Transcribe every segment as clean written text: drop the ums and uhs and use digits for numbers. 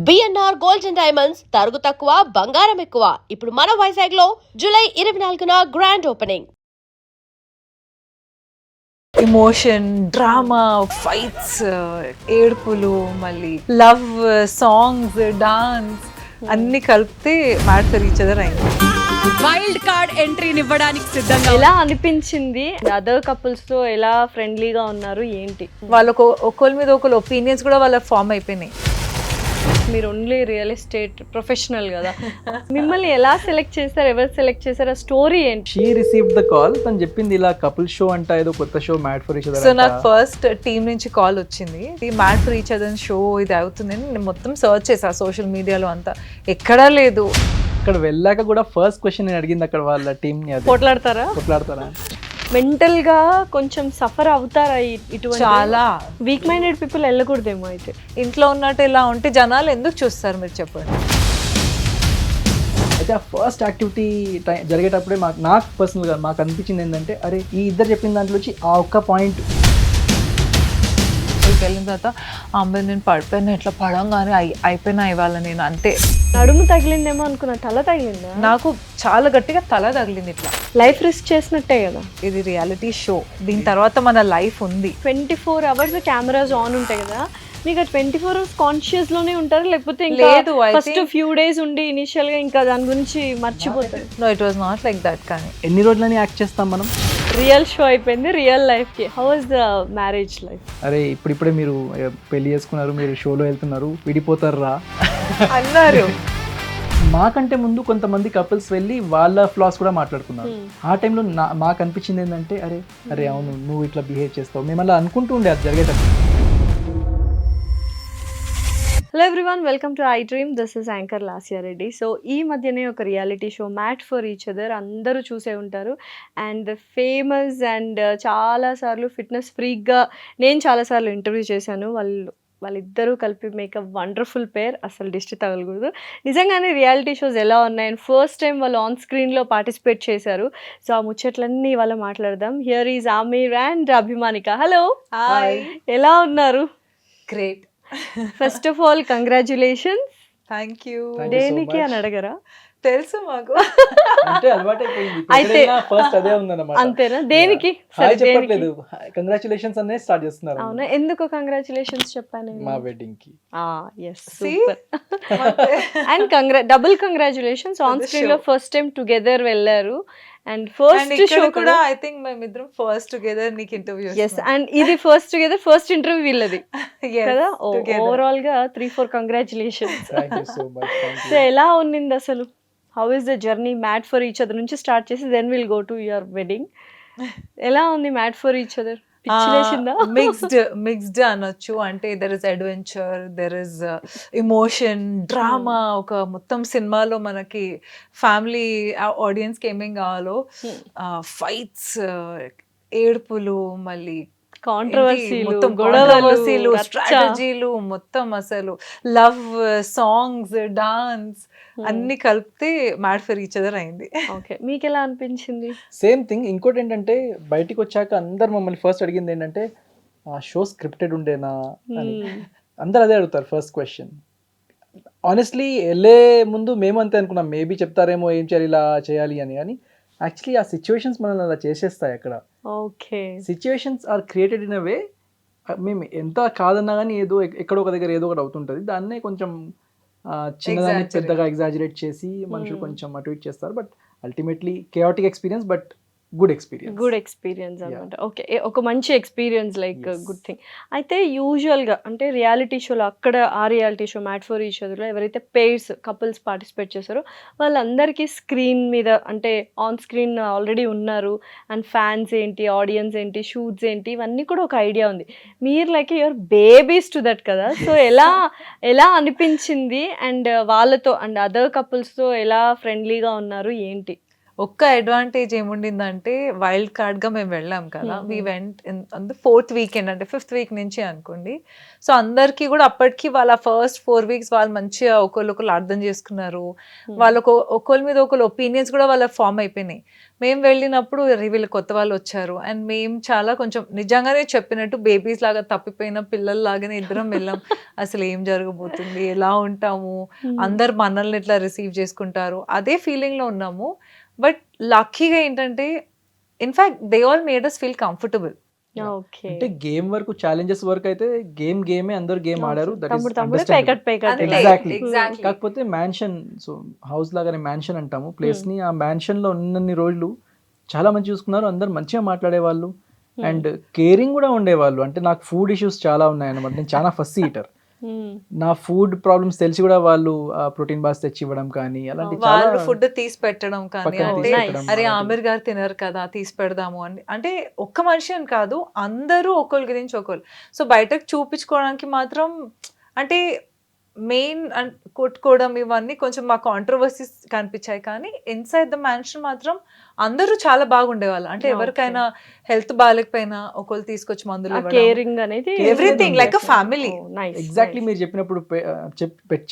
BNR gold and diamonds తరుగు తక్కువ బంగారం ఎక్కువ. ఇప్పుడు మన వైజాగ్ లో జూలై 24న grand opening. Emotion, drama, fights, ఏడుపులు, మళ్ళీ లవ్, సాంగ్స్, డాన్స్ అన్ని కలిపితే మ్యాడ్ ఫర్ ఈచ్ అదర్ అయింది. వైల్డ్ కార్డ్ ఎంట్రీని ఇవ్వడానికి సిద్ధంగా ఎలా అనిపించింది? అదర్ కపుల్స్ తో ఎలా ఫ్రెండ్లీగా ఉన్నారు ఏంటి? వాళ్ళకు ఒకరి మీద ఒకరు ఒపీనియన్స్ కూడా వాళ్ళ ఫామ్ అయిపోయినాయి. మీరు ఓన్లీ రియల్ ఎస్టేట్ ప్రొఫెషనల్ కదా, మిమ్మల్ని ఎలా సెలెక్ట్ చేశారు? ఎవరు సెలెక్ట్ చేశారు? ఆ స్టోరీ ఏంటి? She received the call. తను చెప్పింది ఇలా కపుల్ షో అంట, ఏదో కొత్త show mad for each other. So నాకు ఫస్ట్ టీమ్ నుంచి కాల్ వచ్చింది, ఈ mad for each other show ఇది అవుతుంది. నేను మొత్తం సర్చ్ చేసా సోషల్ మీడియాలో, అంతా ఎక్కడా లేదు. అక్కడ వెళ్ళాక కూడా ఫస్ట్ క్వశ్చన్ నేను అడిగింది అక్కడ వాళ్ళ టీమ్ ని, పోట్లాడతారా? మెంటల్ గా కొంచెం సఫర్ అవుతారా? ఇటువంటి చాలా వీక్ మైండెడ్ పీపుల్ వెళ్ళకూడదేమో. అయితే ఇంట్లో ఉన్నట్టు ఇలా ఉంటే జనాలు ఎందుకు చూస్తారు మీరు చెప్పండి. అయితే ఆ ఫస్ట్ యాక్టివిటీ జరిగేటప్పుడే నాకు పర్సనల్గా మాకు అనిపించింది ఏంటంటే, అరే ఈ ఇద్దరు చెప్పిన దాంట్లో వచ్చి ఆ ఒక్క పాయింట్ వెళ్ళిన తర్వాత అమ్మాయి నేను పడిపోయినా, ఇట్లా పడంగానే అయిపోయినా ఇవాళ నేను అంతే. నడుము తగిలిందేమో అనుకున్నా, తల తగిలిందా? నాకు చాలా గట్టిగా తల తగిలింది. ఇట్లా లైఫ్ రిస్క్ చేసినట్టే కదా. ఇది రియాలిటీ షో, దీని తర్వాత మన లైఫ్ ఉంది. 24 hours కెమెరాస్ ఆన్ ఉంటాయి కదా, మీకు 24 hours కాన్షియస్ లోనే ఉంటారు? లేకపోతే లేదు, ఫస్ట్ ఫ్యూ డేస్ ఉండి ఇనిషియల్ గా ఇంకా దాని గురించి మర్చిపోతారు? No, it was not like that. కానీ ఎన్ని రోజులని యాక్ట్ చేస్తాం మనం? రియల్ షో అయిపోయింది, రియల్ లైఫ్ కి. How was the marriage life? అరే ఇప్పుడిప్పుడే మీరు పెళ్లి చేసుకున్నారు, మీరు షోలో వెళ్తున్నారు, విడిపోతారా అన్నారు. మాకంటే ముందు కొంతమంది కపుల్స్ వెళ్ళి వాళ్ళ ఫ్లాస్ కూడా మాట్లాడుకున్నారు. ఆ టైంలో మాకు అనిపించింది ఏంటంటే, అరే అవును నువ్వు ఇట్లా బిహేవ్ చేస్తావు, మేము అలా అనుకుంటూ ఉండే అది జరిగేటప్పుడు. Hello everyone, welcome to I dream. This is anchor Lasya Reddy. So ఈ మధ్యనే ఒక reality show mad for each other అందరూ చూసే ఉంటారు. అండ్ ఫేమస్ అండ్ చాలాసార్లు ఫిట్నెస్ ఫ్రీక్గా నేను చాలాసార్లు ఇంటర్వ్యూ చేశాను. వాళ్ళిద్దరూ కలిపి మేక్ అ వండర్ఫుల్ పేర్. అసలు దిష్టి తగలకూడదు. నిజంగానే రియాలిటీ షోస్ ఎలా ఉన్నాయి అండ్ ఫస్ట్ టైం వాళ్ళు ఆన్ స్క్రీన్లో పార్టిసిపేట్ చేశారు. సో ఆ ముచ్చట్లన్నీ ఇవాళ మాట్లాడదాం. Here is Aamir and Abhimanika. Hello, ఎలా ఉన్నారు? Great. First of all congratulations. Thank you. దేనికి అని అడగరా? తెలుసు మాకు. అంటే అలవాటైపోయింది. అయితే ఫస్ట్ అదే ఉందన్నమాట. అంతేనా? దేనికి? చెప్పట్లేదు, కంగ్రాచులేషన్స్ అనే స్టార్ట్ చేస్తున్నారు. అవునా? ఎందుకు కంగ్రాచులేషన్స్ చెప్పాను? మా వెడ్డింగ్ కి. Yes, super. And double congratulations. On screen లో ఫస్ట్ టైం టుగెదర్ వెళ్ళారు. అండ్ ఫస్ట్ షో కూడా ఐ థింక్ మేమిద్దరం ఫస్ట్ టుగెదర్ నీకు ఇంటర్వ్యూ. ఎస్, అండ్ ఇది ఫస్ట్ టుగెదర్ ఫస్ట్ ఇంటర్వ్యూ వీళ్ళది కదా. ఓవరాల్ గా 3-4 కంగ్రాచులేషన్స్. సో ఎలా ఉన్నింది అసలు? How is the journey mad for each other నుంచి స్టార్ట్ చేసి then will go to your wedding? ఎలా ఉంది mad for each other? Mixed అనొచ్చు. అంటే there is adventure, there is emotion, drama. ఒక మొత్తం సినిమాలో మనకి ఫ్యామిలీ ఆడియన్స్కి ఏమేం కావాలో, ఫైట్స్, ఏడుపులు, మళ్ళీ కాంట్రవర్సీలు, స్ట్రాటజీలు, మొత్తం అసలు లవ్, సాంగ్స్, డాన్స్ అన్ని కలిపితే మ్యాడ్ ఫర్ ఈచ్ అదర్ అయింది. ఓకే, మీకు ఎలా అనిపించింది? Same thing. ఇంకోటి ఏంటంటే, బయటికి వచ్చాక అందరు మమ్మల్ని ఫస్ట్ అడిగింది ఏంటంటే, ఆ షో స్క్రిప్టెడ్ ఉండేనా అని. అందరు అదే అడుగుతారు ఫస్ట్ క్వశ్చన్. ఆనెస్ట్లీ వెళ్ళే ముందు మేము అంతే అనుకున్నాం, మేబీ చెప్తారేమో ఏం చేయాలి, ఇలా చేయాలి అని. కానీ యాక్చువల్లీ ఆ సిచ్యువేషన్స్ మనల్ని అలా చేసేస్తాయి. అక్కడ okay, situations are created in a way, మేము ఎంత కాదన్నా కానీ ఏదో ఎక్కడో ఒక దగ్గర ఏదో ఒకటి అవుతుంటుంది. దాన్నే కొంచెం చిన్నదాన్ని పెద్దగా ఎగ్జాజరేట్ చేసి మనుషులు కొంచెం అటు ఇటు చేస్తారు. But ultimately chaotic experience, but good experience అనమాట. ఓకే, ఒక మంచి ఎక్స్పీరియన్స్, లైక్ గుడ్ థింగ్. అయితే యూజువల్గా అంటే రియాలిటీ షోలో, అక్కడ ఆ reality show mad for each అదర్లో ఎవరైతే పేర్స్ కపుల్స్ పార్టిసిపేట్ చేస్తారో వాళ్ళందరికీ స్క్రీన్ మీద అంటే ఆన్ స్క్రీన్ ఆల్రెడీ ఉన్నారు. అండ్ ఫ్యాన్స్ ఏంటి, ఆడియన్స్ ఏంటి, షూట్స్ ఏంటి, ఇవన్నీ కూడా ఒక ఐడియా ఉంది. మీరు like your babies to that కదా. సో ఎలా అనిపించింది? అండ్ వాళ్ళతో అండ్ అదర్ కపుల్స్తో ఎలా ఫ్రెండ్లీగా ఉన్నారు ఏంటి? ఒక్క అడ్వాంటేజ్ ఏముండిందంటే వైల్డ్ కార్డ్గా మేము వెళ్ళాం కదా, we went in the 4th weekend, అంటే 5th వీక్ నుంచి అనుకోండి. సో అందరికీ కూడా అప్పటికి వాళ్ళ ఫస్ట్ 4 వీక్స్ వాళ్ళు మంచిగా ఒకళ్ళు అర్థం చేసుకున్నారు, వాళ్ళకు ఒకళ్ళ మీద ఒకళ్ళు ఒపీనియన్స్ కూడా వాళ్ళ ఫామ్ అయిపోయినాయి. మేము వెళ్ళినప్పుడు వీళ్ళు కొత్త వాళ్ళు వచ్చారు అండ్ మేము చాలా కొంచెం నిజంగానే చెప్పినట్టు బేబీస్ లాగా తప్పిపోయిన పిల్లల లాగానే ఇద్దరం వెళ్ళాం. అసలు ఏం జరగబోతుంది, ఎలా ఉంటాము, అందరు మనల్ని ఎట్లా రిసీవ్ చేసుకుంటారు, అదే ఫీలింగ్లో ఉన్నాము. బట్ లక్కీగా ఏంటంటే in fact they all made us feel comfortable. Okay. అంటే గేమ్ వరకు ఛాలెంజెస్ వరకు అయితే గేమే అందరు గేమ్ ఆడారు. That is తమ్ముడు understandable. పేకట్ అంతే. Exactly. Exactly. కాకపోతే మ్యాన్షన్, సో హౌస్ లాగానే మ్యాన్షన్ అంటాము ప్లేస్ ని. ఆ మ్యాన్షన్ లో ఉన్నన్ని రోజులు చాలా మంచి చూసుకున్నారు, అందరు మంచిగా మాట్లాడేవాళ్ళు అండ్ కేరింగ్ కూడా ఉండేవాళ్ళు. అంటే నాకు ఫుడ్ ఇష్యూస్ చాలా ఉన్నాయి అన్నమాట, నేను చాలా ఫస్ట్ ఈటర్. నా ఫుడ్ ప్రాబ్లమ్స్ తెలిసి కూడా వాళ్ళు ప్రోటీన్ బార్స్ తెచ్చి ఇవ్వడం కానీ అలాంటి వాళ్ళు చాలా ఫుడ్ తీసి పెట్టడం కానీ, పక్కన అంటే తీసి పెట్టడం అరే అలాంటివి. ఆమిర్ గారు తినరు కదా తీసి పెడదాము అని. అంటే ఒక్క మనిషి అని కాదు, అందరూ ఒకరి గురించి ఒకరు. సో బయటకు చూపించుకోవడానికి మాత్రం అంటే మెయిన్ కొట్టుకోవడం ఇవన్నీ కొంచెం మా కాంట్రవర్సీస్ కనిపించాయి, కానీ ఇన్సైడ్ ద మ్యాన్షన్ మాత్రం అందరూ చాలా బాగుండేవాళ్ళు. అంటే Okay. ఎవరికైనా హెల్త్ బాగాలేకపోయినా ఒకళ్ళు తీసుకొచ్చి మందులు ఇవ్వడం. కేరింగ్ అనేది Everything like a family. Exactly మీరు చెప్పినప్పుడు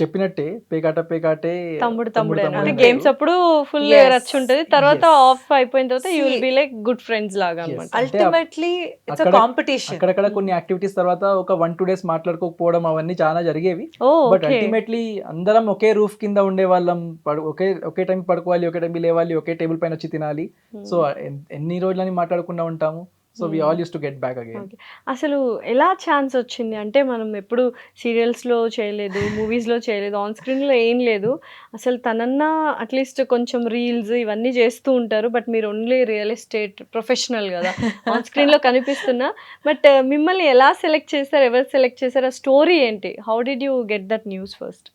చెప్పినట్టే పేకాటే తమ్ముడు అంటే అంటే గేమ్స్ అప్పుడు ఫుల్ Yes. రచ్ ఉంటది, తర్వాత Yes. ఆఫ్ అయిపోయిన తర్వాత you will See. Be like good friends లాగా Yes. అన్నమాట. అంటే అల్టిమేట్లీ ఇట్స్ అ అక్కడ- కాంపిటీషన్. అక్కడక్కడ కొన్ని యాక్టివిటీస్ తర్వాత ఒక 1-2 days మాట్లాడుకోకపోవడం అవన్నీ చాలా జరిగేవి. ఓ బట్ ఓకే. అల్టిమేట్లీ అందరం ఒకే రూఫ్ కింద ఉండే వాళ్ళం, ఒకే టైం పడుకోవాలి, ఒకే టైం లేవాలి, ఒకే టేబుల్ పైన వచ్చి తినాలి. సో ఎన్ని రోజులని మాట్లాడకుండా ఉంటాము. So we all used to get back again. Okay. అసలు ఎలా ఛాన్స్ వచ్చింది అంటే మనం ఎప్పుడు సీరియల్స్లో చేయలేదు, మూవీస్లో చేయలేదు, ఆన్ స్క్రీన్లో ఏం లేదు. అసలు తనన్నా అట్లీస్ట్ కొంచెం రీల్స్ ఇవన్నీ చేస్తూ ఉంటారు, బట్ మీరు ఓన్లీ రియల్ ఎస్టేట్ ప్రొఫెషనల్ కదా ఆన్ స్క్రీన్లో కనిపిస్తున్నా. బట్ మిమ్మల్ని ఎలా సెలెక్ట్ చేశారు, ఎవరు సెలెక్ట్ చేశారు, ఆ స్టోరీ ఏంటి, how did you get that news first?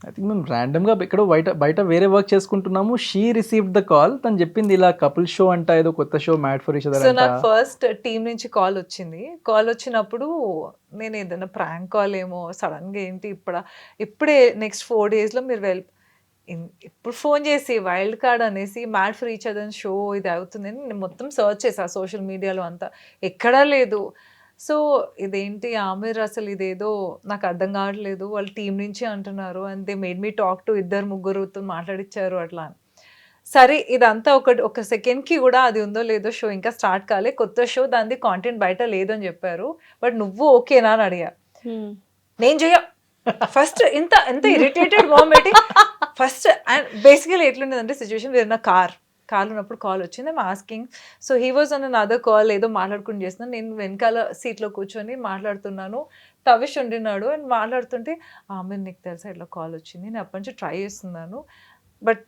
I think మేము ర్యాండమ్గా ఎక్కడో బయట వేరే వర్క్ చేసుకుంటున్నాము. She received the call. తను చెప్పింది ఇలా కపుల్ షో అంట, ఏదో కొత్త show mad for each other so అంట. నాకు ఫస్ట్ టీం నుంచి కాల్ వచ్చింది. కాల్ వచ్చినప్పుడు నేను ఏదైనా ప్రాంక్ కాల్ ఏమో సడన్గా ఏంటి ఇప్పుడే నెక్స్ట్ 4 daysలో మీరు ఇప్పుడు ఫోన్ చేసి వైల్డ్ కార్డ్ అనేసి mad for each other show ఇది అవుతుంది అని నేను మొత్తం సర్చ్ చేసా సోషల్ మీడియాలో అంతా, ఎక్కడా లేదు. సో ఇదేంటి ఆమిర్ అసలు ఇదేదో నాకు అర్థం కావట్లేదు, వాళ్ళ టీం నుంచి అంటున్నారు and they made me talk to 2-3 మాట్లాడిచ్చారు అట్లా అని. సరే ఇదంతా ఒక సెకండ్కి కూడా అది ఉందో లేదో షో ఇంకా స్టార్ట్ కాలే, కొత్త షో, దాని కాంటెంట్ బయట లేదు అని చెప్పారు. బట్ నువ్వు ఓకేనా అని అడిగా. నేను చెయ్య ఫస్ట్ ఎంత irritated moment. First and basically ఎట్లుండేదంటే సిచ్యువేషన్, వేరే నా కార్లో ఉన్నప్పుడు కాల్ వచ్చింది, I'm asking. So he was on other call, ఏదో మాట్లాడుకుని చేస్తున్నాను, నేను వెనకాల సీట్లో కూర్చొని మాట్లాడుతున్నాను, తవిష్ ఉండినాడు అండ్ మాట్లాడుతుంటే ఆమె నీకు తెలుసా ఇట్లా కాల్ వచ్చింది, నేను అప్పటి నుంచి ట్రై చేస్తున్నాను, but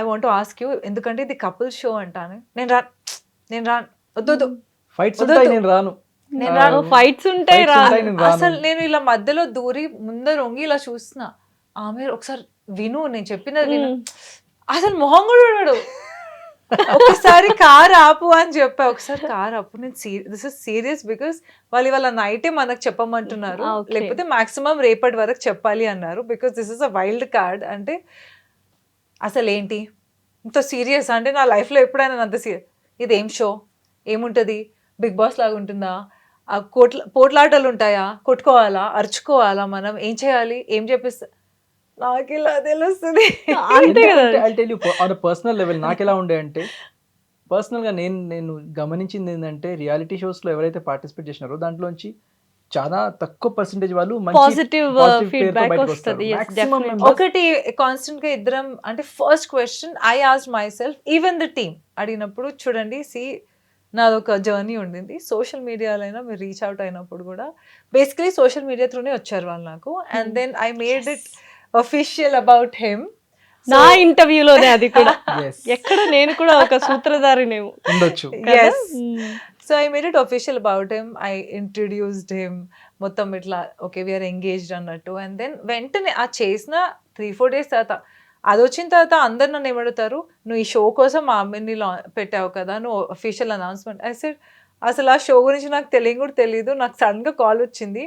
I want to ask you, ఎందుకంటే ఇది కపుల్ షో అంటాను. నేను రాను వద్దు ఫైట్స్ ఉంటాయి, నేను రాను. నేను రాను. ఫైట్స్ ఉంటాయి రా. నేను రాను. అసలు నేను ఇలా మధ్యలో దూరి ముందర వంగి ఇలా చూస్తున్నా, ఆమె ఒకసారి విను, నేను చెప్పినది విను. అసలు మొహం కూడా ఉన్నాడు. ఒకసారి కార్ ఆపు అని చెప్పా, ఒకసారి కార్ ఆపు, నేను దిస్ ఇస్ సీరియస్ బికాస్ వాళ్ళు ఇవాళ నైటే మనకు చెప్పమంటున్నారు, Okay. లేకపోతే మాక్సిమం రేపటి వరకు చెప్పాలి అన్నారు, because this is a wild card. అంటే అసలు ఏంటి ఇంత సీరియస్, అంటే నా లైఫ్లో ఎప్పుడైనా అంత సీరియస్, ఇదేం షో, ఏముంటుంది, బిగ్ బాస్ లాగా ఉంటుందా, పోట్లాటలు ఉంటాయా, కొట్టుకోవాలా, అరుచుకోవాలా, మనం ఏం చేయాలి, ఏం చెప్పిస్తా, నాకు ఇలా తెలుస్తుంది. అంతే కదా. I tell you on personal level నాకు ఎలా ఉండే అంటే, పర్సనల్గా నేను గమనించింది ఏంటంటే, రియాలిటీ షోస్లో ఎవరైతే పార్టిసిపేట్ చేసినారో దాంట్లోంచి చాలా తక్కువ పర్సెంటేజ్ వాళ్ళు Positive, feedback వస్తది. Yes, definitely. ఒకటి కాన్స్టెంట్ గా ఇద్దరం, అంటే first question I asked my self, even the team అడిగినప్పుడు, చూడండి నాదొక జర్నీ ఉండింది, సోషల్ మీడియాలో మీరు రీచ్ అవుట్ అయినప్పుడు కూడా బేసికలీ సోషల్ మీడియా త్రూనే వచ్చారు వాళ్ళు నాకు, and then I made it official about him. నా ఇంటర్వ్యూలోనే అది కూడా, Yes. ఎక్కడ నేను కూడా ఒక సూత్రధారినేమో. ఉండొచ్చు. Yes. So I made it official about him. I introduced him. మొత్తం ఇట్లా ఓకే వీఆర్ ఎంగేజ్డ్ అన్నట్టు. అండ్ దెన్ వెంటనే ఆ చేసిన 3-4 days తర్వాత అది వచ్చిన తర్వాత అందరు నన్ను ఏమడుగుతారు, నువ్వు ఈ షో కోసం మా అమ్మని పెట్టావు కదా, నువ్వు అఫీషియల్ అనౌన్స్మెంట్. ఐ సెడ్ అసలు ఆ షో గురించి నాకు కూడా తెలియదు. నాకు సడన్ గా కాల్ వచ్చింది.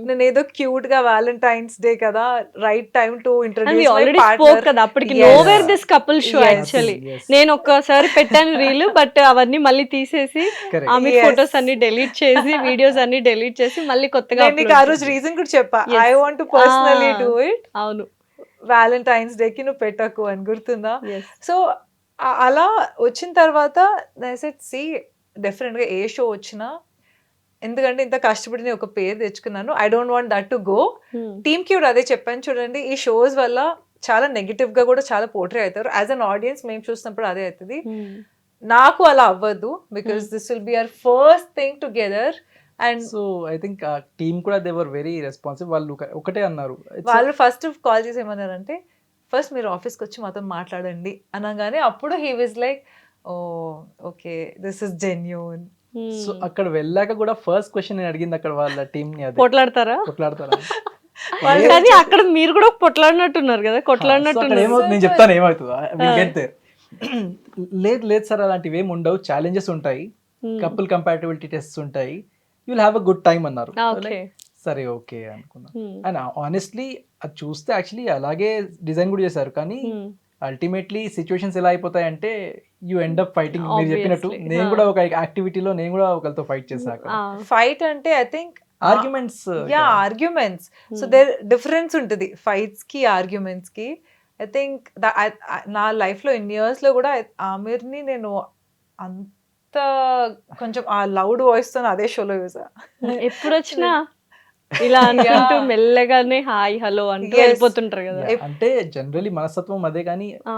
నేను ఏదో క్యూట్ గా వ్యాలంటైన్స్ డే కదా, right time to introduce my already spoke partner. కదా అప్పటికి. Yes. Nowhere this couple show Yes. Actually. Yes. నేను ఒక్కసారి పెట్టాను రీల్, బట్ అవన్నీ మళ్ళీ తీసేసి Correct. ఆమె Yes. ఫొటోస్ అన్ని డెలీట్ చేసి వీడియోస్ అన్ని డెలీట్ చేసి మళ్ళీ కొత్తగా నేను నీకు ఆ upload రోజు చేశాను. రీజన్ కూడా చెప్పా. Yes. I want to personally do it. అవును. వ్యాలంటైన్స్ డే కి నువ్వు పెట్టకు అని గుర్తుందా? Yes. సో అలా వచ్చిన తర్వాత సి డెఫినెట్గా ఏ షో వచ్చినా, ఎందుకంటే ఇంత కష్టపడి నేను ఒక పేరు తెచ్చుకున్నాను. I don't want that to go. Team కి కూడా అదే చెప్పాను. చూడండి, ఈ షోస్ వల్ల చాలా నెగిటివ్ గా కూడా చాలా పోర్ట్రే అవుతారు. యాజ్ అన్ ఆడియన్స్ మేము చూసినప్పుడు అదే అవుతుంది. నాకు అలా అవ్వదు, because this will be our first thing together. And so I think ఆ టీమ్ కూడా దే వర్ వెరీ రెస్పాన్సివ్. వాళ్ళు ఒకటే అన్నారు, వాళ్ళు ఫస్ట్ కాల్ చేసి ఏమన్నారంటే, ఫస్ట్ మీరు ఆఫీస్కి వచ్చి మాతో మాట్లాడండి అనగానే అప్పుడు he was like, oh okay this is genuine. So అక్కడ వెళ్ళాక కూడా ఫస్ట్ క్వశ్చన్ నేను అడిగింది అక్కడ వాళ్ళ టీమ్ ని, అదే పొట్లాడతారా? కొట్లాడతారా కానీ అక్కడ మీరు కూడా పొట్లాడినట్టున్నారు కదా, కొట్లాడినట్టున్నారు. నేను చెప్తాను ఏమవుతుందా, లేదు లేదు సార్ అలాంటివి ఏమి ఉండవు, ఛాలెంజెస్ ఉంటాయి, కపుల్ కంపాటబిలిటీ టెస్ట్స్ ఉంటాయి, you will have a good time అన్నారు. ఓకే. సరే ఓకే అనుకున్నా. అండ్ ఆనెస్ట్లీ అది చూస్తే యాక్చువల్లీ అలాగే డిజైన్ కూడా చేశారు, కానీ అల్టిమేట్లీ సిచ్యువేషన్స్ ఎలా అయిపోతాయంటే యూ ఎండ్ అప్ ఫైటింగ్. మీరు చెప్పినట్టు Obviously. నేను కూడా ఒక యాక్టివిటీలో నేను కూడా ఒకరితో ఫైట్ చేశాక ఫైట్ అంటే I think arguments. Arguments. So there difference ఉంటుంది ఫైట్స్ కి ఆర్గ్యుమెంట్స్ కి. ఐ థింక్ నా లైఫ్ లో ఇన్ని ఇయర్స్ లో కూడా ఆమిర్ని నేను అంత కొంచెం ఆ లౌడ్ వాయిస్ తో అదే షోలో చూసా. ఎప్పుడు వచ్చినా ఇలా అనుకుంటూ మెల్లగానే హాయ్ హలో అంటూ Yes. వెళ్ళిపోతుంటారు కదా. అంటే జనరలీ మనస్తత్వం అదే, కానీ ఆ,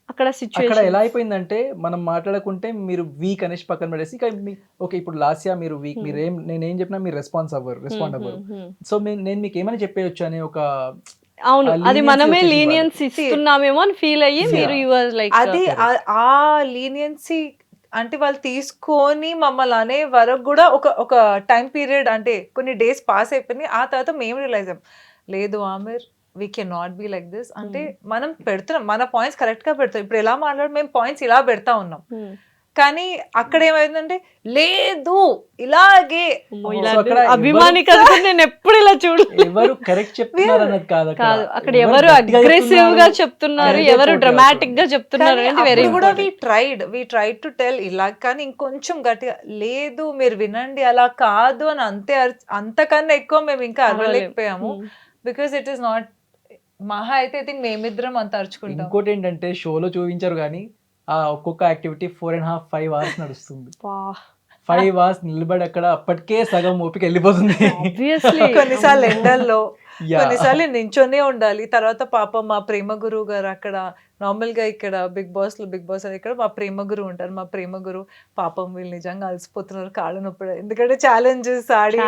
అక్కడ అక్కడ ఎలా సిచ్యువేషన్ అయిపోయిందంటే మనం మాట్లాడకుంటే మీరు వీక్ అనేసి పక్కన పడేసి, ఓకే ఇప్పుడు లాస్యా మీరు వీక్, మీరు నేనేం చెప్పినా మీరు రెస్పాండ్ అవ్వరు. సో నేను మీకు ఏమైనా చెప్పేయచ్చు అనే ఒక అవును, ఆ అది leniency మనమే వచ్చేసింది లీనియన్స్ ఇస్తున్నామేమో అని ఫీల్ అయ్యి మీరు యు ఆర్ లైక్ అది ఆ లీనియన్సీ అంటే వాళ్ళు తీసుకొని మమ్మల్ని అనే వరకు కూడా ఒక టైం పీరియడ్, అంటే కొన్ని డేస్ పాస్ అయిపోయినాయి. ఆ తర్వాత మేము రియలైజ్ అయ్యాం, లేదు Aamir we can not be like this. అంటే మనం పెడుతున్నాం, మన పాయింట్స్ కరెక్ట్ గా పెడతాం. ఇప్పుడు ఎలా మాట్లాడు, మేము పాయింట్స్ ఇలా పెడతా ఉన్నాం, కానీ అక్కడ ఏమైందంటే లేదు ఇలాగే. అక్కడ అభిమాని కదా, నేను ఎప్పుడు ఇలా చూడు. ఎవరు కరెక్ట్ చెప్తున్నారు అన్నది కాదు, కాదు అక్కడ ఎవరు అగ్రెసివ్ గా చెప్తున్నారు, అనేది ఎవరు పోటీ డ్రమాటిక్ గా చెప్తున్నారు కానీ అనేది వెరీ అప్పుడు కూడా వి ట్రైడ్ టు టెల్ ఇలా, కానీ ఇంకొంచెం గట్టిగా లేదు మీరు వినండి అలా కాదు అని అంతకన్నా ఎక్కువ మేము ఇంకా అరవలేకపోయాము. బికాస్ ఇట్ ఈస్ నాట్ మహా అయితే ఐ థింక్ మేమిద్దరం అంత అరుచుకుంటాం. ఇంకోటి ఏంటంటే షోలో చూపించారు కానీ ఆ ఒక్కొక్క యాక్టివిటీ 4.5-5 hours నడుస్తుంది. 5 hours నిలబడి అక్కడ అప్పటికే సగం ఓపిక వెళ్ళిపోతుంది. ఆబ్వియస్లీ. కొన్నిసార్లు ఎండల్లో, కొన్నిసార్లు నించొనే ఉండాలి. తర్వాత పాపం మా ప్రేమ గురువు గారు అక్కడ, నార్మల్ గా ఇక్కడ బిగ్ బాస్ అని ఇక్కడ మా ప్రేమ గురువు ఉంటారు. మా ప్రేమ గురువు పాపం వీళ్ళు నిజంగా అలసిపోతున్నారు, కాళ్ళు నొప్పి, ఎందుకంటే ఛాలెంజెస్ ఆడి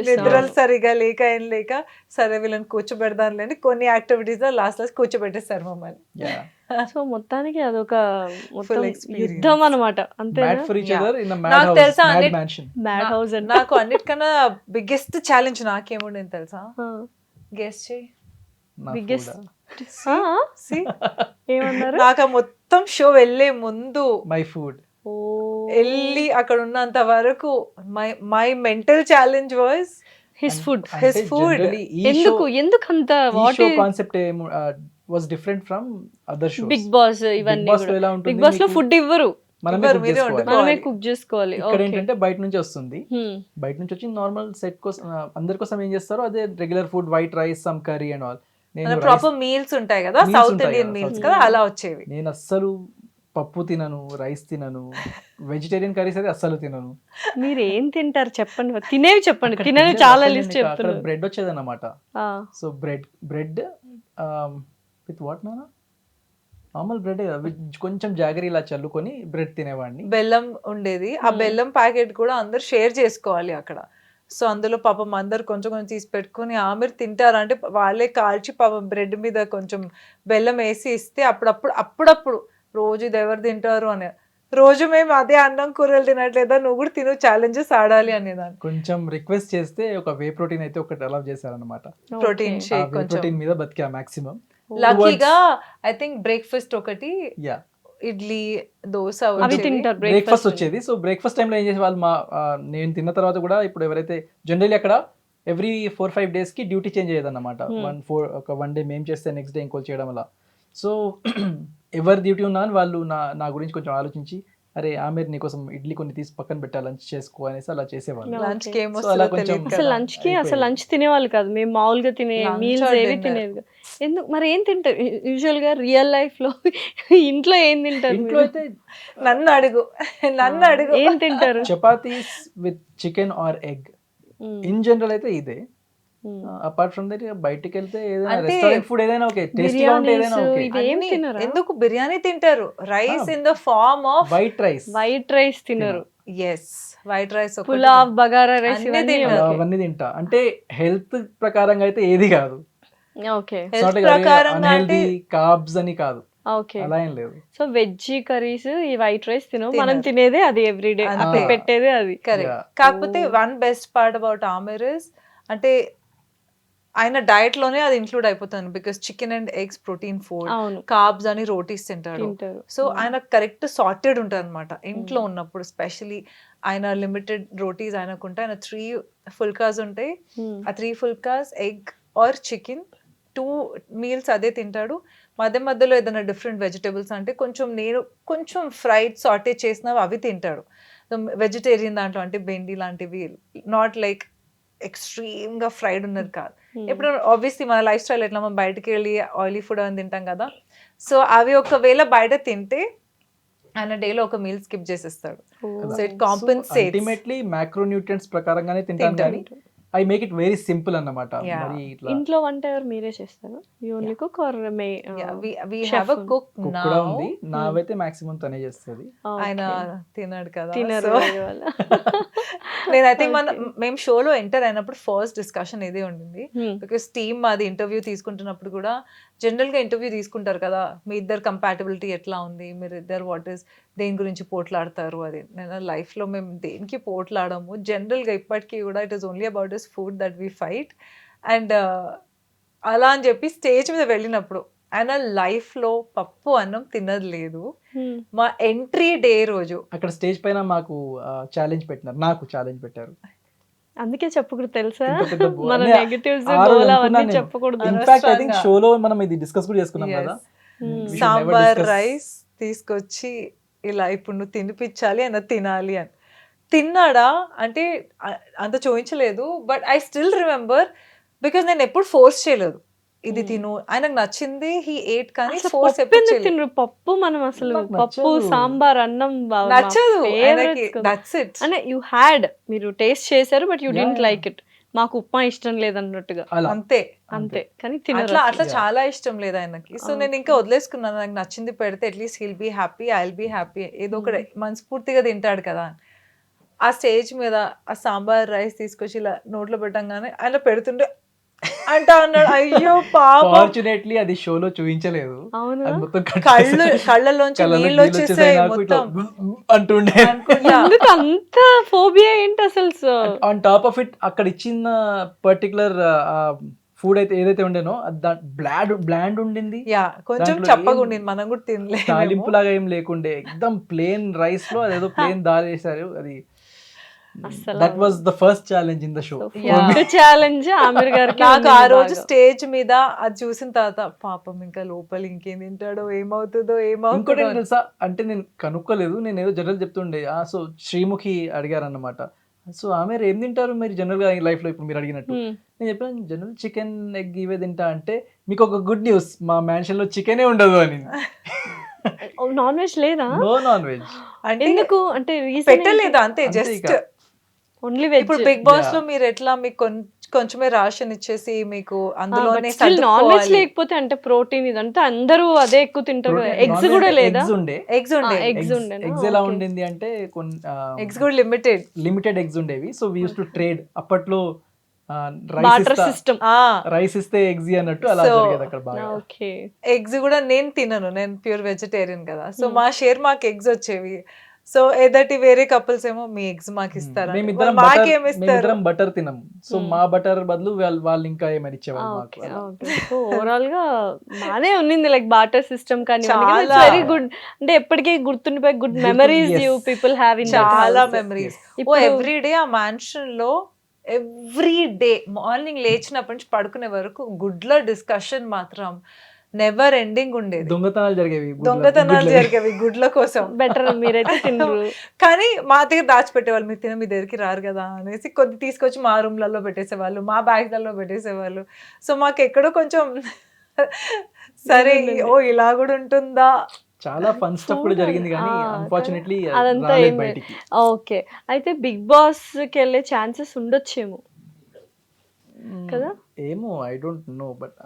నిద్రలు సరిగా లేక ఏం లేక, సరే వీళ్ళని కూర్చోబెడదాంలేండి కొన్ని యాక్టివిటీస్ లాస్ట్ కూర్చోబెట్టేస్తారు మమ్మల్ని. సో మొత్తానికి అదొక Full experience. యుద్ధం అనమాట అంతే. Mad for each other in a mad నాకు house, తెలుసా mad అన్ని- mansion. మ్యాడ్ హౌస్ అంటే నాకు అన్నిటికన్నా బిగ్గెస్ట్ ఛాలెంజ్ నాకేముండేది తెలుసా? గెస్ చేయి. నా బిగ్గెస్ట్ food. See? ఏమన్నారు? నాకు ఆ మొత్తం షో వెళ్ళే ముందు My food. ఓ, వెళ్ళి అక్కడ ఉన్నంత వరకు my mental challenge was his food. His అంటే food. generally ఈ ఎందుకు ఎందుకంత what show concept was different from other shows. Bigg Boss ఇవన్నీ Boss లో కూడా ఎలా ఉంటుంది, బిగ్ బాస్ లో మీకు ఫుడ్ ఇవ్వరు, మనమే ఇవ్వరు, cook మీరే చేసుకోవాలి. వండుకోవాలి. మనమే కుక్ చేసుకోవాలి. ఇక్కడ Okay. ఏంటంటే బయట నుంచి వస్తుంది, Hmm. బయట నుంచి వచ్చి నార్మల్ సెట్ కోసం అందరి కోసం ఏం చేస్తారో అదే regular food, white rice, some curry and all. నేను ప్రాపర్ మీల్స్ ఉంటాయి కదా, Meals సౌత్ ఉంటాయి ఇండియన్ కదా, మీల్స్ South కదా, Indian. అలా వచ్చేవి. నేను అస్సలు పప్పు తినను, రైస్ తినను, వెజిటేరియన్ కర్రీస్ అయితే అస్సలు తినను. మీరు ఏం తింటారు చెప్పండి, తినేవి చెప్పండి, తినేవి చాలా లిస్ట్ అక్కడ చెప్తున్నారు. బ్రెడ్ వచ్చేది అన్నమాట. ఆ, సో బ్రెడ్ విత్ వాట్ నానా, నార్మల్ బ్రెడ్ కొంచెం జాగరీ ఇలా చల్లుకొని బ్రెడ్ తినేవాడిని. బెల్లం ఉండేది, ఆ బెల్లం ప్యాకెట్ కూడా అందరు షేర్ చేసుకోవాలి అక్కడ. సో అందులో పాపం అందరు కొంచెం కొంచెం తీసి పెట్టుకుని ఆమెరు తింటారు, అంటే వాళ్ళే కాల్చి పాపం బ్రెడ్ మీద కొంచెం బెల్లం వేసి ఇస్తే అప్పుడప్పుడు రోజు ఇది ఎవరు తింటారు అని, రోజు మేము అదే అన్నం కూరలు తినట్లేదా, నువ్వు కూడా తిను, ఛాలెంజెస్ ఆడాలి అనేదాన్ని. కొంచెం రిక్వెస్ట్ చేస్తే ఒక వే ప్రోటీన్ అయితే ఒకటి అలౌ చేశారనమాట. Protein okay. షేక్ వే కొంచెం ప్రోటీన్ మీద బతికా మాక్సిమం. లక్కీగా ఐ థింక్ బ్రేక్ఫాస్ట్ ఒకటి యా ఇడ్లీ దోశ అవి వచ్చేవి. తింటారు బ్రేక్ఫాస్ట్ బ్రేక్ఫాస్ట్ వచ్చేది. సో బ్రేక్ఫాస్ట్ టైంలో ఏం చేసే వాళ్ళు నేను తిన్న తర్వాత కూడా ఇప్పుడు ఎవరైతే జనరల్లీ అక్కడ ఎవ్రీ 4-5 డేస్కి డ్యూటీ చేంజ్ అయ్యేదన్నమాట. వన్ డే మేము చేస్తే నెక్స్ట్ డే ఇంకోటి చేయడం వల్ల. సో ఎవరి డ్యూటీ ఉన్నా అని వాళ్ళు నా గురించి కొంచెం ఆలోచించి అరే ఆమె నీకోసం ఇడ్లీ కొన్ని తీసి పక్కన పెట్టా లంచ్ చేసుకో అనేసి అలా చేసేవాళ్ళు. లంచ్ కి ఏం So అలా వస్తుందో కొంచెం తెలియదు అసలు కదా. లంచ్ కి అసలు లంచ్ తినేవాళ్ళు కాదు, మేము మామూలుగా తినే Lunch మీల్స్ or ఏవి dinner? తినేది కాదు. ఎందుకు మరి ఏం తింటారు యూజువల్ గా రియల్ లైఫ్ లో? ఇంట్లో ఏం తింటారు ఇంట్లో మీరు? అయితే నన్ను అడుగు ఏం తింటారు? Chapatis with chicken or egg in general అయితే ఇదే. అపార్ట్ ఫ్రమ్ దట్ బయటికి వెళ్తే ఏదైనా అంటే రెస్టారెంట్ ఫుడ్ ఏదైనా ఓకే, టేస్టీగా ఉంటే ఏదైనా బిర్యానీస్ ఓకే. ఇవి ఏం అన్ని. తినరా? ఎందుకు బిర్యానీ తింటారు, rice in the form of white rice white rice తినరు, yes white rice pulao bagara rice అన్ని ఇవన్నీ తింటారు. అవన్నీ తింటా. అంటే హెల్త్ ప్రకారంగా అయితే ఏది కాదు, ఓకే హెల్త్ ప్రకారంగా అంటే అన్హెల్దీ కార్బ్స్ అని కాదు, ఓకే. అలా ఏం లేదు. సో వెజ్ కర్రీస్ ఈ వైట్ రైస్ మనం తినరు. తినేదే అది ఎవ్రీడే, అంతే. అక్కడ పెట్టేదే అది. కరెక్ట్. Yeah. కాకపోతే one best part about Aamir is అంటే ఆయన డైట్ లోనే అది ఇంక్లూడ్ అయిపోతుంది. Because chicken and eggs protein food, అవును కార్బ్స్ అని రోటీస్ తింటాడు. తింటారు. సో ఆయన కరెక్ట్ సార్టెడ్ ఉంటుంది అనమాట ఇంట్లో ఉన్నప్పుడు. స్పెషలీ ఆయన లిమిటెడ్ రోటీస్ ఆయనకుంటే ఆయన 3 ఫుల్కాస్ ఉంటాయి. ఆ 3 phulkas egg or chicken 2 meals అదే తింటాడు. మధ్య మధ్యలో ఏదైనా డిఫరెంట్ వెజిటేబుల్స్ అంటే కొంచెం ఫ్రైడ్ సాటే చేసినవి అవి తింటాడు. వెజిటేరియన్ దాంట్లో అంటే బెండి లాంటివి, నాట్ లైక్ ఎక్స్ట్రీమ్ గా ఫ్రైడ్ ఉన్నది కాదు. ఇప్పుడు ఆబ్వియస్లీ మన లైఫ్ స్టైల్ ఎట్లా మనం బయటకు వెళ్ళి ఆయిలీ ఫుడ్ అని తింటాం కదా. సో అవి ఒకవేళ బయట తింటే ఆయన డేలో ఒక మీల్ స్కిప్ చేసేస్తాడు. So it compensates. Ultimately macronutrients ప్రకారంగానే తింటాను కానీ I make it very simple అన్నమాట. Yeah. మరి ఇట్లా ఇంట్లో వంట ఎవరు మీరే చేస్తారు? You only cook or we have a cook cook కూడా now. ఉంది. నావైతే మాక్సిమం తనే చేస్తుంది. ఆయన తినడు కదా. తినరు So, వేరే వాళ్ళ. నేనైతే మేము షోలో ఎంటర్ అయినప్పుడు ఫస్ట్ డిస్కషన్ ఇదే ఉండింది. Hmm. బికాస్ టీమ్ అది ఇంటర్వ్యూ తీసుకుంటున్నప్పుడు కూడా జనరల్ గా ఇంటర్వ్యూ తీసుకుంటారు కదా, మీ ఇద్దరు కంపాటబిలిటీ ఎట్లా ఉంది, మీరు ఇద్దరు దేని గురించి పోట్లాడతారు అది. నేను లైఫ్ లో మేము దేనికి పోట్లాడము జనరల్ గా ఇప్పటికీ కూడా. It is only about this food that we fight. And అలా అని చెప్పి స్టేజ్ మీద వెళ్ళినప్పుడు ఆయన లైఫ్ లో పప్పు అన్నం తినది లేదు. మా ఎంట్రీ డే రోజు అక్కడ స్టేజ్ పైన మాకు ఛాలెంజ్ పెట్టినారు, నాకు ఛాలెంజ్ పెట్టారు. అందుకే చెప్పకూడదు తెలుసా, ఇంత పెద్ద మన అనే నెగటివ్స్ ఆ రోజు గోల్ అవన్నీ అనుకున్నాను నేను. చెప్పకూడదు. ఇన్ఫాక్ట్ ఐ థింక్ అనవసరంగా. షోలో మనం ఇది డిస్కస్ కూడా చేసుకున్నాం కదా. We should never sambar discuss. Rice తీసుకొచ్చి ఇలా ఇప్పుడు నువ్వు తినిపించాలి అన్న తినాలి అని. తిన్నాడా అంటే అంత చూపించలేదు. But I still remember because నేను ఎప్పుడు ఫోర్స్ చేయలేదు ఇది తిను, ఆయనకు నచ్చింది హీ ఏట్, కానీ అసలు ఫోర్స్ పప్పు ఎప్పుడు ఎందుకు చేయలేదు. తినరు? పప్పు మనం అసలు నాకు పప్పు నచ్చదు. సాంబార్ అన్నం నచ్చదు ఆయనకి. That's it. అంటే యూ హ్యాడ్, మీరు టేస్ట్ చేశారు but you didn't Yeah. Like it. మాకు ఉప్మా ఇష్టం లేదన్నట్టుగా అలా అంతే. అంతే, కానీ తినరు అట్లా అసలు. చాలా ఇష్టం లేదు ఆయనకి. సో నేను ఇంకా వదిలేసుకున్నాను, నాకు నచ్చింది పెడితే at least he'll be happy, I will be happy, ఏదో ఒకటి మనస్ఫూర్తిగా తింటాడు కదా. ఆ స్టేజ్ మీద ఆ సాంబార్ రైస్ తీసుకొచ్చి ఇలా నోట్లో పెట్టంగానే ఆయన పెడుతుంటే అంటా అన్నాడు, అయ్యో పాపం. ఫార్చునేట్లీ అది షోలో చూపించలేదు. అవునా? అది మొత్తం cut కళ్ళలోంచి కళ్ళలోకి నీళ్ళు నీళ్ళు వచ్చేసాయి వచ్చేసాయి నాకు ఇట్లా మొత్తం అంటుండే. అనుకుంటా. ఎందుకు అంత ఫోబియా ఏంటి అసలు? ఆన్ టాప్ ఆఫ్ ఇట్ అక్కడ ఇచ్చిన పర్టికులర్ ఫుడ్ అయితే ఏదైతే ఉండేనో బ్లాండ్ ఉండింది. యా కొంచెం దాంట్లో చప్పగా ఏం ఉండింది, మనం కూడా తాలింపు తినలేము. లాగా ఏం లేకుండే, ఎక్దమ్ ప్లేన్ రైస్ లో అదేదో ప్లేన్ దాల్ వేసారు. అది అస్సలు that was the first challenge in the show. Challenge Aamir గారికి నాకు ఉంది ఆ రోజు బాగా. స్టేజ్ మీద అది చూసిన తర్వాత పాపం ఇంకా లోపల ఇంకేం తింటాడో ఏమవుతుందో ఇంకోటి ఏమవుతుందో ఏంటి తెలుసా, అంటే నేను కనుక్కోలేదు, నేను ఏదో జనరల్ చెప్తుండే. సో శ్రీముఖి అడిగారు అన్నమాట, సో ఆమె ఏం తింటారు మీరు జనరల్ గా లైఫ్ లో ఇప్పుడు మీరు అడిగినట్టు. Hmm. నేను చెప్పాను జనరల్ చికెన్ ఎగ్ ఇవే తింటా అంటే, మీకు ఒక గుడ్ న్యూస్, మా మ్యాన్షన్ లో చికెనే ఉండదు అని. నాన్ వెజ్ లేదా? No non veg. అంటే ఎందుకు అంటే పెట్టలేదు అంతే, అంతే జస్ట్ ఇక. Only veg. ఇప్పుడు బిగ్ బాస్ లో Yeah. మీరు ఎట్లా మీకు కొంచెమే రాషన్ ఇచ్చేసి మీకు అందులోనే నాన్ వెజ్ సర్దుకోవాలి. లేకపోతే అంటే ప్రోటీన్ ఇదంటే అందరూ అదే ఎక్కువ తింటారు కదా. ఎగ్స్ కూడా లేదా? ఎగ్స్ ఉండే. ఎగ్స్ ఉండే, eggs ఉండేనా? ఎగ్స్ ఎలా Okay. ఉండింది అంటే ఎగ్స్ కూడా లిమిటెడ్. లిమిటెడ్ ఎగ్స్ ఉండేవి. So we use to trade. అప్పట్లో బార్టర్ సిస్టమ్. రైస్ ఇస్తే ఎగ్స్ అన్నట్టు అలా So, జరిగేది అక్కడ బాగా. ఓకే. ఎగ్స్ కూడా నేను తినను, నేను ప్యూర్ వెజిటేరియన్ కదా. సో మా షేర్ మాకు ఎగ్స్ వచ్చేవి. సో ఎదటి వేరే కపుల్స్ ఏమో మీ ఎగ్స్ మాకు ఇస్తారా, మేమిద్దరం మాకేమి ఇస్తారు? మేమిద్దరం బటర్ తినం, సో మా బటర్ బదులు వాళ్ళు ఇంకా ఏమైనా ఇచ్చేవాళ్ళు మాకు ఓకే అలా. ఓకే. సో ఓవరాల్ గా బానే ఉన్నింది లైక్ బాటర్ సిస్టమ్ కానీ చాలా. Very good. అంటే ఎప్పటికీ గుర్తుండిపోయి good memories yes. You people have in చాలా మెమరీస్. ఇప్పుడు- ఎవ్రీ డే ఆ మ్యాన్షన్ లో ఎవ్రీ డే మార్నింగ్ లేచినప్పటి నుంచి పడుకునే వరకు గుడ్ల డిస్కషన్ మాత్రం నెవర్ ఎండింగ్ ఉండేది. దొంగతనాలు జరిగేవి దొంగతనాలు జరిగేవి గుడ్ల కోసం. బెటర్ మీరైతే తినరు. కానీ మా దగ్గర దాచిపెట్టేవాళ్ళు, మీరు తిన మీ దగ్గరికి రారు కదా అనేసి కొద్ది తీసుకొచ్చి మా రూమ్లలో పెట్టేసేవాళ్ళు, మా బ్యాగ్లలో పెట్టేసేవాళ్ళు. సో మాకు ఎక్కడో కొంచెం సరే ఓ ఇలా కూడా ఉంటుందా. చాలా ఫన్ స్టఫ్ కూడా జరిగింది కానీ ఆ, అన్ఫార్చునేట్లీ అదంతా ఏం లేదు. బయటికి. ఓకే, అయితే బిగ్ బాస్ కి వెళ్ళే ఛాన్సెస్ ఉండొచ్చేమో కదా. ఏమో I don't know but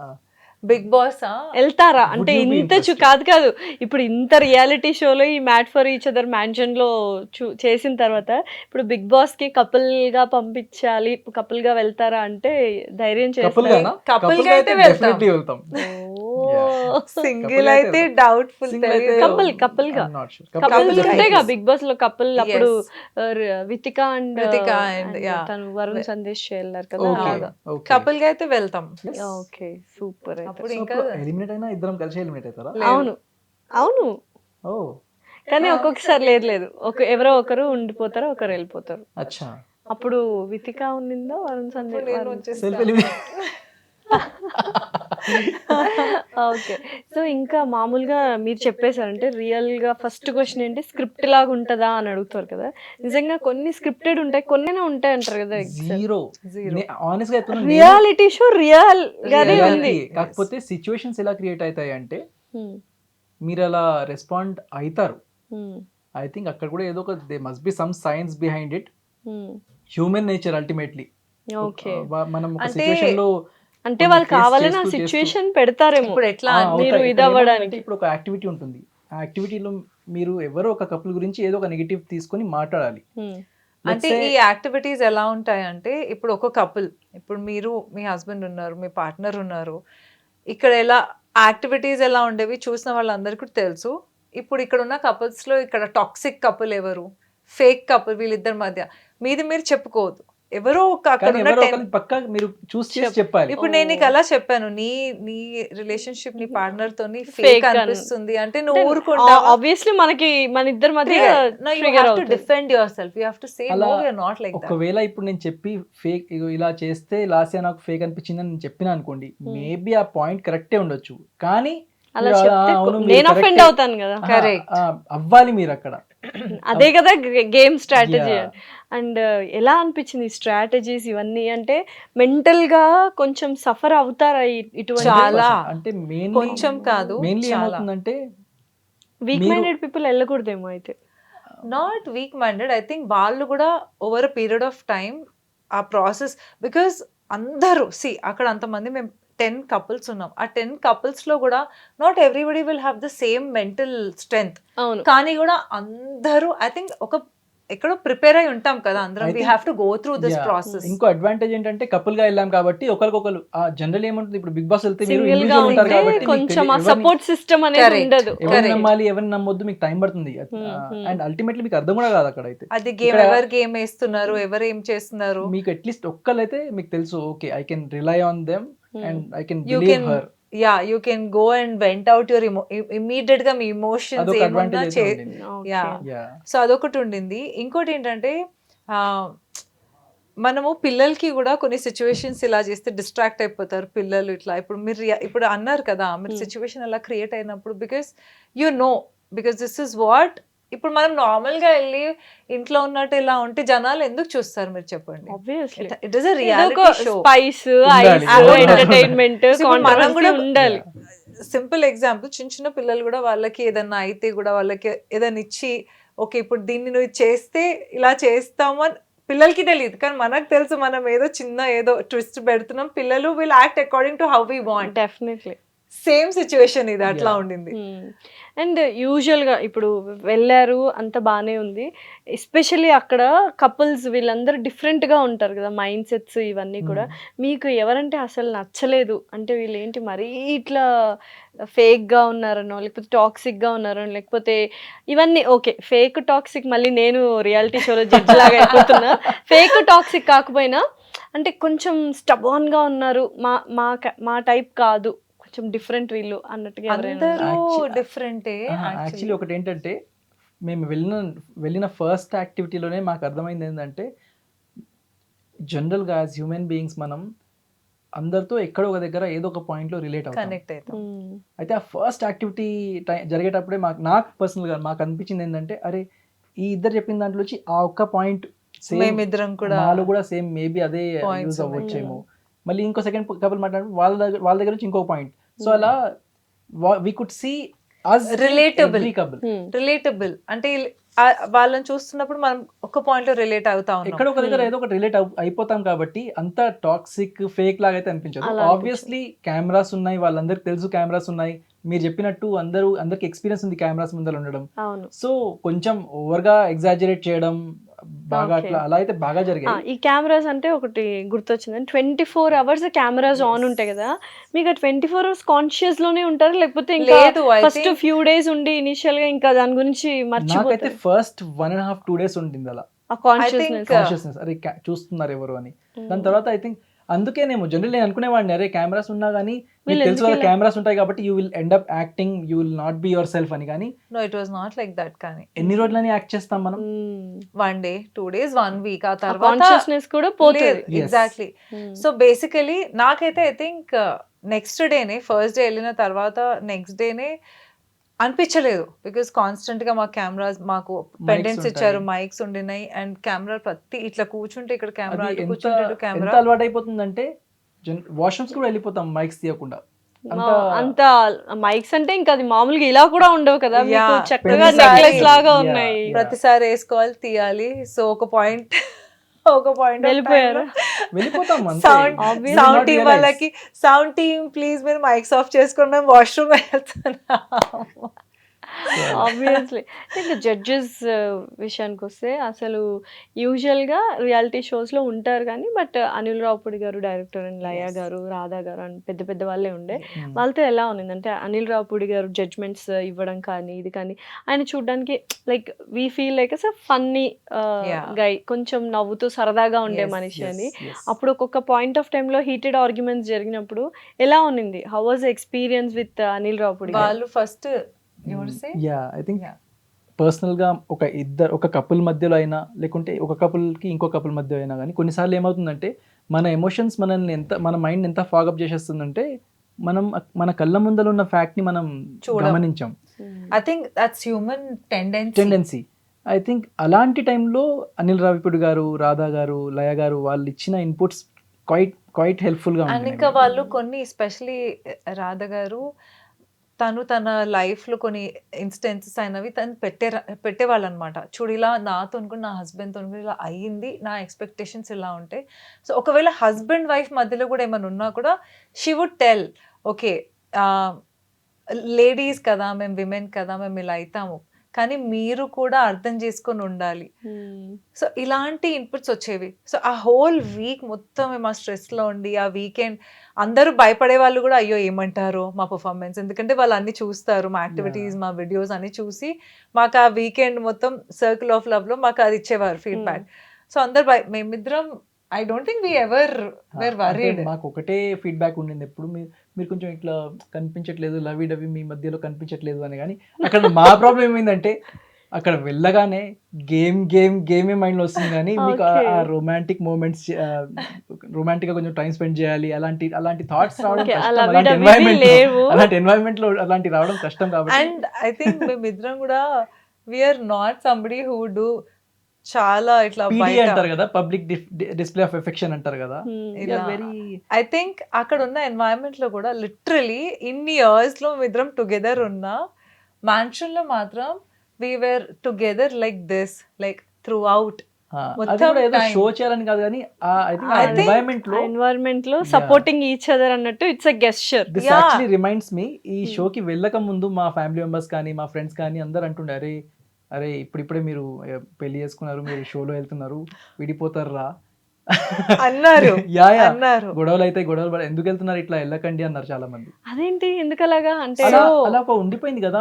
Bigg Boss వెళ్తారా అంటే you be ఇంత interested? కాదు ఇప్పుడు ఇంత రియాలిటీ షోలో ఈ made for each other mansion లో చేసిన తర్వాత ఇప్పుడు బిగ్ బాస్ కి కపుల్ గా పంపించాలి, కపుల్ గా వెళ్తారా అంటే ధైర్యం కపుల్ చేస్తారు. గానా? couple Couple గా గా అయితే అయితే వెళ్తాం. definitely వెళ్తాం. సింగిల్ Couple అయితే అయితే డౌట్ఫుల్. Single అయితే Couple గా. I'm not sure. Couple couples గా ఉంటాయిగా yes. బిగ్ బాస్ లో కపుల్ అప్పుడు Yes. Vithika and Ritika and, yeah. తను వరుణ్ సందేశ్ వెళ్ళారు కదా. Okay, అవును. okay. కపుల్ గా అయితే వెళ్తాం. ఓకే సూపర్ అయితే. అప్పుడు So, ఇంకా అప్పుడు ఎలిమినేట్ అయినా ఇద్దరం కలిసి ఎలిమినేట్ అవుతారా? అవును అవును ఓ కానీ ఒక్కొక్కసారి లేదు ఎవరో ఒకరు ఉండిపోతారు, ఒకరు వెళ్ళిపోతారు. అచ్చా. అప్పుడు వితిక ఉన్నిందో వరుణ్ సందేశ్ నేను వచ్చేసి సెల్ఫ్ ఎలిమినేట్. ఓకే. సో ఇంకా మామూలుగా మీరు చెప్పేశారంటే రియల్ గా ఫస్ట్ క్వశ్చన్ ఏంటి స్క్రిప్ట్ లాగా ఉంటుందా అని అడుగుతారు కదా. నిజంగా కొన్ని స్క్రిప్టెడ్ ఉంటాయి, కొన్ని ఉంటాయి అంటారు కదా. జీరో. ఆనెస్ట్ గా చెప్తున్నా, రియాలిటీ షో రియల్ గానే reality. ఉంది. కాకపోతే సిచ్యువేషన్స్ ఎలా క్రియేట్ అవుతాయి అంటే Hmm. మీరు అలా రెస్పాండ్ అవుతారు. Hmm. ఐ థింక్ అక్కడ కూడా ఏదో ఒక they must be some science behind it. Hmm. Human nature ultimately. Okay. మనం ఒక అంటే- సిచ్యువేషన్ లో అంటే వాళ్ళు face కావాలని ఆ చేస్తూ సిచ్యువేషన్ పెడతారేమో. ఇప్పుడు ఎట్లా ఆ, అంటే మీరు అవుతాయి. ఇది ఇప్పుడు అవ్వడానికి. ఏమంటే ఇప్పుడు ఒక యాక్టివిటీ ఉంటుంది, ఆ యాక్టివిటీలో మీరు ఎవరో ఒక కపుల్ గురించి ఏదో ఒక నెగిటివ్ తీసుకొని మాట్లాడాలి. Hmm. అంటే ఈ యాక్టివిటీస్ ఎలా ఉంటాయంటే ఇప్పుడు ఒక కపుల్, ఇప్పుడు మీరు మీ హస్బెండ్ ఉన్నారు, మీ పార్ట్నర్ ఉన్నారు, ఇక్కడ ఎలా యాక్టివిటీస్ ఎలా ఉండేవి చూసిన వాళ్ళందరికీ కూడా తెలుసు. ఇప్పుడు ఇక్కడ ఉన్న couples లో ఇక్కడ టాక్సిక్ కపుల్ ఎవరు, ఫేక్ కపుల్, వీళ్ళిద్దరి మధ్య మీది మీరు చెప్పుకోవద్దు. ఎవరో ఒక అక్కడ కానీ ఉన్న ఎవరో 10 ఒకరిని పక్కా మీరు చూస్ చేసి చెప్పాలి. ఇప్పుడు నేను నీకు అలా చెప్పాను, నీ రిలేషన్షిప్ నీ పార్ట్నర్ తోని Fake ఫేక్ అని. అనిపిస్తుంది అంటే నువ్వు ఊరుకుంటావా? ఆబ్వియస్లీ మనకి మన ఇద్దరి మధ్య No, you trigger have to అవుతుంది. defend yourself. You have to say అలా no, we are not like that. ఒకవేళ ఇప్పుడు నేను చెప్పి ఫేక్ ఇలా చేస్తే లాస్ట్ నాకు ఫేక్ అనిపించిందని నేను చెప్పిన అనుకోండి, మేబీ ఆ పాయింట్ కరెక్టే ఉండొచ్చు. కానీ అలా మీరు చెప్తే అవును, మీరు నేను అఫెండ్ correct. అవుతాను కదా. ఆహా, Correct. అవ్వాలి మీరు అక్కడ. అదే కదా గేమ్ స్ట్రాటజీ. Yeah. అండ్ ఎలా అనిపించింది స్ట్రాటజీస్ ఇవన్నీ అంటే మెంటల్ గా కొంచెం సఫర్ అవుతారా ఇటువంటి చాలా. అంటే మెయిన్ కొంచెం కాదు, మెయిన్లీ చాలా. ఏమవుతుందంటే వీక్ మీరు- మైండెడ్ పీపుల్ వెళ్ళకూడదేమో అయితే. Not week minded, I think వాళ్ళు కూడా over a period of time ఆ ప్రాసెస్, బికాస్ అందరూ అక్కడ అంతమంది మేము 10 couples ఉన్నాం, ఆ 10 couples లో కూడా not everybody will have the same mental strength. అవును. కానీ కూడా అందరూ ఐ థింక్ ఒక ఎక్కడో ప్రిపేర్ అయి ఉంటాం కదా అందరం. I we think- have to go through this Yeah. Process. ఇంకో అడ్వాంటేజ్ ఏంటంటే కపుల్ గా వెళ్ళాం కాబట్టి ఒకరికొకరు జనరల్ ఏముంటుంది, ఇప్పుడు బిగ్ బాస్ వెళ్తే మీరు సింగిల్ గా individual ఉంటారు ఉంటే కాబట్టి మీకు కొంచెం ఆ ఎవరిని- సపోర్ట్ సిస్టమ్ అనేది Correct. ఉండదు. ఎవరిని Correct. నమ్మాలి ఎవరిని నమ్మొద్దు మీకు టైం పడుతుంది. hmm. అండ్ అల్టిమేట్లీ మీకు అర్థం కూడా కాదు అక్కడ అయితే. అది గేమ్ ఇక్కడ- ఎవరు గేమ్ వేస్తున్నారు, ఎవరు ఏం చేస్తున్నారు. మీకు అట్లీస్ట్ ఒక్కలైతే మీకు తెలుసు, okay I can rely on them and I can You believe can- her. You can go and went out your immediate గా మీ ఇమోషన్స్ అదొక ఏమన్నా అడ్వాంటేజ్ అయితే ఉండింది. Okay. యా సో అదొకటి ఉండింది. ఇంకోటి ఏంటంటే మనము పిల్లలకి కూడా కొన్ని సిచ్యువేషన్స్ ఇలా చేస్తే డిస్ట్రాక్ట్ అయిపోతారు పిల్లలు. ఇట్లా ఇప్పుడు మీరు ఇప్పుడు అన్నారు కదా మీరు సిచ్యువేషన్ అలా క్రియేట్ అయినప్పుడు, because you know, because this is what. ఇప్పుడు మనం నార్మల్ గా వెళ్ళి ఇంట్లో ఉన్నట్టు ఇలా ఉంటే జనాలు ఎందుకు చూస్తారు మీరు చెప్పండి. Obviously. It is a reality show. Spice, ఉండాలి. ఐస్, ఎంటర్టైన్మెంట్, మనం కూడా ఉండాలి. సింపుల్ ఎగ్జాంపుల్, చిన్న చిన్న పిల్లలు కూడా వాళ్ళకి ఏదన్నా అయితే కూడా వాళ్ళకి ఏదైనా ఇచ్చి ఓకే ఇప్పుడు దీన్ని నువ్వు చేస్తే ఇలా చేస్తాము అని పిల్లలకి తెలియదు, కానీ మనకు తెలుసు మనం ఏదో చిన్న ఏదో ట్విస్ట్ పెడుతున్నాం. పిల్లలు will act according to how we want. Definitely. Same situation ఇది అట్లా ఉండింది. అండ్ యూజువల్గా ఇప్పుడు వెళ్ళారు అంత బాగానే ఉంది, ఎస్పెషల్లీ అక్కడ కపుల్స్ వీళ్ళందరూ డిఫరెంట్గా ఉంటారు కదా, మైండ్ సెట్స్ ఇవన్నీ కూడా. మీకు ఎవరంటే అసలు నచ్చలేదు, అంటే వీళ్ళు ఏంటి మరీ ఇట్లా ఫేక్గా ఉన్నారనో, లేకపోతే టాక్సిక్గా ఉన్నారనో, లేకపోతే ఇవన్నీ ఓకే ఫేక్ టాక్సిక్, మళ్ళీ నేను రియాలిటీ షోలో జడ్జ్ లాగా అయిపోతున్నా, ఫేక్ టాక్సిక్ కాకపోయినా అంటే కొంచెం స్టబాన్గా ఉన్నారు, మా టైప్ కాదు, కొంచెం డిఫరెంట్ వీళ్ళు అన్నట్టుగా ఎవరైనా అందరూ Actu- డిఫరెంటే. యాక్చువల్లీ ఒకటి ఏంటంటే మేము వెళ్ళిన ఫస్ట్ యాక్టివిటీలోనే మాకు అర్థమైంది ఏంటంటే జనరల్గా యాజ్ హ్యూమన్ బీయింగ్స్ మనం అందరితో ఎక్కడో ఒక దగ్గర ఏదో ఒక పాయింట్లో రిలేట్ అవుతాం. కనెక్ట్ అవుతాం. అయితే ఆ ఫస్ట్ యాక్టివిటీ జరిగేటప్పుడే నాకు పర్సనల్గా మాకు అనిపించింది ఏంటంటే అరే ఈ ఇద్దరు చెప్పిన దాంట్లో వచ్చి ఆ ఒక్క పాయింట్ మేమిద్దరం కూడా మాలో కూడా సేమ్ మేబీ అదే Points యూజ్ ఉన్నాయి. అవ్వచ్చేమో. మళ్ళీ ఇంకో సెకండ్ కపుల్ మాట్లాడు వాళ్ళ దగ్గర నుంచి ఇంకో పాయింట్. సో అలా we could see us Relatable. Couple relatable అంటే వాళ్ళని చూస్తున్నప్పుడు మనం ఒక పాయింట్ లో రిలేట్ అవుతా ఉన్నాం. ఎక్కడ ఒక దగ్గర ఏదో ఒకటి రిలేట్ అయిపోతాం కాబట్టి అంత టాక్సిక్ ఫేక్ లాగా అయితే అనిపించదు. అలా ఆబ్వియస్లీ కెమెరాస్ ఉన్నాయి, వాళ్ళందరికి తెలుసు కెమెరాస్ ఉన్నాయి, మీరు చెప్పినట్టు అందరికి ఎక్స్పీరియన్స్ ఉంది కెమెరాస్ ముందర ఉండడం. అవును. సో కొంచెం ఓవర్ గా ఎగ్జాజరేట్ చేయడం బాగా Okay. అలా అయితే బాగా జరిగాయి. ఈ కెమెరాస్ అంటే ఒకటి గుర్తొచ్చింది, 24 hours కెమెరాస్ ఆన్ ఉంటాయి కదా, మీకు ఆ 24 hours కాన్షియస్ లోనే ఉంటారు, లేకపోతే ఇంకా లేదు, I first think- few days ఉండి ఇనిషియల్ గా ఇంకా దాని గురించి నాకైతే మర్చిపోతారు ఫస్ట్ 1.5-2 days ఉంటుంది అలా ఆ కాన్షియస్నెస్. think, కాన్షియస్నెస్, అరే చూస్తున్నారు ఎవరు అని. దాని తర్వాత ఐ థింక్ అందుకేనేమో జనరల్ నేను అనుకునేవాడిని అరే కెమెరాస్ ఉన్నా కానీ మీకు తెలుసు కదా కెమెరాస్ ఉంటాయి కాబట్టి you will end up acting, you will not be yourself అని. కానీ no, it was not like that. కానీ ఎన్ని రోజులని యాక్ట్ చేస్తాం మనం? 1 day 2 days 1 week ఆ తర్వాత కాన్షియస్నెస్ కూడా పోతుంది. Yes. ఎగ్జాక్ట్లీ. సో బేసికలీ నాకైతే ఐ థింక్ నెక్స్ట్ డేనే, ఫస్ట్ డే వెళ్ళిన తర్వాత నెక్స్ట్ డేనే అనిపించలేదు. బికాస్ కాన్స్టెంట్ గా మా కెమెరాస్, మాకు పెండెంట్స్ ఇచ్చారు, మైక్స్ ఉండినాయి, అండ్ కెమెరా ప్రతి ఇట్లా కూర్చుంటే ఇక్కడ కెమెరా, అది అటు ఎంత కూర్చుంటే ఎంత కెమెరా. అలవాటు అయిపోతుందంటే వాష్రూమ్స్ కూడా వెళ్ళిపోతాం మైక్స్ తీయకుండా. అంత మైక్స్ అంటే ఇంకా అది మామూలుగా ఇలా కూడా ఉండవు కదా, మీకు Yeah. చక్కగా ప్రతిసారి- నెక్లెస్ లాగా Yeah. ఉన్నాయి. Yeah. ప్రతిసారి వేసుకోవాలి, తీయాలి. సో ఒక పాయింట్ వెళ్ళిపోయారు. వెళ్ళిపోతాం అంతే. Sound Obviously. Sound Not team realize. వాళ్ళకి, సౌండ్ టీమ్ ప్లీజ్ మీరు మైక్స్ ఆఫ్ చేసుకొని మేము వాష్రూమ్ వెళ్తున్నాము. ఆబ్వియస్లీ. ఇంకా జడ్జెస్ విషయానికి వస్తే అసలు యూజువల్గా రియాలిటీ షోస్లో ఉంటారు కానీ, బట్ అనిల్ రావుపూడి గారు డైరెక్టర్ అండ్ లయ గారు, రాధా గారు అని పెద్ద పెద్ద వాళ్ళే ఉండే. వాళ్ళతో ఎలా ఉంది అంటే అనిల్ రావుపూడి గారు జడ్జ్మెంట్స్ ఇవ్వడం కానీ ఇది కానీ, ఆయన చూడడానికి like we feel like us funny Yeah. Guy, కొంచెం నవ్వుతూ సరదాగా ఉండే Yes, మనిషి Yes, అని. yes. అప్పుడు ఒక్కొక్క పాయింట్ ఆఫ్ టైంలో హీటెడ్ ఆర్గ్యుమెంట్స్ జరిగినప్పుడు ఎలా ఉన్నింది? How was experience with Anil Ravipudi గారు? వాళ్ళు first yeah I think personal గా ఒక కపుల్ మధ్యలో అయినా, లేకుంటే ఒక కపుల్ కి ఇంకో కపుల్ మధ్య అయినా కానీ కొన్నిసార్లు ఏమవుతుందంటే మన ఎమోషన్స్ మన మైండ్ ఎంత ఫాగప్ చేసేస్తుందంటే మనం మన కళ్ళ ముందర ఉన్న ఫ్యాక్ట్ ని మనం గమనించాం. I think that's human tendency. I think అలాంటి టైంలో అనిల్ రావిపూడి గారు, రాధా గారు, లయ గారు వాళ్ళు ఇచ్చిన ఇన్పుట్స్ క్వైట్ హెల్ప్ఫుల్ గా అండ్ ఇంకా వాళ్ళు కొన్ని ఎస్పెషలీ రాధ గారు తను తన లైఫ్ లో కొన్ని ఇన్స్టెన్సెస్ అయినవి తను పెట్టేవాళ్ళు అనమాట. చూడు ఇలా నాతో అనుకుని, నా హస్బెండ్తో అనుకుని ఇలా అయ్యింది, నా ఎక్స్పెక్టేషన్స్ ఇలా ఉంటాయి. సో ఒకవేళ హస్బెండ్ వైఫ్ మధ్యలో కూడా ఏమైనా ఉన్నా కూడా she would tell, okay ladies కదా, మేము విమెన్ కదా, మేము ఇలా అవుతాము, కానీ మీరు కూడా అర్థం చేసుకొని ఉండాలి. సో ఇలాంటి ఇన్పుట్స్ వచ్చేవి. సో ఆ హోల్ వీక్ మొత్తం మేము ఆ స్ట్రెస్లో ఉండి, ఆ వీకెండ్ అందరూ భయపడే వాళ్ళు కూడా అయ్యో ఏమంటారో మా పర్ఫార్మెన్స్, ఎందుకంటే వాళ్ళు అన్ని చూస్తారు, మా యాక్టివిటీస్, మా వీడియోస్ అన్ని చూసి మాకు ఆ వీకెండ్ మొత్తం సర్కిల్ ఆఫ్ లవ్లో మాకు అది ఇచ్చేవారు ఫీడ్బ్యాక్. సో అందరు మేమిద్దరం I don't think we ever were worried. మాకు ఒకటే ఫీడ్బ్యాక్ ఉండింది ఎప్పుడు, మీరు కొంచెం ఇట్లా కనిపించట్లేదు, లవి డవి మీ మధ్యలో కనిపించట్లేదు అని. కానీ అక్కడ మా ప్రాబ్లం ఏమైందంటే అక్కడ వెళ్ళగానే గేమే మైండ్ లో వస్తుంది, కానీ మీకు ఆ రొమాంటిక్ మూమెంట్స్, రొమాంటిక్ గా కొంచెం టైం స్పెండ్ చేయాలి, అలాంటి థాట్స్ రావడం Okay, కష్టం. అలా అలాంటి అవి ఎన్వైరన్మెంట్ లేవు. అలాంటి ఎన్వైరన్మెంట్ లో అలాంటి రావడం కష్టం కాబట్టి. అండ్ ఐ థింక్ మేమిద్దరం కూడా we are not somebody who do చాలా ఇట్లా PD బయట అంటారు కదా, పబ్లిక్ డిస్ప్లే ఆఫ్ ఎఫెక్షన్ అంటారు కదా. ఇలా వెరీ ఐ థింక్ అక్కడ ఉన్న ఎన్వైరన్మెంట్ లో కూడా లిటరలీ ఇన్ని ఇయర్స్ లో ఇద్దరం టుగెదర్ ఉన్న మ్యాన్షన్ లో మాత్రం we were together like this, like throughout. అది మొత్తం కూడా ఏదో time. షో చేయాలని కాదు కానీ ఐ థింక్ ఆ I think ఎన్వైరన్మెంట్ లో ఎన్వైరన్మెంట్ లో సపోర్టింగ్ ఈచ్ అదర్ అన్నట్టు it's a gesture. This Yeah. Actually reminds me ఈ షోకి వెళ్ళక ముందు మా ఫ్యామిలీ మెంబర్స్ కానీ మా ఫ్రెండ్స్ కానీ అందరు అంటుండే అరే ఇప్పుడిప్పుడే మీరు పెళ్లి చేసుకున్నారు, మీరు షోలో వెళ్తున్నారు, విడిపోతారా అన్నారు యా యా అన్నారు. గొడవలు అయితే ఎందుకు వెళ్తున్నారు ఇట్లా వెళ్ళకండి అన్నారు చాలా మంది. అదేంటి ఎందుకలాగా అంటే అలా So, అలా ఒక ఉండిపోయింది కదా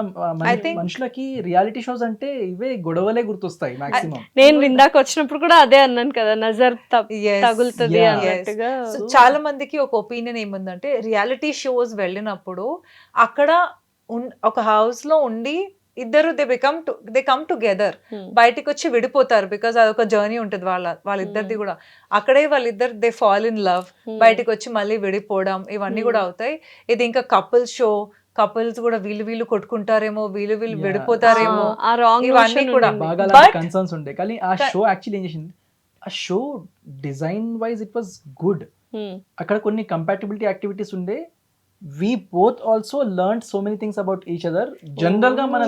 I think- మనుషులకి రియాలిటీ షోస్ అంటే ఇవే గొడవలే గుర్తొస్తాయి మాక్సిమం. నేను ఇందాక వచ్చినప్పుడు కూడా అదే అన్నాను కదా, నజర్ Yes. తగులుతుంది Yeah. అన్నట్టుగా. So, చాలా మందికి ఒక ఒపీనియన్ ఏముందంటే రియాలిటీ షోస్ వెళ్ళినప్పుడు అక్కడ ఒక హౌస్ లో ఉండి ఇద్దరు దే కమ్ టుగెదర్, Hmm. బయటికి వచ్చి విడిపోతారు బికాజ్ అదొక జర్నీ ఉంటుంది వాళ్ళిద్దరిది కూడా. అక్కడే వాళ్ళిద్దరు they fall in love, Hmm. బయటికి వచ్చి మళ్ళీ విడిపోవడం ఇవన్నీ కూడా అవుతాయి. ఇది ఇంకా కపుల్ షో, కపుల్స్ కూడా వీళ్ళు కొట్టుకుంటారేమో, వీళ్ళు Yeah. విడిపోతారేమో, ఆ రాంగ్ ఇవన్నీ కూడా. బాగా But- కన్సర్న్స్ ఉండే కానీ ఆ షో యాక్చువల్లీ ఏం చేసింది, ఆ show design wise it was good. అక్కడ కొన్ని కంపాటిబిలిటీ యాక్టివిటీస్ ఉండే. We both also learn so many things about each other. General గా మన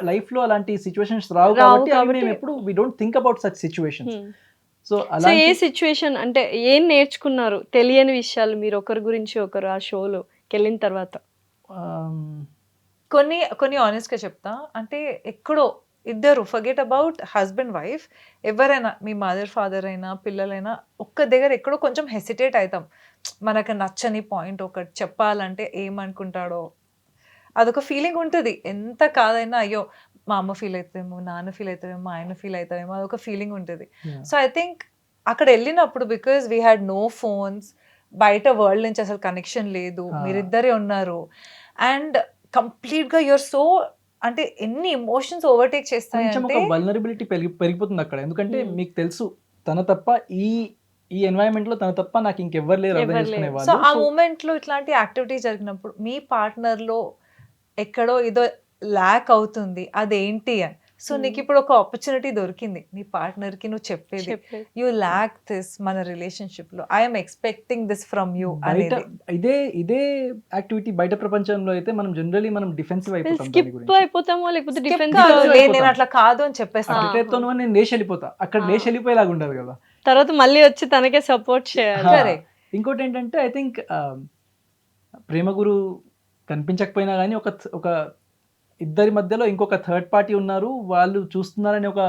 లైఫ్ లో అలాంటి సిచ్యువేషన్స్ రావు కాబట్టి మేము ఎప్పుడు we don't think about such situations. So so అలా ఏ సిచ్యువేషన్ అంటే ఏం నేర్చుకున్నారు తెలియని విషయాలు మీరు ఒకరి గురించి ఒకరు ఆ షోలోకి వెళ్ళిన తర్వాత? కొన్ని ఆనెస్ట్ గా చెప్తా, అంటే ఎక్కడో ఇద్దరు ఫర్గెట్ అబౌట్ హస్బెండ్ వైఫ్, ఎవరైనా మీ మదర్ ఫాదర్ అయినా పిల్లలైనా ఒక్క దగ్గర ఎక్కడో కొంచెం హెసిటేట్ అవుతాం. మనకు నచ్చని పాయింట్ ఒకటి చెప్పాలంటే ఏమనుకుంటాడో అదొక ఫీలింగ్ ఉంటుంది. ఎంత కాదైనా అయ్యో మా అమ్మ ఫీల్ అవుతామేమో, నాన్న ఫీల్ అవుతామేమో, మా ఆయన ఫీల్ అవుతామేమో, అదొక ఫీలింగ్ ఉంటుంది. సో ఐ థింక్ అక్కడ వెళ్ళినప్పుడు because we had no phones, బయట వరల్డ్ నుంచి అసలు కనెక్షన్ లేదు, మీరిద్దరే ఉన్నారు అండ్ కంప్లీట్ గా యూఆర్ సో, అంటే ఎన్ని ఎమోషన్స్ ఓవర్టేక్ చేస్తాయి కొంచెం అంటే ఒక వల్నరబిలిటీ పెరిగిపోతుంది అక్కడ. ఎందుకంటే Hmm. మీకు తెలుసు తన తప్ప ఈ ఎన్వైరన్మెంట్ లో తన తప్ప నాకు ఇంకెవ్వరు లేరు అర్థం ఎవ్వరు చేసుకునే లేరు. సో ఆ వాళ్ళు. మూమెంట్ లో ఇట్లాంటి యాక్టివిటీస్ జరిగినప్పుడు మీ పార్ట్నర్ లో ఎక్కడో ఏదో ల్యాక్ అవుతుంది, అదేంటి అని. సో నీకు ఇప్పుడు ఒక ఆపర్చునిటీ దొరికింది నీ పార్ట్నర్ కి నువ్వు చెప్పేది, యూ ల్యాక్ దిస్ మన రిలేషన్షిప్ లో, I'm expecting this from you బయట అనేది. ఇదే యాక్టివిటీ బయట ప్రపంచంలో అయితే మనం జనరలీ మనం డిఫెన్సివ్ అయిపోతాం దాని స్కిప్ గురించి. అయిపోతామో లేకపోతే Skip డిఫెన్స్ కాదు, defensive లే, అయిపోతాం. నేను అట్లా కాదు అని చెప్పేస్తాను. అట్లయితేనో నేను లేచి వెళ్ళిపోతా, అక్కడ లేచి వెళ్ళిపోయేలాగా ఉండదు కదా. తర్వాత మళ్ళీ వచ్చి తనకే సపోర్ట్ చేయాలి. Correct. ఇంకోటి ఏంటంటే ఐ థింక్ ప్రేమ గురు కనిపించకపోయినా కానీ ఒక ఇద్దరి మధ్యలో ఇంకొక థర్డ్ పార్టీ ఉన్నారు, వాళ్ళు చూస్తున్నారని ఒక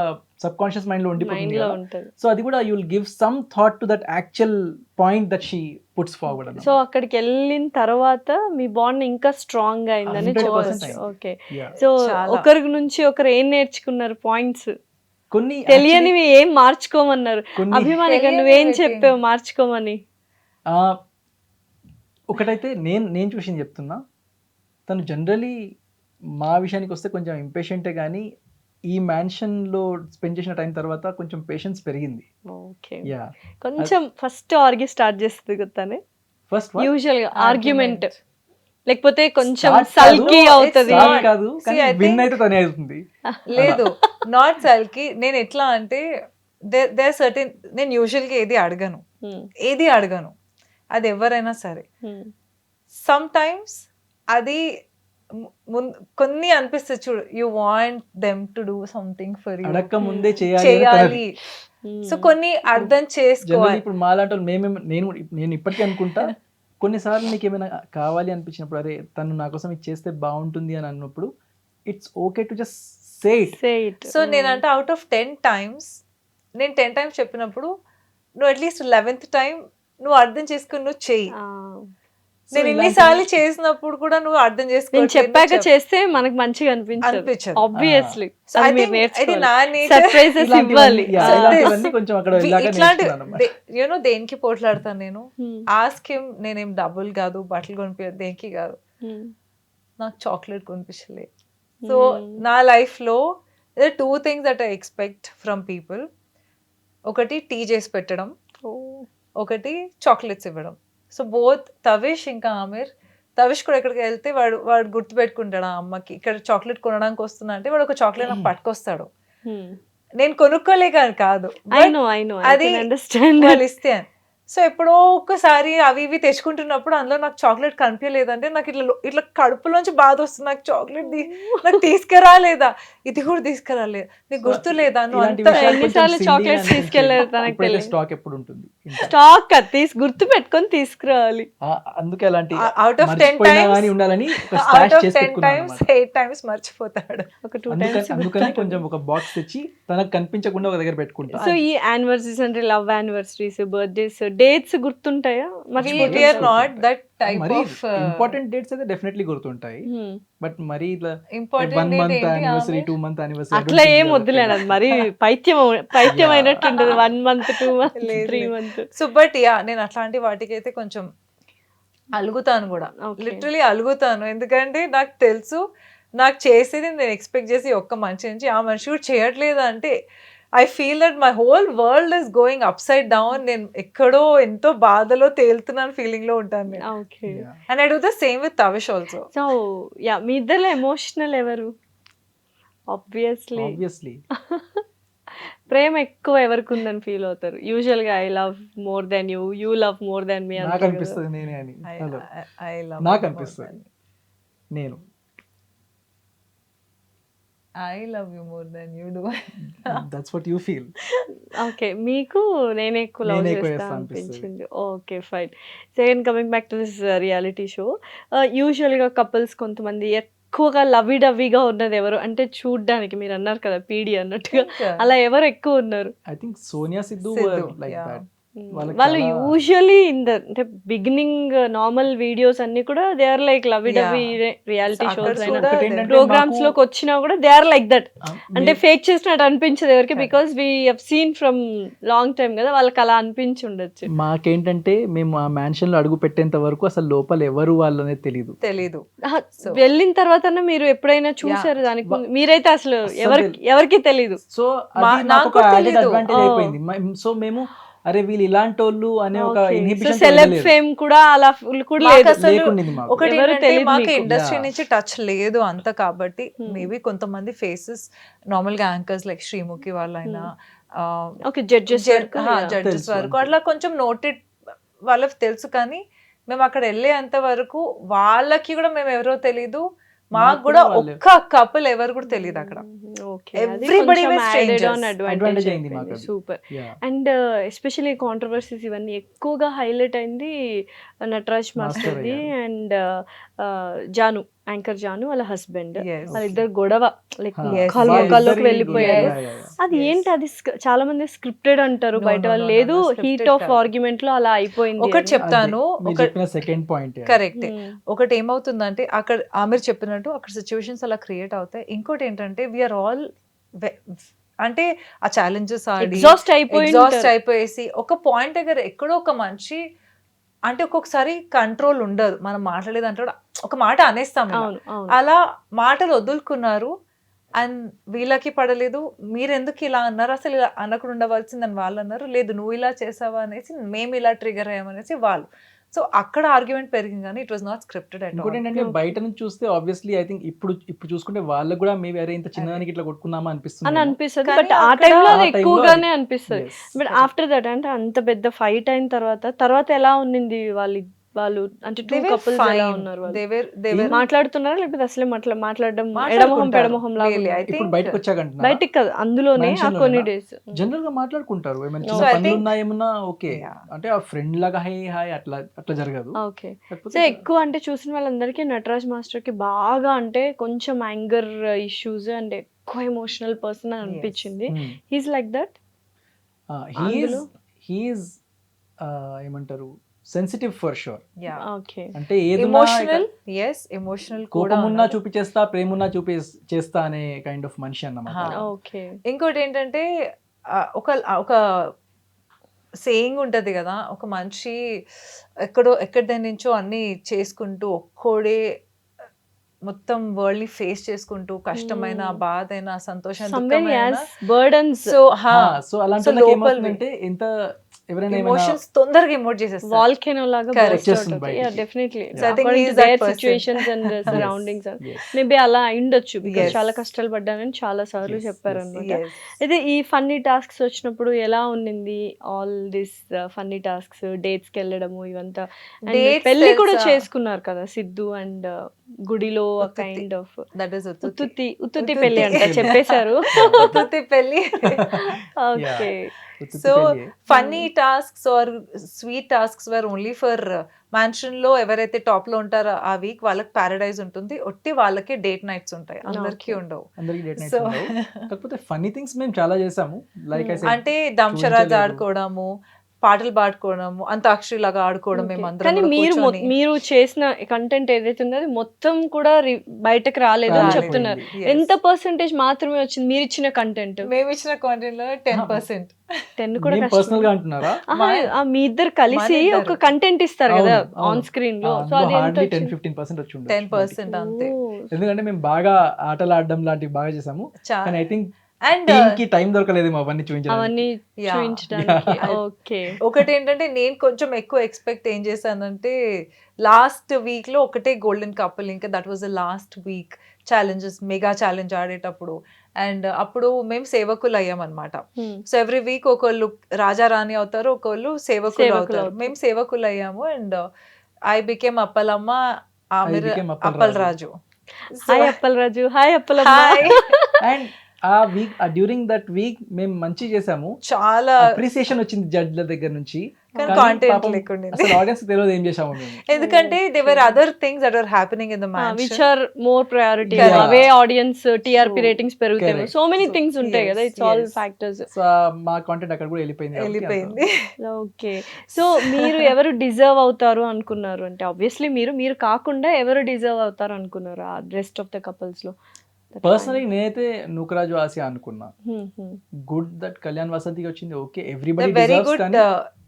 సబ్ కాన్షియస్ మైండ్ లో మైండ్ ఉండిపోతుంది లో కదా. ఉంటది. సో అది కూడా you will give some thought to that actual point that she puts forward. So అక్కడికి వెళ్ళిన తర్వాత మీ బాండ్ ఇంకా స్ట్రాంగ్ అయిందని 100% చెప్పవచ్చు. అయింది. Okay, Yeah. సో చాలా. ఒకరి నుంచి ఒకరు ఏం నేర్చుకున్నారు పాయింట్స్? కొన్ని తెలియనివి ఏం మార్చుకోమన్నారు? కొన్ని అభిమానిగా తెలియనివి నువ్వేం ఏంటి? చెప్పావు మార్చుకోమని? ఒకటైతే నేను చూసి చెప్తున్నా, తను జనరలీ మా విషయానికి వస్తే కొంచెం ఇంపేషెంటే కానీ ఈ మ్యాన్షన్ లో స్పెండ్ చేసిన టైం తర్వాత కొంచెం పేషెన్స్ పెరిగింది. ఓకే, యా కొంచెం ఫస్ట్ ఆర్గ్యూ స్టార్ట్ చేస్తుంది కదా ఫస్ట్ యూజువల్ గా ఆర్గ్యుమెంట్, Argument. లేకపోతే కొంచెం Start సల్కీ కాదు, అవుతుంది. it's not. కాదు కానీ See, I విన్ think- అయితే తనే అవుతుంది. లేదు, నాట్ సల్కి. నేను ఎట్లా అంటే దే సర్టెన్, నేను యూజువల్ గా ఏది అడగను, అది ఎవరైనా సరే. సమ్ టైమ్స్ అది కొన్ని అనిపిస్తుంది చూడు, you want them to do something for you, అడక్క ముందే చేయాలి. సో కొన్ని అర్థం జనరల్ చేసుకోవాలి. ఇప్పుడు మాలాంటి వాళ్ళు నేను ఇప్పటికీ అనుకుంటా, కొన్నిసార్లు నీకు ఏమైనా కావాలి అనిపించినప్పుడు అరే తను నా కోసం ఇది చేస్తే బాగుంటుంది అని అన్నప్పుడు it's okay to just say it. So నేనంటే అవుట్ ఆఫ్ 10 times నేను 10 times చెప్పినప్పుడు నువ్వు అట్లీస్ట్ 11th time నువ్వు అర్థం చేసుకుని నువ్వు చెయ్యి. నేను ఎన్నిసార్లు చేసినప్పుడు కూడా నువ్వు అర్థం నేను చేసుకో చెప్పాక చేస్తే మనకి మంచిగా అనిపించదు అనిపించదు. ఆబ్వియస్లీ. So I think ఇది నా nature. సర్ప్రైజెస్ ఇవ్వాలి. ఇలాంటివన్నీ కొంచెం అక్కడ వెళ్ళాక ఇట్లాంటి నేర్చుకున్నాను అన్నమాట. యూనో దేనికి పోట్లాడతాను నేను, ఆస్క్ హిమ్. నేనేం డబ్బులు కాదు, బట్టలు కొనిపించదు, దేనికి కాదు, నాకు చాక్లెట్ కొనిపించలేదు. సో నా లైఫ్ లో 2 things that I expect from people. ఒకటి టీ చేసి పెట్టడం, ఒకటి చాక్లెట్స్ ఇవ్వడం. సో బోత్ తవిష్ ఇంకా ఆమిర్, తవిష్ కూడా ఎక్కడికి వెళ్తే వాడు గుర్తు పెట్టుకుంటాడు, ఆ అమ్మకి ఇక్కడ చాక్లెట్ కొనడానికి వస్తున్నా అంటే వాడు ఒక చాక్లెట్ నాకు పట్టుకొస్తాడు. నేను కొనుక్కోలేక కాదు, I know, అది I can understand. వాళ్ళు ఇస్తే. సో ఎప్పుడో ఒక్కసారి అవి ఇవి తెచ్చుకుంటున్నప్పుడు అందులో నాకు చాక్లెట్ కనిపించలేదంటే నాకు ఇట్లా కడుపులోంచి బాధ వస్తుంది. నాకు చాక్లెట్ నాకు తీసుకురాలేదా, ఇది కూడా తీసుకురాలేదు, నీకు గుర్తు లేదా, నువ్వు ఇలాంటి అంతా విషయాలు ఎన్నిసార్లు కొంచెం chocolates silly గా తీసుకెళ్లారు అనిపించింది. తనకు ఇప్పుడైతే తెలియదు. స్టాక్ ఎప్పుడు ఉంటుంది ఇంట్లో. స్టాక్ గుర్తు పెట్టుకొని తీసుకురావాలి. అందుకే అలాంటి అవుట్ ఆఫ్ 10 మర్చిపోయినా times కానీ ఉండాలని ఒక అవుట్ స్టాష్ ఆఫ్ చేసి 10 పెట్టుకున్నాను times అన్నమాట. 8 times మర్చిపోతాడు. ఒక 2 times అందుకని కొంచెం ఒక బాక్స్ తెచ్చి తనకు కనిపించకుండా ఒక దగ్గర పెట్టుకుంటా. సో ఈ యానివర్సరీస్ అంటే లవ్ యానివర్సరీస్, బర్త్డేస్, డేట్స్ గుర్తుంటాయా? We are not that type మరి of ఇంపార్టెంట్ డేట్స్ అయితే డెఫినెట్లీ గుర్తుంటాయి, బట్ మరి ఇట్లా important 1 date month ఏంటి యానివర్సరీ ఆమె? 2 month యానివర్సరీ అట్లా ఏం వద్దులేండి, అది మరి పైత్యం అయినట్టు ఉంటుంది. 1 month 2 months లేదు, 3 లేదు. months. సో బట్ యా నేను అట్లాంటి వాటికైతే కొంచెం అలుగుతాను కూడా, Okay. లిటరలీ అలుగుతాను. ఎందుకంటే నాకు తెలుసు నాకు చేసేది నేను ఎక్స్పెక్ట్ చేసి ఒక్క మనిషి నుంచి ఆ మనిషి కూడా చేయట్లేదు అంటే I feel that my whole world is going upside down. నేను ఎక్కడో ఎంతో బాధలో తేలుతున్నాను ఫీలింగ్ లో ఉంటాను నేను. Okay. And I do the same with Tavish also. So yeah, మీ ఇద్దరు ఎమోషనల్ ఎవరు? ఆబ్వియస్లీ ఆబ్వియస్లీ ప్రేమ ఎక్కువ ఎవరికి ఉందని ఫీల్ అవుతారు యూజువల్ గా? I love more than you, you love more than me. నాకు అనిపిస్తుంది నేనే అని. హలో, నాకు అనిపిస్తుంది నేను. I love you more than you do. That's what you feel. Okay, మీకు నేనే ఎక్కువ లవ్ నేనే ఎక్కువ చేస్తా చేస్తా అనిపిస్తుంది. అనిపించింది. Okay fine. Second coming back to this reality show, యూజువల్గా కపుల్స్ కొంతమంది ఎక్కువగా లవ్వీ డవ్వీగా ఉన్నది ఎవరు అంటే చూడ్డానికి, మీరు అన్నారు కదా పీడి అన్నట్టుగా, అలా ఎవరు ఎక్కువ ఉన్నారు? I think Sonia Siddhu Siddhu, like yeah. That. వాళ్ళకి వాళ్ళు చాలా- యూజువలీ అంటే బిగినింగ్ నార్మల్ వీడియోస్ అన్ని కూడా they are like lovey dovey reality అక్కడ షోస్ అయినా కూడా ఒకటి ఏంటంటే ప్రోగ్రామ్స్ మాకు- లోకి వచ్చినా కూడా దే ఆర్ లైక్ దట్. అంటే ఫేక్ చేసినట్టు అనిపించదు ఎవరికి, because we have seen from long time కదా, వాళ్ళకి అలా అనిపించి ఉండొచ్చు. మాకేంటంటే మేము ఆ మ్యాన్షన్ లో అడుగు పెట్టేంత వరకు అసలు లోపల ఎవరు వాళ్ళు అనేది తెలియదు. తెలీదు. ఆహా, So- వెళ్ళిన తర్వాత మీరు ఎప్పుడైనా చూసారు దానికి ముందు? మీరైతే అసలు అస్సలు ఎవరికి తెలీదు. సో నాకు అది నాకు ఒక కూడా added తెలీదు. advantage Oh. అయిపోయింది. సో మేము అరే వీళ్ళు ఇలాంటి వాళ్ళు అనే ఒక ఇన్హిబిషన్ సెలెబ్ ఫేమ్ కూడా అలా కూడా మాకు లేదు. అసలు లేకుండింది మాకు. ఒకటి ఎవరు ఏంటంటే తెలీదు మాకు మీకు. Industry Yeah. నుంచి టచ్ లేదు అంత, కాబట్టి మేబీ కొంతమంది ఫేసెస్ నార్మల్ గా యాంకర్స్ లైక్ శ్రీముఖి వాళ్ళైనా ఓకే, జడ్జెస్ జడ్జెస్ తెలుసు వరకు అంతే. అట్లా కొంచెం నోటెడ్ వాళ్ళకి తెలుసు, కానీ మేము అక్కడ వెళ్ళేంత వరకు వాళ్ళకి కూడా మేము ఎవరో తెలీదు, మాకు కూడా ఒక్క కపుల్ ఎవరు కూడా తెలియదు అక్కడ. Everybody was strangers. Advantage అయింది మాకు అది. Super. Yeah. And especially controversies ఇవన్నీ ఎక్కువగా హైలైట్ అయింది నటరాజ్ మాస్టర్ది అయ్యారు. అండ్ జాను, యాంకర్ జాను వాళ్ళ హస్బెండ్, Yes. వాళ్ళిద్దరు గొడవ లైక్ Yes. కల్లోకి వాళ్ళిద్దరి వెళ్ళిపోయారు. Yeah, yeah, yeah. అది Yes. ఏంటి, అది చాలా మంది స్క్రిప్టెడ్ అంటారు, No, బయట no, వాళ్ళు no, లేదు, no, no, heat scripted of కాదు. ఆర్గ్యుమెంట్ లో అలా అయిపోయింది ఒకటి అని. చెప్తాను, మీరు ఒక చెప్పిన సెకండ్ పాయింట్ కరెక్ట్. ఒకటి ఏమవుతుందంటే అక్కడ ఆమెర్ చెప్పినట్టు అక్కడ సిచ్యువేషన్స్ అలా క్రియేట్ అవుతాయి. ఇంకోటి ఏంటంటే వీఆర్ ఆల్ అంటే ఆ ఛాలెంజెస్ ఆడి ఎగ్జాస్ట్ అయిపోయి ఎగ్జాస్ట్ అయిపోయేసి ఒక పాయింట్ దగ్గర ఎక్కడో ఒక మనిషి అంటే ఒక్కొక్కసారి కంట్రోల్ ఉండదు, మనం మాట్లాడేది అంటే ఒక మాట అనేస్తాం ఇలా. అవును అవును. అలా మాటలు వదులుకున్నారు అండ్ వీళ్ళకి పడలేదు. మీరు ఎందుకు ఇలా అన్నారు, అసలు ఇలా అనకుండా ఉండవలసిందని వాళ్ళు అన్నారు. లేదు నువ్వు ఇలా చేసావా అనేసి, మేము ఇలా ట్రిగర్ అయ్యామనేసి వాళ్ళు. సో అక్కడ ఆర్గ్యుమెంట్ పెరిగింది, కానీ it was not scripted at ఇంకోటి ఏంటంటే బయట నుంచి చూస్తే ఆబ్వియస్లీ ఐ థింక్ ఇప్పుడు చూసుకుంటే వాళ్ళకి కూడా మేబీ అరే ఇంత చిన్నదానికి ఇట్లా కొట్టుకున్నామా అని అనిపిస్తుంది. అనిపిస్తుంది, కానీ బట్ ఆ అక్కడ- టైంలో ఆ అది time లో ఎక్కువగానే అది- అనిపిస్తుంది. Yes. బట్ ఆఫ్టర్ దట్ అంటే అంత పెద్ద ఫైట్ అయిన తర్వాత ఎలా ఉన్నింది వాళ్ళు అంటే టూ కపుల్స్ ఎలా ఉన్నారు? వాళ్ళు మాట్లాడుతున్నారా లేకపోతే అసలే మాట్లాడడం ఎడమొహం పెడమొహం లాగా ఇప్పుడు బయటకు వచ్చాక బయటికి కాదు, అందులోనే ఆ Mansion కొన్ని లోనేనా? డేస్ జనరల్ గా మాట్లాడుకుంటారు, ఏమైనా So చిన్న I పనులు think- ఉన్నా ఏమన్నా ఓకే, Yeah. అంటే ఆ ఫ్రెండ్ లాగా హై హాయ్ అట్లా జరగదు. ఓకే. కాకపోతే సో ఎక్కువ అంటే చూసిన వాళ్ళందరికీ నటరాజ్ మాస్టర్ కి బాగా అంటే కొంచెం యాంగర్ ఇష్యూస్ అండ్ ఎక్కువ ఎమోషనల్ పర్సన్ అని అనిపించింది. He's like that. అందులో? హీఈస్ ఏమంటారు సెన్సిటివ్ ఫర్ షూర్. ఓకే. అంటే ఏదున్నా ఎమోషనల్, ఎస్ ఎమోషనల్ కూడా కోపం ఉన్నా ఉన్నారు. చూపించేస్తా, ప్రేమ ఉన్నా చేస్తా అనే కైండ్ ఆఫ్ మనిషి అన్నమాట. ఓకే. ఇంకోటి ఏంటంటే ఒక సేయింగ్ ఉంటది కదా, ఒక మనిషి ఎక్కడి నుంచో అన్ని చేసుకుంటూ ఒక్కోడే మొత్తం వరల్డ్ ని ఫేస్ చేసుకుంటూ కష్టమైన బాధ అయినా సంతోషం Somewhere he has burdens. So so అలాంటి వాళ్ళకి ఏమవుతుందంటే ఎంత ఎవరైనా ఎమోషన్స్ తొందరగా ఎమోట్ చేసేస్తారు. వాల్కెనో లాగా Correct. burst out వచ్చేస్తుంది అవుతాయి. Yeah, బయటికి. definitely. So I think According he to is that their person. situations and their surroundings. Yes. Maybe అలా అయిండొచ్చు బికాస్ Yes. చాలా కష్టాలు పడ్డానని చాలా సార్లు Yes, చెప్పారు yes. అనమాట. Yes. అయితే ఈ ఫన్నీ టాస్క్స్ వచ్చినప్పుడు ఎలా ఉండింది? All this funny tasks, dates కి వెళ్ళడము ఇవంతా. And Dates పెళ్లి కూడా తెలుసా? చేసుకున్నారు కదా సిద్ధు అండ్ గుడిలో ఉత్తుత్తి. కైండ్ ఆఫ్ That is ఉత్తుత్తి. ఉత్తుత్తి ఉత్తుత్తి. పెళ్లి అంట చెప్పేశారు. ఉత్తుత్తి పెళ్లి. ఓకే. ఉత్తుత్తి సో పెళ్ళి. Funny tasks or sweet tasks were only for mansion లో ఎవరైతే టాప్ లో ఉంటారో ఆ వీక్ వాళ్ళకి పారడైజ్ ఉంటుంది, ఒట్టి వాళ్ళకి డేట్ నైట్స్ ఉంటాయి, అందరికీ Okay. ఉండవు. అందరికి డేట్ నైట్స్ So- ఉండవు. కాకపోతే ఫన్నీ థింగ్స్ మేము చాలా చేసాము. లైక్ ఐ అంటే దంశరాజ్ చూపించలేదు. ఆడుకోవడము, పాటలు పాడుకోవడము, అంతాక్షరి లాగా ఆడుకోవడం, Okay. మేము కానీ అందరం మీరు మీరు చేసిన కంటెంట్ ఏదైతే ఉందో అది మొత్తం కూడా బయటకు రాలేదు అని రాలేదు. చెప్తున్నారు. Yes. ఎంత పర్సెంటేజ్ మాత్రమే వచ్చింది మీరు ఇచ్చిన కంటెంట్? మేము ఇచ్చిన కాంటెంట్ లో 10%. 10 కూడా మేము కష్టం. పర్సనల్ గా అంటున్నారా? మీ ఇద్దరు కలిసి మన ఒక ఇద్దరు. కంటెంట్ ఇస్తారు కదా అవును, అవును. ఆన్ స్క్రీన్ లో. సో అది ఎంత హార్డ్లీ వచ్చింది? 10-15% వచ్చి ఉండొచ్చు. 10% అంతే. Oh. ఎందుకంటే మేము బాగా ఆటలు ఆడడం లాంటివి బాగా చేసాము. కానీ ఐ థింక్ అండ్ టీమ్ కి టైం దొరకలేదు అవన్నీ చూపించడానికి. అవన్నీ Yeah. చూపించడానికి. Yeah. ఓకే. ఒకటి ఏంటంటే నేను కొంచెం ఎక్కువ ఎక్స్పెక్ట్ ఏం చేశానంటే లాస్ట్ వీక్ లో ఒకటే గోల్డెన్ కపుల్, ఇంకా that was the last week challenges, mega challenge ఆడేటప్పుడు. అండ్ అప్పుడు మేము సేవకులు అయ్యామన్నమాట. సో ఎవ్రీ వీక్ ఒకళ్ళు రాజా రాణి అవుతారు, ఒకళ్ళు సేవకులు సేవకులు అవుతారు. అవుతారు. మేము సేవకులు అయ్యాము. అండ్ ఐ బికేమ్ అప్పలమ్మ, ఆమె became Appal Raju. Hi Appal Raju. Hi Appalamma. Hi. And ఆ వీక్ డ్యూరింగ్ దట్ వీక్ మేము మంచి చేసాము. చాలా అప్రిసియేషన్ వచ్చింది జడ్జ్ల దగ్గర నుంచి. కానీ కానీ content పాపం లేకుండింది. అసలు ఆడియన్స్ తెలియదు ఏం చేసాము మేము. ఎందుకంటే they were other things that are happening in the which man. Are more priority. Yeah. అవే ఆడియన్స్ టీఆర్పీ So, రేటింగ్స్ పెరుగుతాయి. correct. So many So, things ఉంటాయి yes, కదా. It's all yes. Factors. So మా కాంటెంట్ అక్కడ కూడా వెళ్ళిపోయింది కాబట్టి వెళ్ళిపోయింది. ఓకే. సో మీరు ఎవరు డిజర్వ్ అవుతారు అనుకున్నారు? అంటే ఆబ్వియస్లీ మీరు కాకుండా ఎవరు డిజర్వ్ అవుతారు అనుకున్నారు ఆ రెస్ట్ ఆఫ్ ద కపుల్స్ లో? పర్సనలీ నేనైతే నూకరాజు ఆసియా అనుకున్నా. గుడ్ దట్ కళ్యాణ్ వసంతికి వచ్చింది. Okay everybody very deserves. Good. కానీ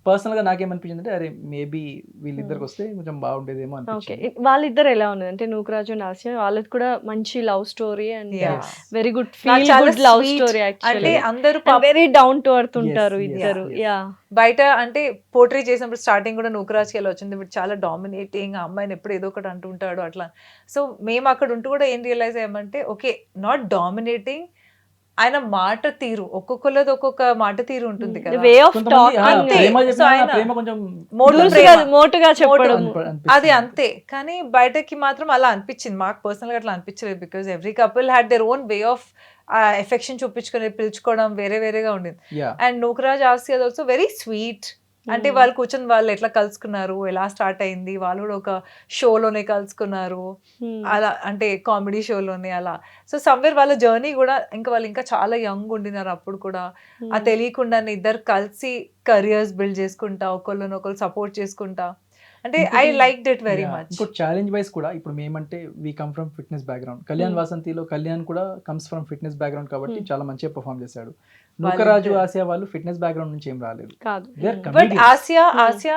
పర్సనల్ గా నాకేమనిపించింది అంటే అరే మేబీ వీళ్ళిద్దరికి వస్తే కొంచెం బాగుండేదేమో ఓకే. అనిపించింది. వాళ్ళిద్దరు ఎలా ఉన్నది అంటే నూకరాజు అండ్ ఆసియా, వాళ్ళది కూడా మంచి love story and Yeah. Very good నాకు ఫీల్ చాలా గుడ్ లవ్ sweet. స్టోరీ అంటే యాక్చువల్లీ. అందరూ వెరీ డౌన్ టు ఎర్త్ ఉంటారు Yes, yes, ఇద్దరు. yes. యా. బయట అంటే పోర్ట్రీ చేసినప్పుడు స్టార్టింగ్ కూడా నూకరాజ్కి ఎలా వచ్చింది, ఇప్పుడు చాలా డామినేటింగ్, ఆ అమ్మాయిని ఎప్పుడు ఏదో ఒకటి అంటుంటాడు అట్లా. సో మేము అక్కడ ఉంటూ కూడా ఏం రియలైజ్ అయ్యామంటే ఓకే నాట్ డామినేటింగ్, ఆయన మాట తీరు, ఒక్కొక్కరిది ఒక్కొక్క మాట తీరు ఉంటుంది కదా. వే ఆఫ్ కొంతమంది టాకింగ్. ప్రేమ So చెప్పినా ఆయన ప్రేమ కొంచెం మోటు దూసుగా ప్రేమ. మోటుగా చెప్పడం. అనిపిస్తుంది. అది అంతే. కానీ బయటకి మాత్రం అలా అనిపించింది, మాకు పర్సనల్ గా అట్లా అనిపించలేదు. Because every couple had their own way of affection చూపించుకొని పిలుచుకోవడం వేరే వేరేగా ఉండేది. Yeah. And Nookaraj Asiya also very sweet. అంటే వాళ్ళు కూర్చొని వాళ్ళు ఎట్లా కలుసుకున్నారు, ఎలా స్టార్ట్ అయింది, వాళ్ళు కూడా ఒక షోలోనే కలుసుకున్నారు, అలా అంటే కామెడీ షోలోనే అలా. సో సమ్వేర్ వాళ్ళ జర్నీ కూడా ఇంకా వాళ్ళు ఇంకా చాలా యంగ్ ఉండినారు అప్పుడు కూడా. ఆ తెలియకుండానే ఇద్దరు కలిసి కెరియర్స్ బిల్డ్ చేసుకుంటా, ఒకళ్ళనొకళ్ళు సపోర్ట్ చేసుకుంటా, అంటే I like it very much. ఇంకో ఛాలెంజ్ వైస్ కూడా ఇప్పుడు మేమంటే we come from fitness background. Kalyan వసంతిలో కళ్యాణ్ కూడా కమ్స్ ఫ్రమ్ ఫిట్నెస్ బ్యాక్గ్రౌండ్ కాబట్టి చాలా మంచిగా పర్ఫామ్ చేశాడు. నూకరాజు ఆసియా వాళ్ళు ఫిట్నెస్ బ్యాక్గ్రౌండ్ నుంచి ఏం రాలేదు. కాదు. They are but comedians. Asia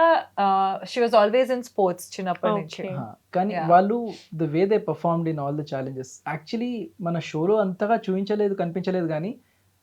she was always in sports చిన్నప్పటి నుంచి. Okay. కానీ Yeah. వాళ్ళు the way they performed in all the challenges actually మన షోలో అంతగా చూపించలేదు, కనిపించలేదు. కానీ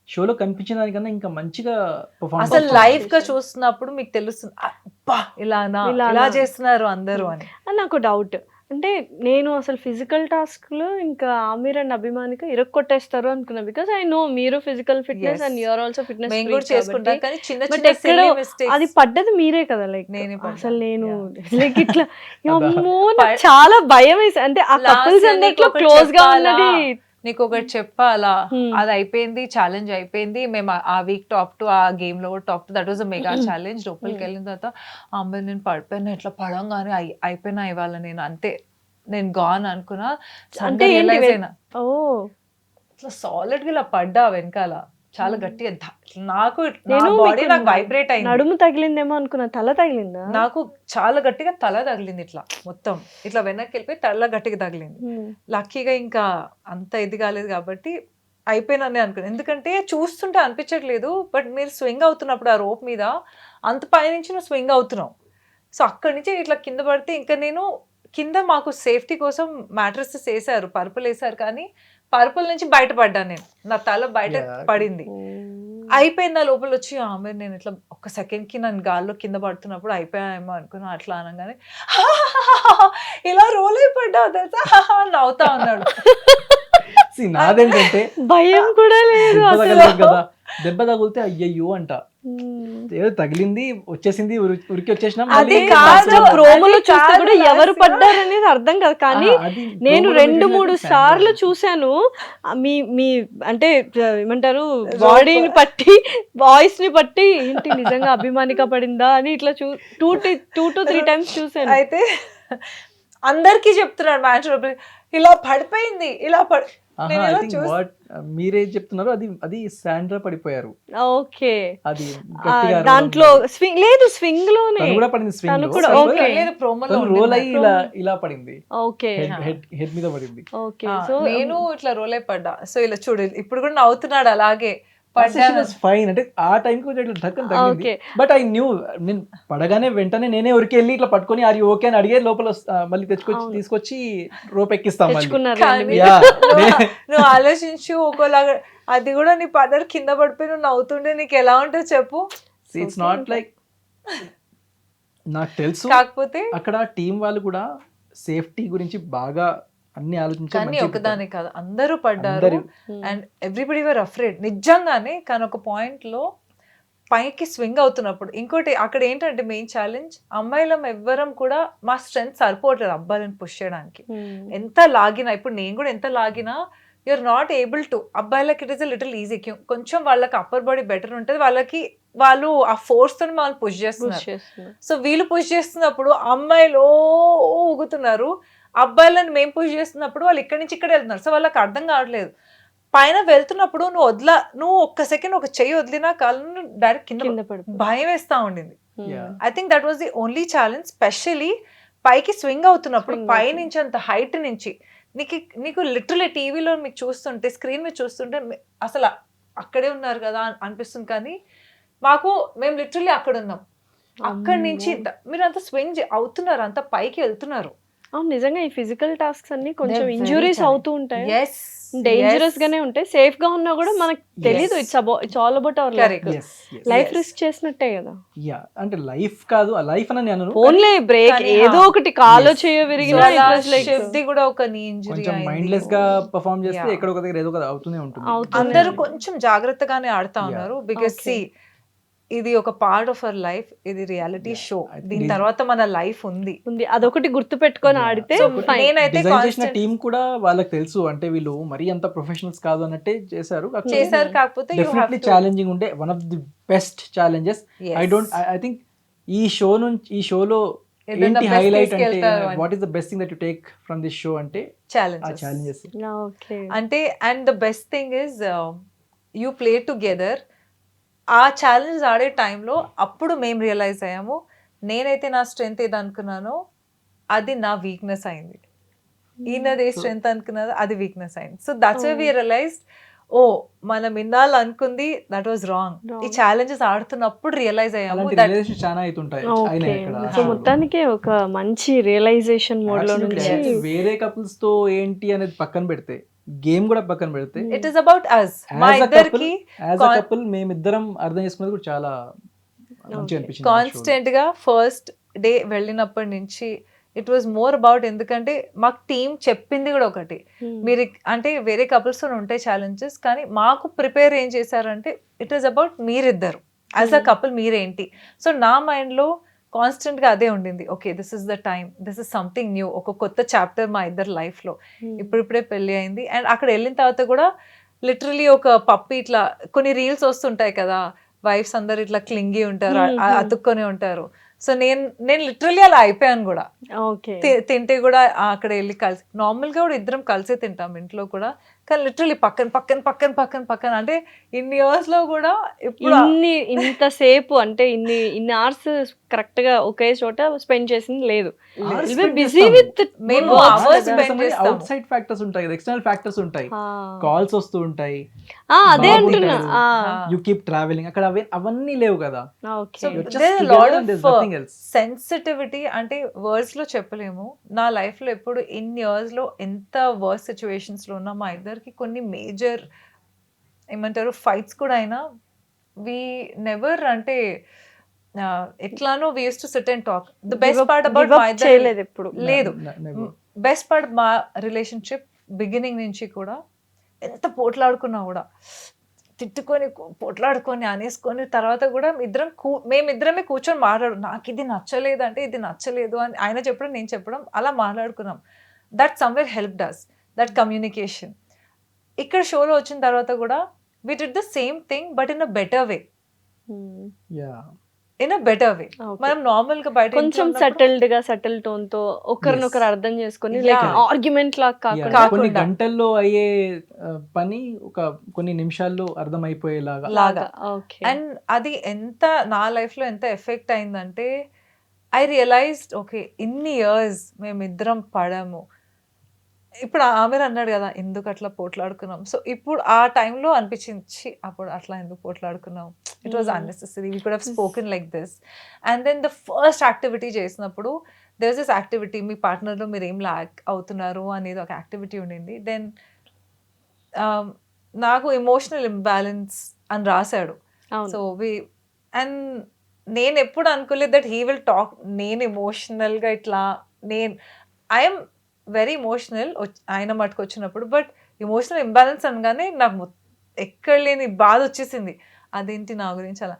షోలో కనిపించిన దానికన్నా ఇంకా మంచిగా పర్ఫార్మ్ అసలు లైవ్ గా చూస్తున్నప్పుడు మీకు తెలుస్తుంది అబ్బా ఇలానా ఇలా చేస్తున్నారు అందరూ అని. నాకు డౌట్ అంటే నేను అసలు ఫిజికల్ టాస్క్ లో ఇంకా ఆమీర్ అండ్ అభిమానిక ఇరక్కొట్టేస్తారు అనుకున్నా. బికాస్ ఐ నో మీరు physical fitness Yes. And you are also fitness మేము కూడా చేసుకుంటాం కానీ చిన్న బట్ చిన్న ఎక్కడో silly mistakes. అది పడ్డది మీరే కదా. లైక్ నేనే పడ్డా. అసలు నేను Yeah. లైక్ ఇట్లా అమ్మో నాకు పడ్- చాలా భయం వేసి అంటే ఆ Last కపుల్స్ year అందరిలో నీకు ఒకటి క్లోజ్ గా చెప్పాలా? ఉన్నది. నీకు ఒకటి చెప్పాలా, Hmm. అది అయిపోయింది, ఛాలెంజ్ అయిపోయింది. మేము ఆ వీక్ టాప్ టు, ఆ గేమ్ లో top to, that was a mega challenge. లోపలికి వెళ్ళిన తర్వాత అమ్మాయి నేను పడిపోయినా, ఇట్లా పడంగానే అయిపోయినా ఇవాళ నేను అంతే, నేను గాన్ అనుకున్నా. అంటే ఏంటి రియలైజ్ అయినా ఓ ఇట్లా సాలిడ్ గా ఇలా పడ్డా వెనకాల చాలా గట్టిగా నాకు నేను బాడీ మీకు నాకు వైబ్రేట్ అయింది. నడుము తగిలిందేమో అనుకున్నా. తల తగిలిందా? నాకు చాలా గట్టిగా తల తగిలింది, ఇట్లా మొత్తం ఇట్లా వెనక్కి వెళ్ళిపోయి తల గట్టిగా తగిలింది. లక్కీగా ఇంకా అంత ఇది కాలేదు కాబట్టి అయిపోయినని అనుకున్నాను. ఎందుకంటే చూస్తుంటే అనిపించట్లేదు, బట్ మీరు స్వింగ్ అవుతున్నప్పుడు ఆ రోప్ మీద అంత పైనుంచి నువ్వు స్వింగ్ అవుతున్నావు. సో అక్కడి నుంచి ఇట్లా కింద పడితే ఇంకా నేను కింద మాకు సేఫ్టీ కోసం మ్యాట్రసెస్ వేసారు, పరుపులు వేసారు, కానీ పరుపుల నుంచి బయటపడ్డాను నేను. నా తల బయట Yeah. పడింది. అయిపోయిందా లోపల వచ్చి ఆమె నేను ఇట్లా ఒక సెకండ్ కి నన్ను గాల్లో కింద పడుతున్నప్పుడు అయిపోయామో అనుకున్నా. అట్లా అనగానే ఇలా రోల్ అయిపడ్డావు తెలుసా నవ్వుతా ఉన్నాడు. See, నాదేంటంటే భయం కూడా లేదు దెబ్బ అసలు. తగలదు కదా, దెబ్బ తగిలితే అయ్యయ్యో అంట, మ్మ్. ఏదో తగిలింది వచ్చేసింది ఉరికి వచ్చేసినాం. అది మళ్ళీ కాదు, last time ప్రోమోలో అది చూస్తే కాదు కూడా ఎవరు లాస్య. పడ్డారనేది అర్థం కాదు. కానీ అది నేను promo లో 2-3 చూసినట్టు సార్లు fan చూశాను. మీ మీ అంటే ఏమంటారు బాడీని పట్టి వాయిస్ ని పట్టి ఏంటి నిజంగా అభిమానిక పడిందా అని ఇట్లా 2 to 3 times చూశాను. అయితే అందరికీ చెప్తున్నాడు మ్యాచ్ ఇలా పడిపోయింది ఇలా ఆహా, నేను I ఇలా think చూసి- what, మీరే చెప్తున్నారు అది శాండ్రా పడిపోయారు. ఓకే అది గట్టిగా అరవడం దాంట్లో వల్ల. స్వింగ్ లేదు, స్వింగ్ లోనే. తను కూడా పడింది స్వింగ్ తను లో. కూడా, కాకపోతే okay. లేదు ప్రోమోలో తను రోల్ అయ్యి ఇలా పడింది, ఓకే హెడ్ మీద పడింది. ఓకే. సో నేను ఇట్లా రోల్ అయి పడ్డా. సో ఇలా చూడు ఇప్పుడు కూడా నవ్వుతున్నాడు అలాగే ఫైన్ అంటే ఆ టైం కొంచెం ఇట్లా టక్కని తగిలింది. Okay. బట్ ఐ న్యూ, నేను పడగానే వెంటనే నేనే ఉరికి వెళ్ళి ఇట్లా పట్టుకొని అది ఓకే అని అడిగే లోపల మళ్ళీ తీసుకొచ్చి రోప్ ఎక్కిస్తాం మళ్ళీ. తెచ్చుకున్నారు కానీ Yeah. నువ్వు ఆలోచించు ఒకలాగా అది కూడా నీ పదర్ కింద పడిపోయి నువ్వు నవ్వుతుంటే నీకు ఎలా ఉంటుందో చెప్పు. ఇట్స్ నాట్ లైక్, నాకు తెలుసు కాకపోతే అక్కడ టీం వాళ్ళు కూడా సేఫ్టీ గురించి బాగా అన్ని ఆలోచించి కానీ మంచిగా ఒకదాని కాదు అందరూ పడ్డారు అందరూ. అండ్ ఎవ్రీబడి వర్ అఫ్రేడ్ నిజంగానే. కానీ ఒక పాయింట్ లో పైకి స్వింగ్ అవుతున్నప్పుడు ఇంకోటి అక్కడ ఏంటంటే మెయిన్ ఛాలెంజ్ అమ్మాయిలం ఎవ్వరం కూడా మా స్ట్రెంత్ సరిపోవట్లేదు అబ్బాయిలను పుష్ చేయడానికి. ఎంత లాగినా ఇప్పుడు నేను కూడా ఎంత లాగినా యూఆర్ నాట్ ఏబుల్ టు. అబ్బాయిలకి it is a little easy, కొంచెం వాళ్ళకి అప్పర్ బాడీ బెటర్ ఉంటుంది, వాళ్ళు ఆ ఫోర్స్ తో వాళ్ళు పుష్ చేస్తున్నారు. సో వీళ్ళు పుష్ చేస్తున్నప్పుడు అమ్మాయిలు ఊగుతున్నారు, అబ్బాయిలను మేము పుష్ చేస్తున్నప్పుడు వాళ్ళు ఇక్కడి నుంచి ఇక్కడ వెళ్తున్నారు. సో వాళ్ళకి అర్థం కావట్లేదు. పైన వెళ్తున్నప్పుడు నువ్వు ఒక్క సెకండ్ ఒక చెయ్యి వదిలినా కాళ్ళను డైరెక్ట్ కింద కింద పడిపోయింది. భయం వేస్తా ఉండింది. Yeah. I think that was the only challenge. Especially పైకి స్వింగ్ అవుతున్నప్పుడు Swing పై నుంచి అంత హైట్ నుంచి నీకు లిటరలీ టీవీలో మీకు చూస్తుంటే స్క్రీన్ మీద చూస్తుంటే అసలు అక్కడే ఉన్నారు కదా అనిపిస్తుంది. కానీ మేము లిటరలీ అక్కడ ఉన్నాం. అక్కడి నుంచి మీరు అంత స్వింగ్ అవుతున్నారు, అంత పైకి వెళ్తున్నారు. అవును నిజంగా ఈ ఫిజికల్ టాస్క్స్ అన్ని కొంచెం They're very ఇంజురీస్ challenging. అవుతూ ఉంటాయి, Yes, డేంజరస్ yes. గానే ఉంటాయి. సేఫ్ గా ఉన్నా కూడా మనకు తెలియదు. Yes. It's all about our Correct. Yes, yes. Life Yes. Risk చేసినట్టే కదా. Yeah, అంటే లైఫ్ కాదు, ఆ లైఫ్ అని నేను ఓన్లీ బ్రేక్ కానీ, ఏదో ఒకటి కాలో చేయో విరిగినా So, అలా it was like Shivdi కూడా ఒక నీ ఇంజరీ కొంచెం మైండ్లెస్ గా పర్ఫామ్ చేస్తే Yeah. ఎక్కడో ఒక దగ్గర ఏదో ఒకటి అవుతూనే ఉంటుంది. అవుతూనే అందరూ ఉంటుంది. కొంచెం జాగ్రత్తగానే ఆడుతా ఉన్నారు. Because Okay. ఇది ఒక పార్ట్ ఆఫ్ అవర్ లైఫ్, ఇది రియాలిటీ షో. I think దీని this- తర్వాత మన లైఫ్ ఉంది. ఉంది అదొకటి గుర్తు పెట్టుకొని Yeah. ఆడితే So, fine. నేనైతే డిజైన్ చేసిన constant- టీం కూడా వాళ్ళకి తెలుసు, అంటే వీళ్ళు మరీ అంత ప్రొఫెషనల్స్ కాదు అన్నట్టే చేశారు. చేశారు. కాకపోతే you have definitely to- challenging ఉండే, one of the best challenges. Yes. I think ఈ షోలో ఏదైనా ఏంటి best హైలైట్ అంటే తీసుకెళ్తారు అని. What is the best thing that you take from this show అంటే ఆ Challenges. ఛాలెంజెస్. Okay. అంటే and the best thing is you play together. ఆ ఛాలెంజ్ ఆడే టైంలో అప్పుడు మేము రియలైజ్ అయ్యాము, నేనైతే నా స్ట్రెంగ్త్ ఏది అనుకున్నానో అది నా వీక్నెస్ అయింది, ఈయనదే స్ట్రెంగ్త్ అనుకున్నదో అది వీక్నెస్ అయింది. So that's why we realized, ఓ మనం ఇన్నాళ్ళు అనుకుంది దట్ వాజ్ రాంగ్. ఈ ఛాలెంజెస్ ఆడుతున్నప్పుడు రియలైజ్ అయ్యాము అలాంటి that రిలేషన్ చాలా అవుతుంటాయి అయినా Okay. ఇక్కడ. సో మొత్తానికి ఒక మంచి రియలైజేషన్ మోడ్ లో Absolutely. నుంచి వేరే కపుల్స్ తో ఏంటి అనేది పక్కన పెడితే, గేమ్ కూడా పక్కన పెడితే, it is about us. మా ఇద్దరికి యాజ్ అ కపుల్ మేమిద్దరం అర్థం చేసుకున్నది కూడా చాలా మంచిగా అనిపించింది. కాన్స్టెంట్ గా ఫస్ట్ డే వెళ్ళినప్పటి నుంచి ఇట్ వాజ్ మోర్ అబౌట్, ఎందుకంటే మాకు టీం చెప్పింది కూడా ఒకటి, మీరు అంటే వేరే కపుల్స్ తో ఉంటాయి ఛాలెంజెస్, కానీ మాకు ప్రిపేర్ ఏం చేశారంటే ఇట్ ఈస్ అబౌట్ మీరిద్దరు యాజ్ అ కపుల్ మీరేంటి. సో నా మైండ్ లో కాన్స్టెంట్ గా అదే ఉండింది, okay this is the time, this is something new, ఒక కొత్త చాప్టర్ మా ఇద్దరు లైఫ్ లో. ఇప్పుడిప్పుడే పెళ్లి అయింది అండ్ అక్కడ వెళ్ళిన తర్వాత కూడా లిటరలీ ఒక పప్పి ఇట్లా కొన్ని రీల్స్ వస్తుంటాయి కదా, వైఫ్స్ అందరు ఇట్లా క్లింగి ఉంటారు, అతుక్కొని ఉంటారు. సో నేను లిటరలీ అలా అయిపోయాను కూడా. ఓకే. తింటే కూడా అక్కడ వెళ్ళి కలిసి, నార్మల్ గా కూడా ఇద్దరం కలిసే తింటాం ఇంట్లో కూడా, కానీ లిటరలీ పక్కన అంటే ఇన్ని ఇయర్స్ లో కూడా ఇప్పుడు ఇంతసేపు అంటే ఇన్ని అవర్స్ కరెక్ట్ గా ఒకే చోట స్పెండ్ చేసింది లేదు. బిజీ విత్ మేము hours spend చేస్తాము. అవుట్ సైడ్ ఫ్యాక్టర్స్ ఉంటాయి కదా, ఎక్స్టర్నల్ ఫ్యాక్టర్స్ ఉంటాయి, కాల్స్ వస్తూ ఉంటాయి, అదే అంటున్నా. యూ కీప్ ట్రావెలింగ్, అక్కడ అవన్నీ లేవు కదా. Okay. You're just together and there's nothing else. Sensitivity అంటే వర్డ్స్ లో చెప్పలేము. నా లైఫ్ లో ఎప్పుడు ఇన్ని ఇయర్స్ లో ఎంత వర్స్ సిచ్యువేషన్స్ లో ఉన్నా మా ఇద్దరికి కొన్ని మేజర్ ఏమంటారు ఫైట్స్ కూడా అయినా వి నెవర్ అంటే ఎట్లానో we use to sit and talk. The best part about my చేయలేదు ఎప్పుడు. లేదు, never. బెస్ట్ పార్ట్ మా రిలేషన్షిప్ బిగినింగ్ నుంచి కూడా ఎంత పోట్లాడుకున్నా కూడా తిట్టుకొని పోట్లాడుకొని అనేసుకొని తర్వాత కూడా మేమిద్దరమే కూర్చొని నాకు ఇది నచ్చలేదు అంటే ఇది నచ్చలేదు అని ఆయన చెప్పడం నేను చెప్పడం అలా మాట్లాడుకున్నాం. That somewhere help does, that communication. ఇక్కడ షోలో వచ్చిన తర్వాత కూడా we did the same thing but in a better way. Yeah. In a better way. Okay. మనం నార్మల్ గా బయట కొంచెం సెటిల్డ్ గా సెటిల్ టోన్ తో ఒకరినొకరు అర్థం చేసుకొని లైక్ Yeah. ఆర్గ్యుమెంట్ లాగా Yeah, కాకుండా కొన్ని కాకుండా. గంటల్లో అయ్యే పని కొన్ని నిమిషాల్లో అర్థం అయిపోయేలాగా. లాగా. ఓకే. అండ్ అది ఎంత నా లైఫ్ లో ఎంత ఎఫెక్ట్ అయిందంటే ఐ రియలైజ్డ్ ఓకే ఇన్ని ఇయర్స్ మేమిద్దరం పడము. ఇప్పుడు ఆమె అన్నాడు కదా ఎందుకు అట్లా పోట్లాడుకున్నాం. సో ఇప్పుడు ఆ టైంలో అనిపించింది అప్పుడు అట్లా ఎందుకు పోట్లాడుకున్నాం, it was unnecessary, we could have spoken like this. And then the first activity చేసినప్పుడు దేర్ వాజ్ దిస్ యాక్టివిటీ, మీ పార్ట్నర్లో మీరు ఏం లాక్ అవుతున్నారు అనేది ఒక యాక్టివిటీ ఉండింది. దెన్ నాకు ఎమోషనల్ ఇంబ్యాలెన్స్ అని రాశాడు. అవును. సో అండ్ నేను ఎప్పుడు అనుకోలేదు దట్ హీ విల్ టాక్. నేను ఎమోషనల్గా ఇట్లా ఐఎమ్ వెరీ ఎమోషనల్ ఆయన మటుకు వచ్చినప్పుడు, బట్ ఎమోషనల్ ఇంబ్యాలెన్స్ అనగానే నాకు ఎక్కడ లేని బాధ వచ్చేసింది. అదేంటి నా గురించి అలా,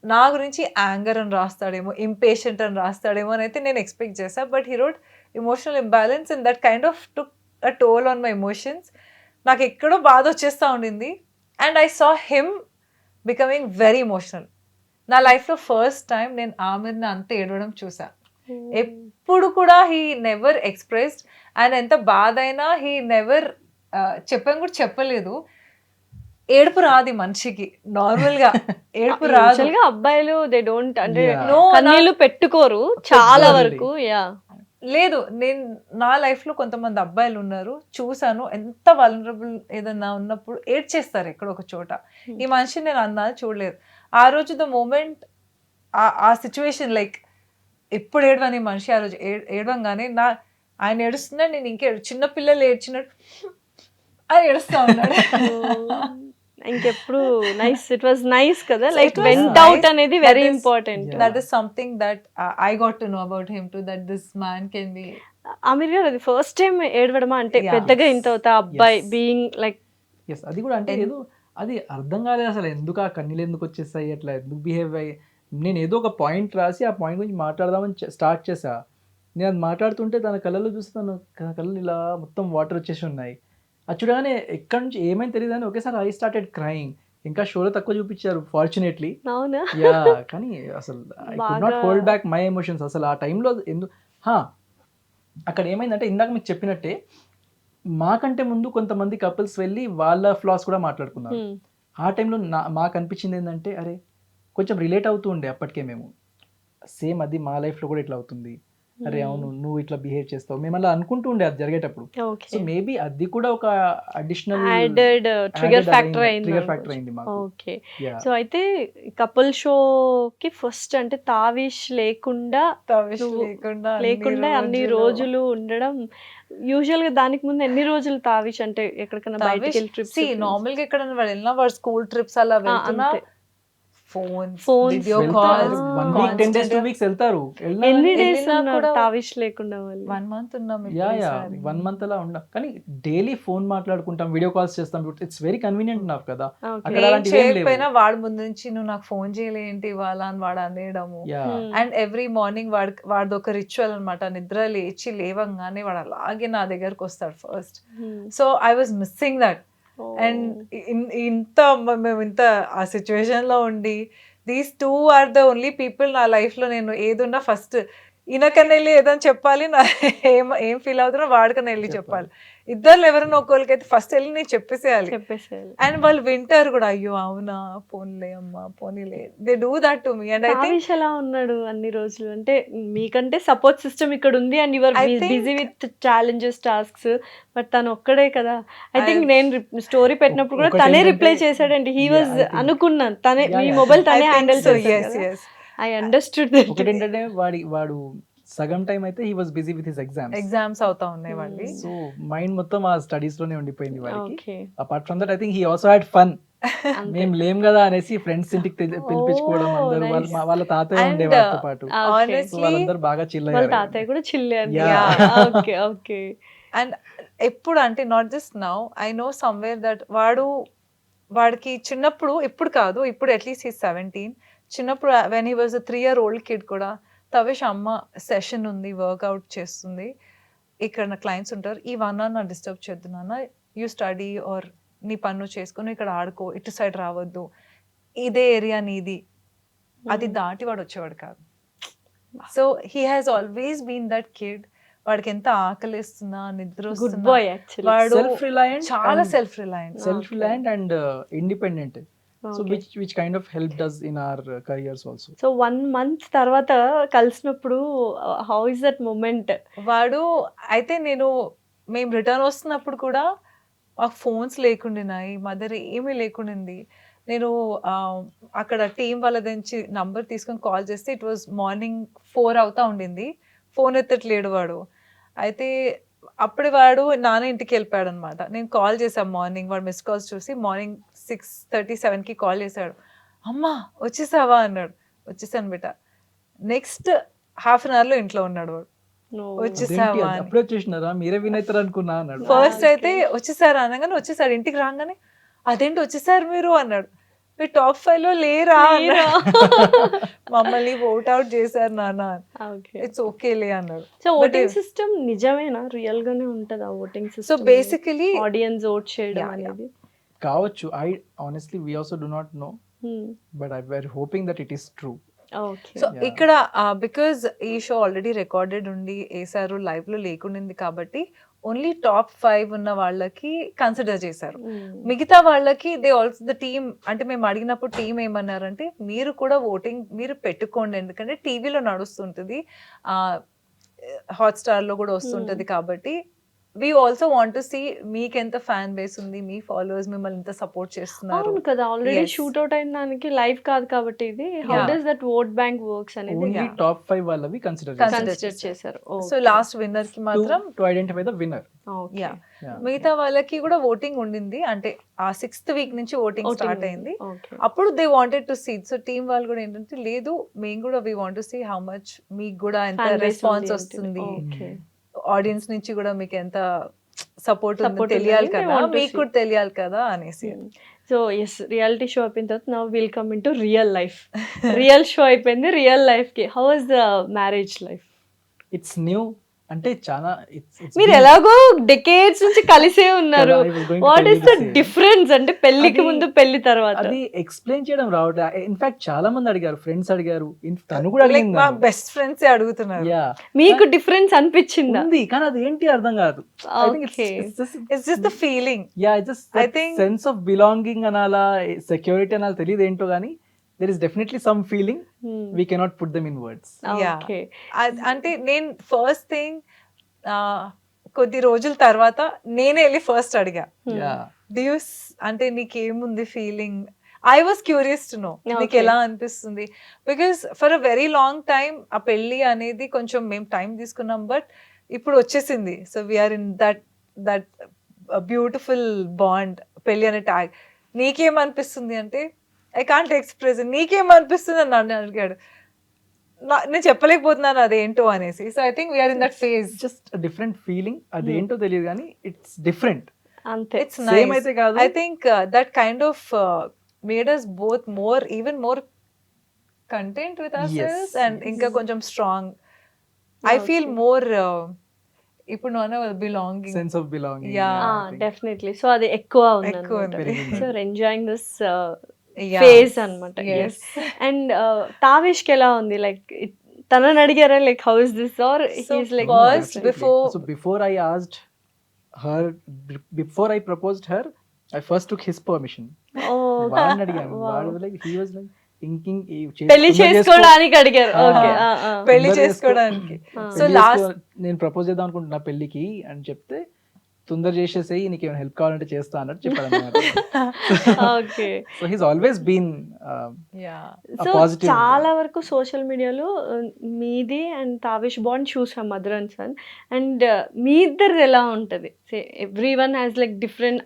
నా గురించి యాంగర్ అని రాస్తాడేమో, ఇంపేషెంట్ అని రాస్తాడేమో అని అయితే నేను ఎక్స్పెక్ట్ చేశాను. But he wrote emotional imbalance and that kind of took a toll on my emotions. నాకు ఎక్కడో బాధ వచ్చేస్తూ ఉండింది. And I saw him becoming very emotional. నా లైఫ్లో ఫస్ట్ టైం నేను ఆమెను అంత ఏడవడం చూసా. ఎప్పుడు కూడా హీ నెవర్ ఎక్స్ప్రెస్డ్. ఆయన ఎంత బాధ అయినా హీ నెవర్ చెప్పాను కూడా చెప్పలేదు. ఏడుపు రాదు మనిషికి నార్మల్ గా, ఏడుపు రాదు. Usually గా అబ్బాయిలు దే డోంట్ అంటే Yeah. No, కన్నీళ్ళు పెట్టుకోరు చాలా Exactly. వరకు. యా లేదు, నేను నా లైఫ్ లో కొంతమంది అబ్బాయిలు ఉన్నారు చూసాను, ఎంత వలనరబుల్ ఏదన్నా ఉన్నప్పుడు ఏడ్చేస్తారు ఎక్కడో ఒక చోట. ఈ మనిషిని నేను అన్నా చూడలేదు. ఆ రోజు ద మూమెంట్ ఆ సిచ్యువేషన్ లైక్ ఎప్పుడు ఏడవని మనిషి ఆ రోజు ఏడవంగానే ఆయన ఏడుస్తున్నాడు, నేను ఇంకే చిన్న పిల్లలు ఏడ్చినట్టు ఆయన ఏడుస్తా ఉన్నాడు. ఇంకెప్పుడు నైస్, ఇట్ వాస్ నైస్ కదా, So like it was vent nice. Out అనేది That very is- important. Yeah. That is something that I got to know about him too, that this man can be. Aamir garu అది first time ఏడవడమా అంటే Yeah. పెద్దగా ఇంత అవుతా అబ్బాయి Yes. Being like yes, అది కూడా అంటే ఏదో అది అర్థం కాలేదు అసలు, ఎందుకు ఆ కన్నీళ్ళు ఎందుకు వచ్చేస్తాయి, అట్లా ఎందుకు బిహేవ్ అయ్యి. నేను ఏదో ఒక పాయింట్ రాసి ఆ పాయింట్ గురించి మాట్లాడదామని స్టార్ట్ చేసా. నేను అది మాట్లాడుతుంటే తన కళ్ళలో చూస్తాను, తన కళ్ళు ఇలా మొత్తం వాటర్ వచ్చేసి ఉన్నాయి. అది చూడగానే ఎక్కడి నుంచి ఏమైనా తెలియదు అని ఒకేసారి ఐ స్టార్టెడ్ క్రైయింగ్. ఇంకా షోలో తక్కువ చూపించారు ఫార్చునేట్లీ. అవునా. యా, కానీ అసలు I could not hold back my emotions. అసలు ఆ టైంలో అక్కడ ఏమైందంటే ఇందాక మీకు చెప్పినట్టే మాకంటే ముందు కొంతమంది కపుల్స్ వెళ్ళి వాళ్ళ ఫ్లాస్ కూడా మాట్లాడుకున్నారు. ఆ టైంలో మాకు అనిపించింది ఏంటంటే అరే కొంచెం రిలేట్ అవుతూ ఉండే అప్పటికే మేము, సేమ్ అది మా లైఫ్లో కూడా ఇట్లా అవుతుంది, అరే అవును నువ్వు ఇట్లా బిహేవ్ చేస్తావు, మేము అలా అనుకుంటూ ఉండే అది జరిగేటప్పుడు. ఓకే. సో మేబీ అది కూడా ఒక అడిషనల్ యాడెడ్ ట్రిగర్ ఫ్యాక్టర్ అయింది. ట్రిగర్ ఫ్యాక్టర్ అయింది మాకు. ఓకే. Yeah. సో అయితే కపుల్ షోకి ఫస్ట్ అంటే తావిష్ లేకుండా Tavish నువ్వు లేకుండా అన్ని రోజులు ఉండడం, యూజువల్ గా దానికి ముందు ఎన్ని రోజులు తావిష్ అంటే ఎక్కడికైనా బయటికి వెళ్ళి ట్రిప్స్? నార్మల్ గా ఎక్కడ వాడు వెళ్ళినా వాడు స్కూల్ ట్రిప్స్ అలా వెళ్తున్నా అంతే. Phones Phones. వీడియో వెళ్తారు. కాల్స్ 1 week 10 days 2 weeks వెళ్తారు. ఎన్ని డేస్ వెళ్ళినా ఉన్నారు కూడా- తావిష్ లేకుండా వాళ్ళు? 1 month ఉన్నాం యా ఇప్పుడు యా ఈసారి. 1 month అలా ఉండ, కానీ డైలీ ఫోన్ మాట్లాడుకుంటాం, వీడియో కాల్స్ చేస్తాం. ఇట్స్ వెరీ కన్వీనియంట్ నాకు కదా. ఓకే. అక్కడ నేను అలాంటివి ఏం లేవు. చేయకపోయినా వాడు ముందు నుంచి నువ్వు నాకు ఫోన్ చేయలేంటి ఇవాళ అని వాడు అనేయడము. యా అండ్ ఎవ్రీ మార్నింగ్ వాడిది ఒక రిచువల్ అనమాట. నిద్ర లేవంగానే వాడు అలాగే నా దగ్గరకు వస్తాడు first. So I was missing that. And మేము ఇంత ఆ సిచ్యువేషన్ లో ఉండి these 2 are the only people నా లైఫ్ లో నేను ఏదున్నా ఫస్ట్ ఈయనకన్నా వెళ్ళి ఏదని చెప్పాలి, నా ఏం ఫీల్ అవుతున్నా వాడికన్నా వెళ్ళి చెప్పాలి. ఇద్దరు ఎవరైనా ఒకరికైతే ఫస్ట్ వెళ్ళి నేను చెప్పేసేయాలి. చెప్పేసేయాలి. అండ్ వాళ్ళు వింటారు కూడా, అయ్యో అవునా పోనీలే అమ్మా పోనీలే, they do that to me. And I think Tavish ఎలా ఉన్నాడు అన్ని రోజులు అంటే మీకంటే సపోర్ట్ సిస్టమ్ ఇక్కడ ఉంది and your I think- busy with challenges tasks, but తను ఒక్కడే కదా. ఐ థింక్ నేను స్టోరీ పెట్టినప్పుడు కూడా ఒకటి తనే ఏంటంటే- రిప్లై చేశాడండి. He Yeah, was I think- అనుకున్నాను తనే Yeah, మీ yeah. మొబైల్ తనే హ్యాండిల్ సో చేశాడు. yes ఐ అండర్స్టూడ్ ఒకటి ఏంటంటే వాడు సగం టైం అయితే he was busy with his exams. Exams అవుతా ఉన్నాయి వాళ్ళవి. సో మైండ్ మొత్తం ఆ స్టడీస్ లోనే ఉండిపోయింది వాడికి. Okay. Apart from that I think he also had fun. మేము లేం కదా అనేసి ఫ్రెండ్స్ ఇంటికి పిలిపించుకోవడం అందరూ nice. వాళ్ళ తాతయ్య And, ఉండే వాళ్ళతో పాటు Okay. So Honestly, వాళ్ళందరూ బాగా చిల్ వాళ్ళ అయ్యారు తాతయ్య కూడా చిల్లే అని Yeah. ఓకే ఓకే అండ్ ఎప్పుడు అంటే not just now I know somewhere that వాడికి చిన్నప్పుడు ఇప్పుడు కాదు ఇప్పుడు అట్లీస్ట్ హీ 17 చిన్నప్పుడు when he was 3-year-old kid కూడా తవేష్ అమ్మ సెషన్ ఉంది వర్కౌట్ చేస్తుంది ఇక్కడ నా క్లయింట్స్ ఉంటారు ఈ 1 hour నా డిస్టర్బ్ చేయొద్దు నాన్న యూ స్టడీ ఆర్ నీ పన్ను చేసుకుని ఇక్కడ ఆడుకో ఇటు సైడ్ రావద్దు ఇదే ఏరియా నీది అది దాటి వాడు వచ్చేవాడు కాదు so he has always been that kid వాడికి ఎంత ఆకలిస్తున్నా నిద్ర గుడ్ వస్తున్నా బాయ్ యాక్చువల్లీ వాడు సెల్ఫ్ రిలయంట్ చాలా self reliance self reliant and independent so which kind of helped us in our careers also. So 1 month తర్వాత కలిసినప్పుడు హౌ ఇస్ దట్ మూమెంట్? వాడు అయితే మేము రిటర్న్ వస్తున్నప్పుడు కూడా మాకు ఫోన్స్ లేకుండినాయి మదర్ ఏమీ లేకుండింది నేను అక్కడ టీం వాళ్ళ నుంచి నంబర్ తీసుకొని కాల్ చేస్తే ఇట్ వాజ్ మార్నింగ్ 4 అవుతా ఉండింది ఫోన్ ఎత్తట్లేడు వాడు అయితే అప్పుడు వాడు నాన్న ఇంటికి వెళ్ళిపోయాడు అనమాట నేను కాల్ చేశాను మార్నింగ్ వాడు మిస్ కాల్స్ చూసి మార్నింగ్ 6:37కి కాల్ చేశాడు అమ్మా వచ్చేసావా అన్నాడు వచ్చేసాను బిడ్డ నెక్స్ట్ హాఫ్ అన్ అవర్లో ఇంట్లో ఉన్నాడు వాడు అదేంటి వచ్చేసావా అది అప్పుడే వచ్చేసినారా మీరే విన్ అవుతారు అనుకున్నా అన్నాడు ఫస్ట్ అయితే వచ్చేసారు అనగానే వచ్చేసాడు ఇంటికి రాగానే అదేంటి వచ్చేసారు మీరు అన్నాడు మీరు టాప్ 5 లో లేరా అన్నాడు. మమ్మల్ని ఓట్ అవుట్ చేశారు నాన్న ఓకే ఇట్స్ ఓకేలే అన్నాడు సో ఓటింగ్ సిస్టమ్ నిజమేనా రియల్ గానే ఉంటదా voting so system? Basically audience vote చేయడం Yeah, yeah. అనేది కావచ్చు I honestly we also do not know Hmm. But I were hoping that it is true okay so Yeah. ఇక్కడ because ఈ show already recorded ఉండి వేసారు live లో లేకుండింది కాబట్టి only top 5 ఉన్న వాళ్ళకి కన్సిడర్ చేశారు మిగతా వాళ్ళకి దే ఆల్సో ద టీమ్ అంటే మేము అడిగినప్పుడు టీం ఏమన్నారంటే మీరు కూడా ఓటింగ్ మీరు పెట్టుకోండి ఎందుకంటే టీవీలో నడుస్తుంటుంది హాట్స్టార్ లో కూడా వస్తుంటది కాబట్టి we also want to see మీకు ఎంత ఫ్యాన్ బేస్ ఉంది మీ ఫాలోవర్స్ మిమ్మల్ని ఎంత సపోర్ట్ చేస్తున్నారు అవును కదా ఆల్రెడీ Yes. షూట్ అవుట్ అయిన దానికి లైవ్ కాదు కాబట్టి ఇది how Yeah. Does that vote bank works అనేది ఓన్లీ Yeah. టాప్ 5 వాళ్ళవి కన్సిడర్ Consider కన్సిడర్ చేశారు సో లాస్ట్ విన్నర్ కి మాత్రం to identify the winner okay Yeah. మిగతా వాళ్ళకి కూడా ఓటింగ్ ఉండింది అంటే ఆ 6th వీక్ నుంచి ఓటింగ్ స్టార్ట్ అయింది ఓకే అప్పుడు they wanted to see so team వాళ్ళు కూడా ఏంటంటే లేదు మేము కూడా we want to see how much మీకు కూడా ఎంత రెస్పాన్స్ వస్తుంది ఓకే ఆడియన్స్ నుంచి కూడా మీకు ఎంత సపోర్ట్ Support ఉంది తెలియాలి ఉందని they కదా want to మీకు see. కూడా తెలియాలి కదా అనేసి సో ఎస్ రియాలిటీ షో అయిపోయిన తర్వాత now will come in to real life real show అయిపోయింది రియల్ లైఫ్ కి how is the marriage life? It's new అంటే చాలా మీరు ఎలాగో డెకేడ్స్ నుంచి కలిసే ఉన్నారు వాట్ ఈస్ ద డిఫరెన్స్ అంటే పెళ్లికి అది- ముందు పెళ్లి తర్వాత అది ఎక్స్ప్లెయిన్ చేయడం రావట్లే ఇన్ఫాక్ట్ చాలా మంది అడిగారు ఫ్రెండ్స్ అడిగారు తను కూడా లైక్ అడిగింది మా నన్ను. బెస్ట్ ఫ్రెండ్స్ అడుగుతున్నారు యా మీకు డిఫరెన్స్ అనిపించిందా? ఉంది కానీ అది ఏంటి అర్థం కాదు Okay. It's just the feeling yeah just I think- sense of belonging అనాలా సెక్యూరిటీ అనాలా తెలియదు ఏంటో కానీ there is definitely some feeling we cannot put them in words Yeah. Okay అంటే నేను ఫస్ట్ థింగ్ కొద్ది రోజుల తర్వాత నేనే వెళ్ళి ఫస్ట్ అడిగా యా డ్యూస్ అంటే నీకేముంది feeling I was curious to know నీకు Okay. ఎలా అనిపిస్తుంది because for a very long time ఆ పెళ్ళి అనేది కొంచెం మేము టైం తీసుకున్నాం బట్ ఇప్పుడు వచ్చేసింది so we are in that beautiful bond పెళ్ళి అనే ట్యాగ్ నీకేమనిపిస్తుంది అంటే ఐ కాంట్ ఎక్స్ప్రెస్ నీకేమనిపిస్తుంది అని నన్ను అడిగాడు నేను చెప్పలేకపోతున్నాను అదేంటో అనేసి so I think we are in that phase just different feeling అదేంటో తెలియదు కానీ ఇట్స్ డిఫరెంట్ అంతే ఇట్స్ సేమ్ నైస్ అయితే కాదు I think that kind of made us both even more content with ourselves Yes. and ఇంకా కొంచెం strong. I feel more ఇప్పుడు belonging. Sense of belonging Yeah. Definitely so అది ఎక్కువ ఎక్కువ ఉంది ఉంది. So enjoying this Yeah. Phase అన్నమాట. Yes. And తావేష్కి ఎలా ఉంది లైక్ తనని అడిగారా like how is this or So he's like first, before- So before I asked her, before I proposed her, I first took his permission. వాడిని అడిగాను వాడు like he was like thinking పెళ్లి చేసుకోవడానికి అడిగారు. Ah. ఓకే పెళ్లి తొందరగా చేసుకోవడానికి. Ah. So last నేను ప్రపోజ్ చేద్దాం అనుకుంటున్నా పెళ్లికి అని చెప్తే తొందర చేసేసేయి నీకు ఏమైనా హెల్ప్ కావాలంటే చేస్తా అన్నట్టు చెప్పాడు అనమాట. Okay so he's always been yeah. So positive- చాలా వరకు సోషల్ మీడియాలో మీది అండ్ తావేష్ బాండ్ చూసాం మదర్ అండ్ సన్ అండ్ మీ ఇద్దరిది ఎలా ఉంటది everyone has like different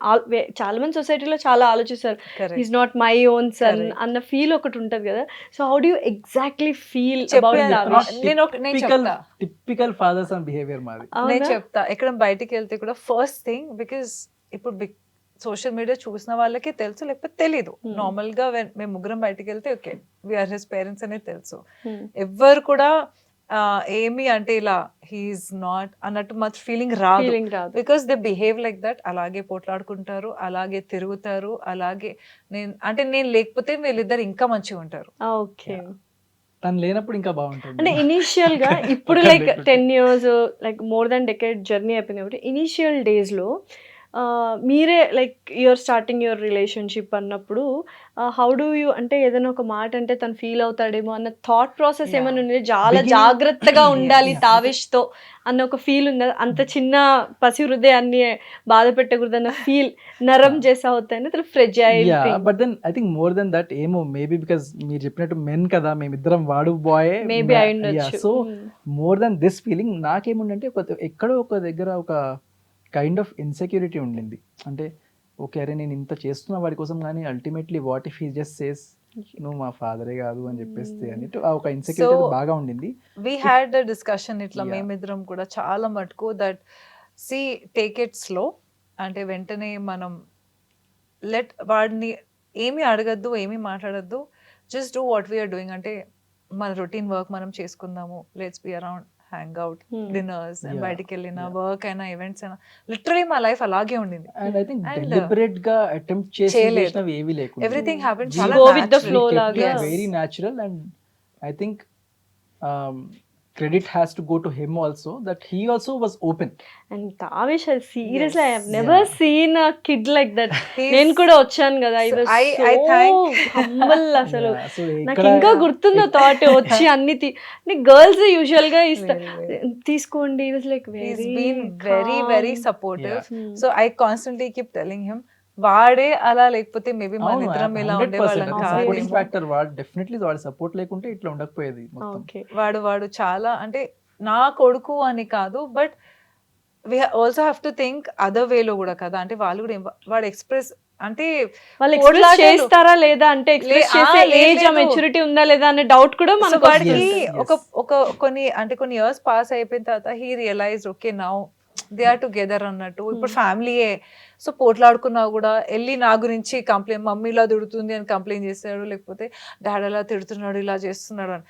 చాలా మంది సొసైటీలో చాలా ఆలోచిస్తారు Correct. Is not my own son Correct. అన్న ఫీల్ ఒకటి ఉంటుంది కదా. So how do you exactly feel చెప్పాను. అబౌట్ నేను చెప్తా. టిపికల్ ఫాదర్స్ అండ్ బిహేవియర్ మాది. నేను చెప్తా, ఎక్కడ బయటికి వెళ్తే కూడా ఫస్ట్ థింగ్, బికాస్ ఇప్పుడు సోషల్ మీడియా చూసిన వాళ్ళకి తెలుసు, లేకపోతే తెలీదు. నార్మల్ గా మేము ముగ్గురం బయటికి వెళ్తే ఓకే వీఆర్ హిస్ పేరెంట్స్ అనేది తెలుసు. ఎవ్వరు కూడా ఏమి అంటే ఇలా హీఈస్ నాట్ అన్నట్టు మచ్ ఫీలింగ్ రాదు, ఫీలింగ్ రాదు. Because they behave like that. అలాగే పోట్లాడుకుంటారు, అలాగే తిరుగుతారు, అలాగే నేను లేకపోతే వీళ్ళిద్దరు ఇంకా మంచిగా ఉంటారు. ఓకే. తను లేనప్పుడు ఇంకా బాగుంటుంది. అంటే ఇనీషియల్ గా ఇప్పుడు పక్కన లైక్ పెట్టుకుంటే. 10 years like more than decade journey అయిపోయింది కాబట్టి ఇనీషియల్ డేస్ లో మీరే like your starting your relationship అన్నప్పుడు హౌ డూ యూ అంటే ఏదైనా ఒక మాట అంటే తను ఫీల్ అవుతాడేమో అన్న థాట్ ప్రాసెస్ Yeah. ఏమైనా ఉంది, చాలా Beginning- జాగ్రత్తగా ఉండాలి Yeah. తావేష్ తో అన్న ఒక ఫీల్ ఉంది, అంత చిన్న పసి హృదయాన్ని బాధ పెట్టకూడదు అన్న ఫీల్ నరం చేసా అవుతాయని fragile yeah but then I think more than that ఏమో మేబీ బికాస్ మీరు చెప్పినట్టు మెన్ కదా మేమిద్దరం వాడు బాయ్ మేబీ అయి ఉండొచ్చు. So more than this feeling నాకేముందంటే ఎక్కడో ఒక దగ్గర ఒక కైండ్ ఆఫ్ ఇన్సెక్యూరిటీ ఉండింది. అంటే ఓకే అరే నేను ఇంత చేస్తున్నా వాడి కోసం, కానీ ultimately what if he just says నువ్వు మా ఫాదరే కాదు అని చెప్పేస్తే అన్నట్టు ఆ ఒక ఇన్సెక్యూరిటీ So, బాగా ఉండింది. వీ హ్యాడ్ అ డిస్కషన్ ఇట్లా Yeah. మేమిద్దరం కూడా చాలా మటుకు that see take it slow. అంటే వెంటనే మనం వాడిని ఏమీ అడగద్దు, ఏమీ మాట్లాడద్దు, just do what we are doing. అంటే మన రొటీన్ వర్క్ మనం చేసుకుందాము, let's be around hang out, dinners, Yeah. బయటికి వెళ్ళిన Yeah. వర్క్ అయినా ఈవెంట్స్ అయినా లిటరలీ మా లైఫ్ అలాగే ఉండింది. And I think And, deliberate గా అటెంప్ట్ చేయలేదు. చేసినవి ఏవి లేకుండా ఎవ్రీథింగ్ హ్యాపెన్ We చాలా go with the natural. flow లాగా. Yes. Very natural and I think credit has to go to him also that he also was open. And Tavesh seriously I have Yes. Never Yeah. Seen a kid like that. He's- నేను కూడా వచ్చాను కదా, I So was I thank- humble అసలు. Yeah, so నాకు ఇక్కడ- ఇంకా గుర్తుందో thought వచ్చి అన్ని గర్ల్స్ యూజువల్ గా ఇస్తా Very, very. తీసుకోండి, was like He's very been very supportive. Yeah. So I constantly keep telling him, వాడే అలా లేకపోతే మేబీ మన అవును, ఇద్దరం ఇలా 100% ఉండేవాళ్ళం అది కాదేమో. supporting కాదేమో. factor వాడు డెఫినెట్లీ వాడి సపోర్ట్ లేకుంటే ఇట్లా ఉండకపోయేది మొత్తం. ఓకే. వాడు చాలా అంటే నా కొడుకు అని కాదు, but we also have to think other వేలో కూడా కదా. అంటే వాళ్ళు కూడా వాడు ఎక్స్ప్రెస్ అంటే వాళ్ళు ఎక్స్ప్రెస్ పోట్లాడాలు. చేస్తారా లేదా అంటే ఎక్స్ప్రెస్ లే- చేసే లేదు, ఏజ్ లేదు. మెచ్యూరిటీ ఉందా లేదా అనే డౌట్ కూడా So మనకు వాడికి వస్తుంది. Yes, ఒక ఒక కొన్ని ఇయర్స్ పాస్ అయిపోయిన తర్వాత he realize okay now they are together అన్నట్టు. ఇప్పుడు ఫ్యామిలీయే. సో పోట్లాడుకున్నా కూడా వెళ్ళి నా గురించి కంప్లైంట్, మమ్మీ ఇలా తిడుతుంది అని కంప్లైంట్ చేస్తాడు, లేకపోతే డాడీ అలా తిడుతున్నాడు, ఇలా చేస్తున్నాడు అని.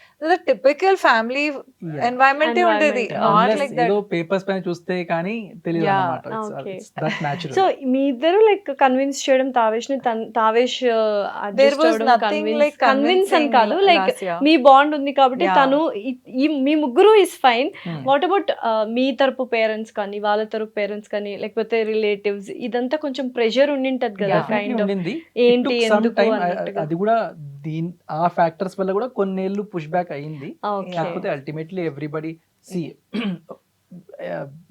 Typical family Yeah. ఎన్వైరన్మెంట్ ఉండేది, Environment. Not Unless like that. ఏదో పేపర్స్ పైన చూస్తే కానీ తెలియదు Yeah. అన్నమాట. Okay. That natural. సో మీ ఇద్దరు లైక్ కన్విన్స్ చేయడం తావేష్ ని తావేష్ There was nothing like convince అని కాదు, convincing లైక్ Lasya. మీ బాండ్ ఉంది కాబట్టి Yeah. తను మీ ముగ్గురు is fine. Hmm. What about me తరపు పేరెంట్స్ కానీ వాళ్ళ తరపు పేరెంట్స్ కానీ లేకపోతే రిలేటివ్స్, ఇదంతా కొంచెం ప్రెషర్ ఉండింటది కదా Yeah. కైండ్ ఆఫ్ ఉండింది. ఏంటి It took some ఎందుకు time. అన్నట్టుగా. అది కూడా ఆ ఫ్యాక్టర్స్ వల్ల కూడా కొన్నేళ్ళు పుష్ బ్యాక్ అయ్యింది. ఓకే. కాకపోతే అల్టిమేట్లీ ఎవ్రీబడి సి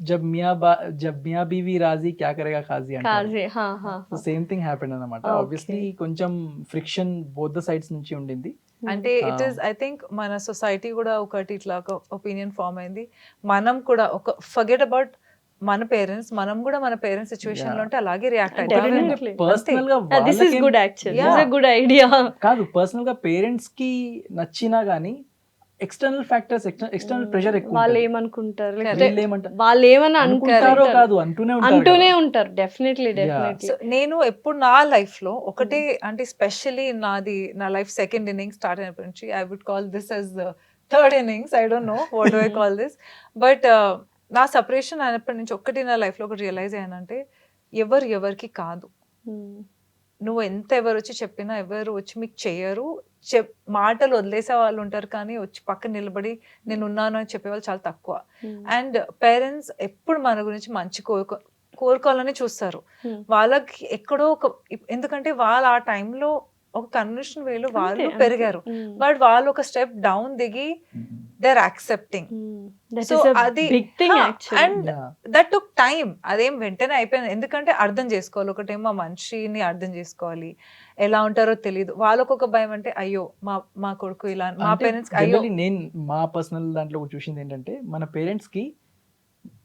జబ్ మియా బీవీ రాజీ క్యా కరేగా ఖాజీ అంటారు. కాజే హా హా సేమ్ థింగ్ హ్యాపెండ్ అన్నమాట. Okay. ఆబ్వియస్లీ కొంచెం ఫ్రిక్షన్ బోత్ ద సైడ్స్ నుంచి ఉండింది. అంటే ఇట్ ఈస్ ఐ థింక్ మన సొసైటీ కూడా ఒకటి ఇట్లా ఒక ఒపీనియన్ ఫామ్ అయింది. మనం కూడా ఒక ఫర్గెట్ అబౌట్ మన పేరెంట్స్, మనం కూడా మన పేరెంట్స్ సిచ్యువేషన్ లో ఉంటే అలాగే రియాక్ట్ Definitely. పర్సనల్ గా this is good actually, Yeah. This is good idea. కాదు, పర్సనల్ గా పేరెంట్స్ కి నచ్చినా గానీ ఎక్స్టర్నల్ ఫ్యాక్టర్స్, ఎక్స్టర్నల్ ప్రెషర్ ఎక్కువ వాళ్ళు ఉంటుంది. ఏమనుకుంటారు, Correct. లేకపోతే వీళ్ళు ఏమంటారు? వాళ్ళు ఏమన్నా అనుకుంటారో కాదు అంటూనే అంటూనే ఉంటారు. ఉంటారు. Definitely definitely. సో నేను ఎప్పుడు నా లైఫ్ లో ఒకటే అంటే స్పెషల్లీ నా లైఫ్ సెకండ్ ఇన్నింగ్ స్టార్ట్ అయినప్పటి నుంచి I would call this as the third innings. I don't know what do I call this, but నా సపరేషన్ అయినప్పటి నుంచి ఒక్కటి నా లైఫ్ లో ఒకటి రియలైజ్ అయ్యానంటే ఎవరికి కాదు. నువ్వు ఎంత ఎవరు వచ్చి చెప్పినా, ఎవరు వచ్చి మీకు చెయ్యరు. మాటలు వదిలేసే వాళ్ళు ఉంటారు, కానీ వచ్చి పక్కన నిలబడి నేను ఉన్నాను అని చెప్పేవాళ్ళు చాలా తక్కువ. అండ్ పేరెంట్స్ ఎప్పుడు మన గురించి మంచి కోరుకోవాలని చూస్తారు. వాళ్ళకి ఎక్కడో ఒక ఎందుకంటే వాళ్ళు ఆ టైంలో ఒక కన్వెన్షన్ వేలో వాళ్ళు పెరిగారు, బట్ వాళ్ళు ఒక స్టెప్ డౌన్ దిగి దే ఆర్ యాక్సెప్టింగ్. సో అది అండ్ దట్ టుక్ టైం. అదేం వెంటనే అయిపోయింది, ఎందుకంటే అర్థం చేసుకోవాలి. ఒకటేమో మనిషిని అర్థం చేసుకోవాలి, ఎలా ఉంటారో తెలియదు. వాళ్ళకు ఒక భయం అంటే అయ్యో మా కొడుకు ఇలా, మా పేరెంట్స్ అయ్యో. నేను మా పర్సనల్ దాంట్లో చూసింది ఏంటంటే మన పేరెంట్స్ కి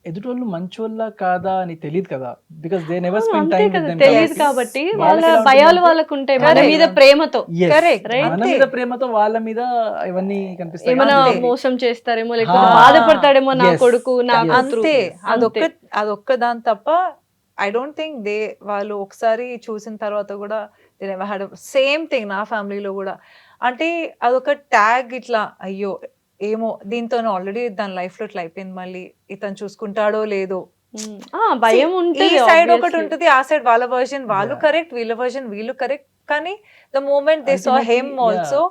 ఎదుటోళ్ళు మంచోళ్ళ కాదా అని తెలియదు కదా, బికాస్ దే నెవర్ స్పెండ్ అంతే టైం కదా, విత్ దెమ్. తెలియదు కాబట్టి వాళ్ళ వాళ్ళకి ఎలా భయాలు ఉంటుందంటే- వాళ్ళకు ఉంటాయి మన Correct. మీద ప్రేమతో. Correct. Right? మన మీద ప్రేమతో వాళ్ళ మీద ఇవన్నీ కనిపిస్తాయి. ఏమైనా అంతే. మోసం చేస్తారేమో, లేకపోతే Ah. బాధపడతాడేమో నా Yes. కొడుకు, నా Yes. కూతురు. అంతే, అంతే. అదొక్క దాని తప్ప ఐ డోంట్ థింక్ వాళ్ళు ఒకసారి చూసిన తర్వాత కూడా they never had same thing. నా ఫ్యామిలీలో కూడా అంటే అదొక ట్యాగ్ ఇట్లా, అయ్యో ఏమో దీంతో ఆల్రెడీ దాని లైఫ్ లో ఇట్లా అయిపోయింది, మళ్ళీ ఇతను చూసుకుంటాడో లేదో. భయం ఈ ఉంటుంది సైడ్ ఒకటి obviously. ఉంటుంది, ఆ సైడ్ వాళ్ళ వర్షన్ వాళ్ళు Yeah. కరెక్ట్, వీళ్ళ వర్షన్ వీళ్ళు కరెక్ట్. కానీ the moment they saw Ultimately, them also,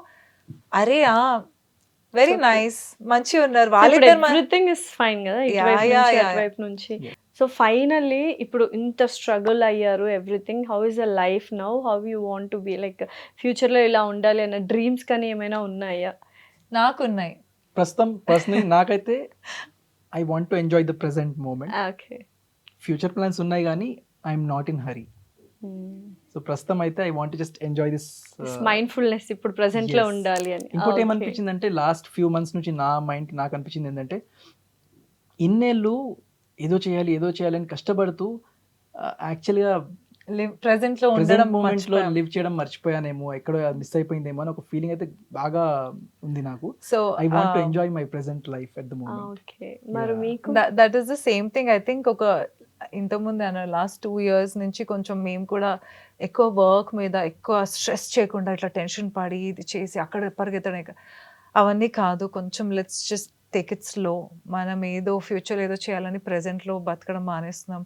are very nice, మంచిగా ఉన్నారు ఇప్పుడు వాళ్ళిద్దరు. ఎవ్రీథింగ్ ఇస్ ఫైన్ కదా, ఇటువైపు Yeah, నుంచి yeah, అటువైపు నుంచి. సో ఫైనల్లీ ఇప్పుడు ఇంత స్ట్రగుల్ అయ్యారు, everything, how is the life now, how you want to be, like future లో ఇలా ఉండాలి అన్న డ్రీమ్స్ కానీ ఏమైనా ఉన్నాయా? నాకున్నాయి. ప్రస్తుతం పర్సనలీ నాకైతే I want to enjoy the present moment. Okay. Future plans ఉన్నాయి కానీ I'm not in hurry. So ప్రస్తుతం అయితే I want just enjoy this. Mindfulness ఇప్పుడు ప్రెసెంట్ లో Yes. ఉండాలి అని. ఇంకోటి Okay. ఏమనిపించింది అంటే లాస్ట్ ఫ్యూ మంత్స్ నుంచి నా మైండ్ నాకు అనిపించింది ఏంటంటే, ఇన్నేళ్ళు ఏదో చేయాలి అని కష్టపడుతూ యాక్చువల్గా ప్రెసెంట్ లో ప్రెసెంట్ ఉండడం మూమెంట్ లో లివ్ చేయడం మర్చిపోయానేమో, ఎక్కడో మిస్ అయిపోయిందేమో అని ఒక ఫీలింగ్ అయితే బాగా ఉంది నాకు. So I want to enjoy my present life at the moment. Okay. మరి Yeah. మీకు that is the same thing. I think ఒక ఇంతకుముందు అన్న లాస్ట్ 2 years నుంచి కొంచెం మేము కూడా ఎక్కువ వర్క్ మీద ఎక్కువ స్ట్రెస్ చేయకుండా ఇట్లా టెన్షన్ పడి ఇది చేసి అక్కడ పరిగెత్తడం అవన్నీ కాదు. కొంచెం let's just take it slow. మనం ఏదో ఫ్యూచర్ ఏదో చేయాలని ప్రెసెంట్లో బతకడం మానేస్తున్నాం.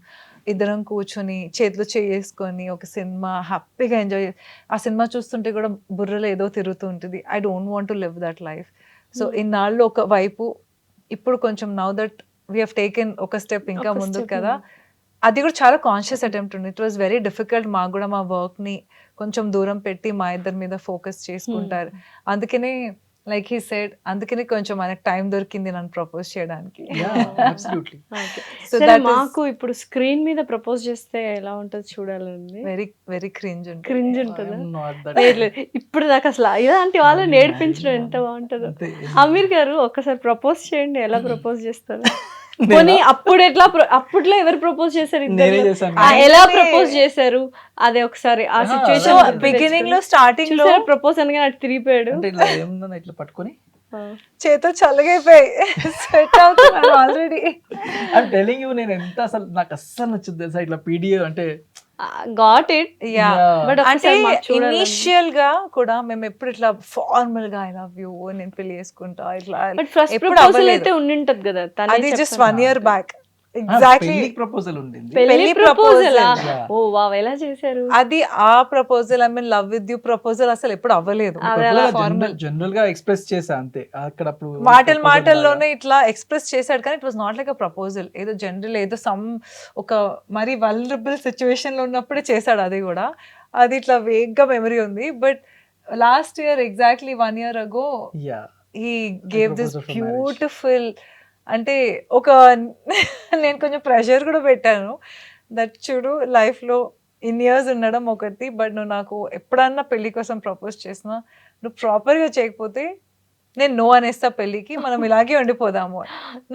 ఇద్దరం కూర్చొని చేతిలో చేసుకొని ఒక సినిమా హ్యాపీగా ఎంజాయ్, ఆ సినిమా చూస్తుంటే కూడా బుర్రలో ఏదో తిరుగుతూ ఉంటుంది. I don't want to live that life. So ఇన్నాళ్ళు ఒక వైపు, ఇప్పుడు కొంచెం now that we have taken ఒక స్టెప్ ఇంకా ఒక ముందు step కదా, అది కూడా చాలా కాన్షియస్ అటెంప్ట్ ఉంది. It was very difficult. మాకు కూడా మా వర్క్ని కొంచెం దూరం పెట్టి మా ఇద్దరి మీద ఫోకస్ చేసుకుంటారు. అందుకనే లైక్ హీ సెడ్, అందుకనే కొంచెం మనకు టైం దొరికింది నన్ను ప్రపోజ్ చేయడానికి. అబ్సల్యూట్లీ. Okay. So సరే, that is మాకు ఇప్పుడు స్క్రీన్ మీద ప్రపోజ్ చేస్తే ఎలా ఉంటుంది చూడాలని. వెరీ వెరీ క్రింజ్ ఉంటుంది. క్రింజ్ ఉంటుందా? నాట్ లేదు, లేదు. ఇప్పుడు దాకా అసలు ఇలాంటి వాళ్ళు నేర్పించడం ఎంత బాగుంటుందో. అమీర్ గారు ఒక్కసారి ప్రపోజ్ చేయండి, ఎలా ప్రపోజ్ చేస్తారు? పోనీ అప్పుడు ఎట్లా అప్పట్లో ఎవరు ప్రపోజ్ చేశారు? నేనే ఇద్దరిలో? చేశాను. ఎలా ప్రపోజ్ చేశారు అదే ఒకసారి ఆ సిచ్యువేషన్ బిగినింగ్ లో స్టార్టింగ్ లో ప్రపోజ్ అనగా అటు తిరిగిపోయాడు. అంటే ఇట్లా ఏముందని ఇట్లా పట్టుకొని చేతో చల్లగైపోయి స్వెట్ అవుతున్నాను ఆల్రెడీ. ఐమ్ టెలింగ్ యూ, నేను ఎంత అసలు నాకు అస్సలు నచ్చింది తెలుసా ఇట్లా పీడియో అంటే. Got it. యా, బట్ అంటే ఇనిషియల్ గా కూడా మేము ఎప్పుడు ఇట్లా ఫార్మల్ గా ఐ లవ్ యూ నేను పెళ్లి చేసుకుంటా ఇట్లా బట్ ఫస్ట్ ఎప్పుడు ప్రపోజల్ అవ్వలేదు. అయితే ఉండింటది కదా. అది just 1 year back exactly. Proposal ఉండింది. పెళ్లి ప్రపోజల్. Yeah. ఓ వావ్, ఎలా చేశారు? అది ఆ proposal, I mean love with you proposal అసలు ఎప్పుడు అవ్వలేదు. జనరల్ గా ఎక్స్ప్రెస్ చేసా అంతే. అక్కడ అప్పుడు మాటల్లోనే ఇట్లా ఎక్స్ప్రెస్ చేశాడు, కానీ it was not like a proposal. ఏదో జనరల్ ఏదో సమ్ ఒక మరి వల్నరబుల్ సిచ్యువేషన్ లో ఉన్నప్పుడే చేశాడు. అది కూడా అది ఇట్లా వేగ్గా మెమరీ ఉంది. But last year exactly 1 year ago he gave this proposed for marriage. beautiful, అంటే ఒక నేను కొంచెం ప్రెషర్ కూడా పెట్టాను దట్ చూడు లైఫ్లో ఇన్ ఇయర్స్ ఉండడం ఒకటి, బట్ నువ్వు నాకు ఎప్పుడన్నా పెళ్లి కోసం ప్రపోజ్ చేసినా నువ్వు ప్రాపర్గా చేయకపోతే నేను నో అనేస్తా పెళ్ళికి, మనం ఇలాగే ఉండిపోదాము.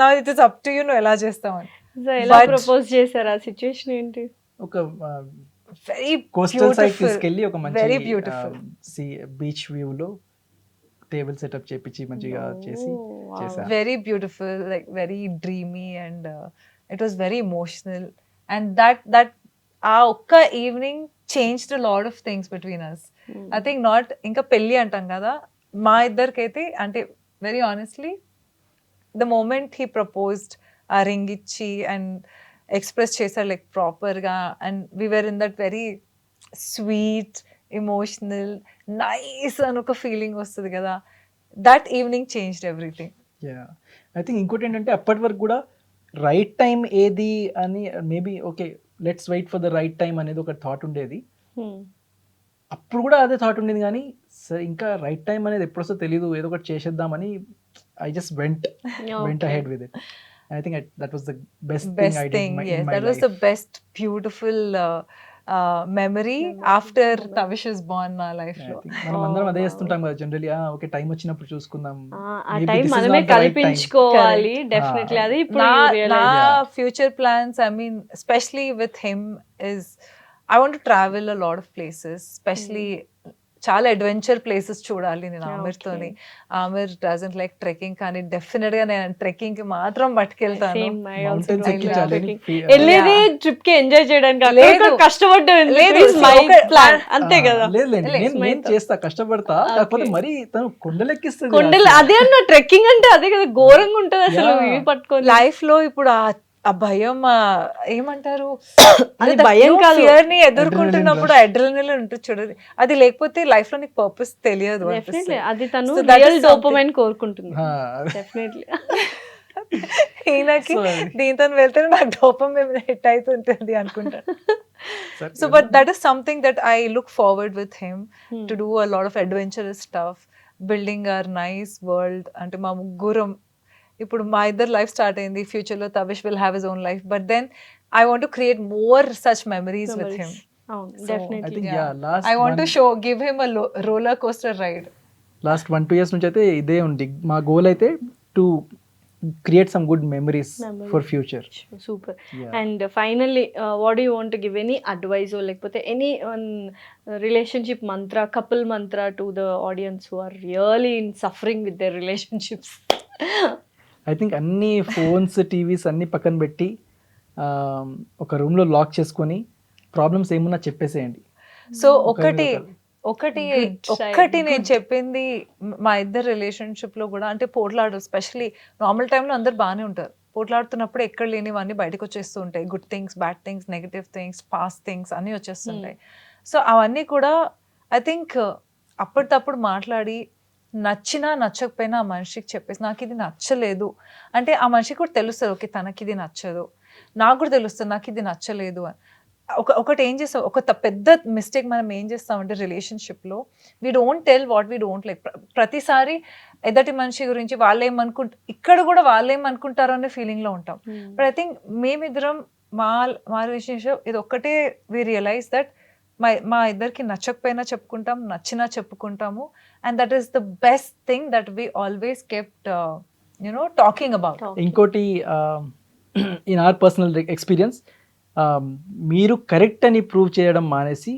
నా it is up to you, నువ్వు ఎలా చేస్తావని. So, ఎలా But- ప్రపోజ్ చేశారు? ఆ సిచ్యువేషన్ ఏంటి? ఒక వెరీ కోస్టల్ సైడ్ తీసుకెళ్లి ఒక వెరీ మంచి బ్యూటిఫుల్ బీచ్ వ్యూ లో టేబుల్ సెటప్ చేపించి మంచిగా చేసి చేశాను. very beautiful, like very dreamy, and it was very emotional, and that ఒక్క evening changed a lot of things between us. I think not ఇంకా పెళ్ళి అంటాం కదా, మా ఇద్దరికైతే అంటే very honestly the moment he proposed, ఆ రింగ్ ఇచ్చి అండ్ ఎక్స్ప్రెస్ చేశారు లైక్ ప్రాపర్గా, and we were in that very sweet emotional nice అని ఒక ఫీలింగ్ వస్తుంది కదా. That evening changed everything. I think ఇంకోటి ఏంటంటే అప్పటి వరకు కూడా రైట్ టైం ఏది అని maybe okay let's wait for the right time అనేది ఒక థాట్ ఉండేది. అప్పుడు కూడా అదే థాట్ ఉండేది, కానీ సరే ఇంకా రైట్ టైం అనేది ఎప్పుడు వస్తుందో తెలియదు, ఏదో ఒకటి చేసేద్దామని I just went ahead with it. I think that was the best thing I did in my Yes, that was life. the best beautiful memory after Tavish is Born నా లైఫ్ లో. మనం అందరం అదే చేస్తుంటాం కదా జనరల్లీ, ఓకే టైం వచ్చినప్పుడు చూసుకుందాం. ఆ టైం మనమే కల్పించుకోవాలి డెఫినెట్లీ. అది ఇప్పుడు నా future plans, I mean especially with him is I want to travel a lot of places, especially చాలా అడ్వెంచర్ ప్లేసెస్ చూడాలి నేను ఆమిర్తోని. ఆమిర్ డజంట్ లైక్ ట్రెక్కింగ్, కానీ డెఫినెట్ గా నేను ట్రెక్కింగ్ కి మాత్రం పట్టుకెళ్తాను. వెళ్ళేది ట్రిప్ కి ఎంజాయ్ చేయడానికి లేదు. కష్టపడ్డాను లేదు, మై ఒక- ప్లాన్ అంతే కదా. నేను చేస్తా, కష్టపడతా, కాకపోతే మరి తను కొండలెక్కిస్తుంది. కొండలు అదే అన్న ట్రెక్కింగ్ అంటే అదే కదా, ఘోరంగా ఉంటది అసలు ఇవి పట్టుకొని. లైఫ్ లో ఇప్పుడు ఆ భయం, ఏమంటారు, అది భయం కాదు, ఫియర్ ని ఎదుర్కొంటున్నప్పుడు అడ్రినలిన్ ఉంటుంది చూడండి, అది లేకపోతే లైఫ్ లో నీకు పర్పస్ తెలియదు. డెఫినెట్లీ అది తను So that is real something. Dopamine కోరుకుంటుంది Ah. డెఫినెట్లీ. ఈయనకి So, దీంతో వెళ్తే నాకు డోపమైన్ హిట్ అవుతుంటుంది అనుకుంటాను. So but that is something that I look forward with him to do a lot of adventurous stuff, building our nice world. అంటే మా ముగ్గురం ఇప్పుడు మా ఇద్దరు లైఫ్ స్టార్ట్ అయింది, ఫ్యూచర్ లో Tavish will have his own life, but then I want to create more such memories with him. అవును I definitely. think last I want to give him a roller coaster ride. Last 1-2 years నుంచి అయితే ఇదే ఉంది మా goal, అయితే to create some good memories for future. Super. Yeah. And finally what you want give any advice లేకపోతే any relationship mantra, couple mantra to the audience who are really in suffering with their relationships? I think అన్ని phones, TVs అన్ని పక్కన పెట్టి ఒక రూమ్లో lock చేసుకొని problems ఏమున్నా చెప్పేసేయండి. సో ఒక్కటి నేను చెప్పింది, మా ఇద్దరు రిలేషన్షిప్ లో కూడా అంటే పోట్లాడు, ఎస్పెషలీ నార్మల్ టైంలో అందరు బాగానే ఉంటారు, పోట్లాడుతున్నప్పుడు ఎక్కడ లేనివన్నీ బయటకు వచ్చేస్తూ ఉంటాయి. Good things, bad things, negative things, past things అన్నీ వచ్చేస్తుంటాయి. సో అవన్నీ కూడా ఐ థింక్ అప్పటికప్పుడు మాట్లాడి నచ్చినా నచ్చకపోయినా ఆ మనిషికి చెప్పేసి నాకు ఇది నచ్చలేదు అంటే ఆ మనిషికి కూడా తెలుస్తుంది, ఓకే తనకి ఇది నచ్చదు, నాకు కూడా తెలుస్తుంది నాకు ఇది నచ్చలేదు అని. ఒకటి ఏం చేస్తాం, పెద్ద మిస్టేక్ మనం ఏం చేస్తామంటే రిలేషన్షిప్లో we don't tell what we don't like. ప్రతిసారి ఎదటి మనిషి గురించి ఇక్కడ కూడా వాళ్ళేమనుకుంటారో అనే ఫీలింగ్లో ఉంటాం. బట్ ఐ థింక్ మేమిద్దరం మా రిలేషన్షిప్ ఇది ఒక్కటే, వీ రియలైజ్ దట్ మా ఇద్దరికి నచ్చకపోయినా చెప్పుకుంటాం, నచ్చినా చెప్పుకుంటాము. And that is the best thing that we always kept talking about. ఇంకోటి ఇన్ ఆర్ పర్సనల్ ఎక్స్పీరియన్స్, మీరు కరెక్ట్ అని ప్రూవ్ చేయడం మానేసి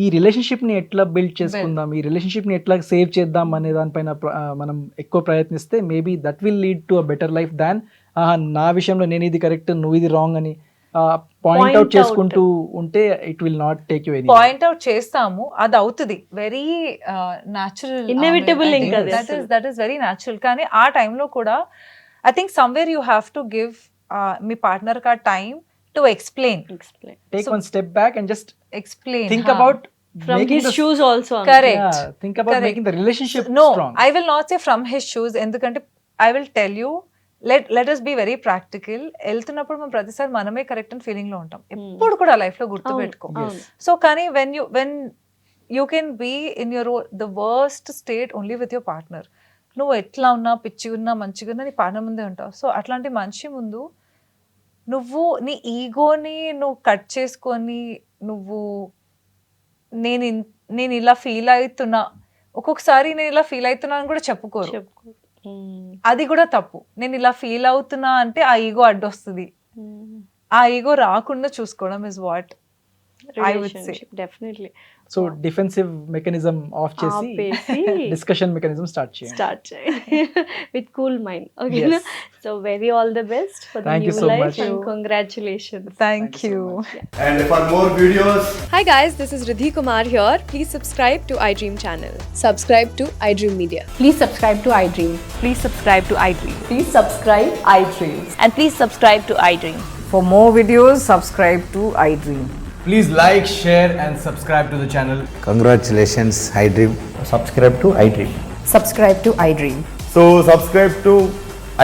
ఈ రిలేషన్షిప్ని ఎట్లా బిల్డ్ చేసుకుందాం, ఈ రిలేషన్షిప్ని ఎట్లా సేవ్ చేద్దాం అనే దానిపైన మనం ఎక్కువ ప్రయత్నిస్తే maybe that will lead to a better life than నా విషయంలో నేను ఇది కరెక్ట్ నువ్వు ఇది రాంగ్ అని పాయింట్ అవుట్ చేసుకుంటూ ఉంటే it will not take you any. Point out చేస్తాము, అది అవుతుంది, వెరీ న్యాచురల్, ఇన్నెవిటబుల్. ఇంకా దట్ ఈస్ వెరీ న్యాచురల్. కానీ ఆ టైంలో కూడా I think somewhere you have to give మీ పార్ట్నర్ కా time to explain. Take one step back and just Explain. think about From making his the shoes also. Correct. think about Correct. making the relationship No, strong. I will not say from his shoes. ఎందుకంటే I will tell you, let us be very practical. వెళ్తున్నప్పుడు మనం ప్రతిసారి మనమే correct అని feeling లో ఉంటాం, ఎప్పుడు కూడా లైఫ్ లో గుర్తు పెట్టుకో. సో కానీ when you can be in your the worst state only with your partner. నువ్వు ఎట్లా ఉన్నా, పిచ్చి ఉన్నా, మంచిగా ఉన్నా నీ పార్ట్నర్ ముందే ఉంటావు. సో అట్లాంటి మనిషి ముందు నువ్వు నీ ఈగోని నువ్వు కట్ చేసుకొని నువ్వు నేను ఇలా ఫీల్ అవుతున్నా, ఒక్కొక్కసారి నేను ఇలా ఫీల్ అవుతున్నా అని కూడా చెప్పుకోరు. అది కూడా తప్పు. నేను ఇలా ఫీల్ అవుతున్నా అంటే ఆ ఈగో అడ్డొస్తుంది. ఆ ఈగో రాకుండా చూసుకోవడం is what I would say. Definitely. So defensive mechanism of చేసి డిస్కషన్ మెకానిజం స్టార్ట్ చేయండి with cool mind. Okay. Yes. So very all the best for the Thank you new so life much. and congratulations. Thank you. And for more videos, Hi guys, this is Riddhi Kumar here. Please subscribe to iDream channel. Subscribe to iDream Media. Please subscribe to iDream. Please subscribe to iDream. Please subscribe iDream. And please subscribe to iDream. For more videos, subscribe to iDream. please like, share and subscribe to the channel. Congratulations, iDream. Subscribe to iDream. Subscribe to iDream. So subscribe to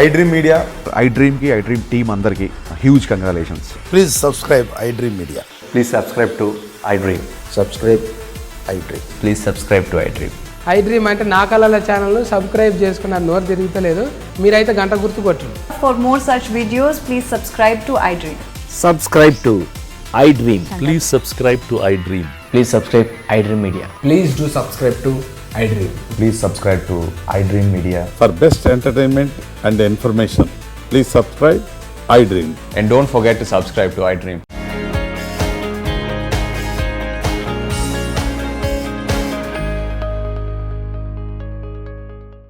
iDream Media. iDream ki iDream team andarki huge congratulations. Please subscribe iDream Media. Please subscribe to iDream. Subscribe iDream. Please subscribe to iDream. iDream అంటే నా కళల channel subscribe చేసుకున్న నోరు తిరుగుతలేదు, మీరైతే గంట గుర్తు కొట్టండి. For more such videos, please subscribe to iDream. Subscribe to iDream. Please subscribe to iDream. Please subscribe iDream Media. Please do subscribe to iDream. Please subscribe to iDream Media. For best entertainment and information please subscribe iDream. And don't forget to subscribe to iDream.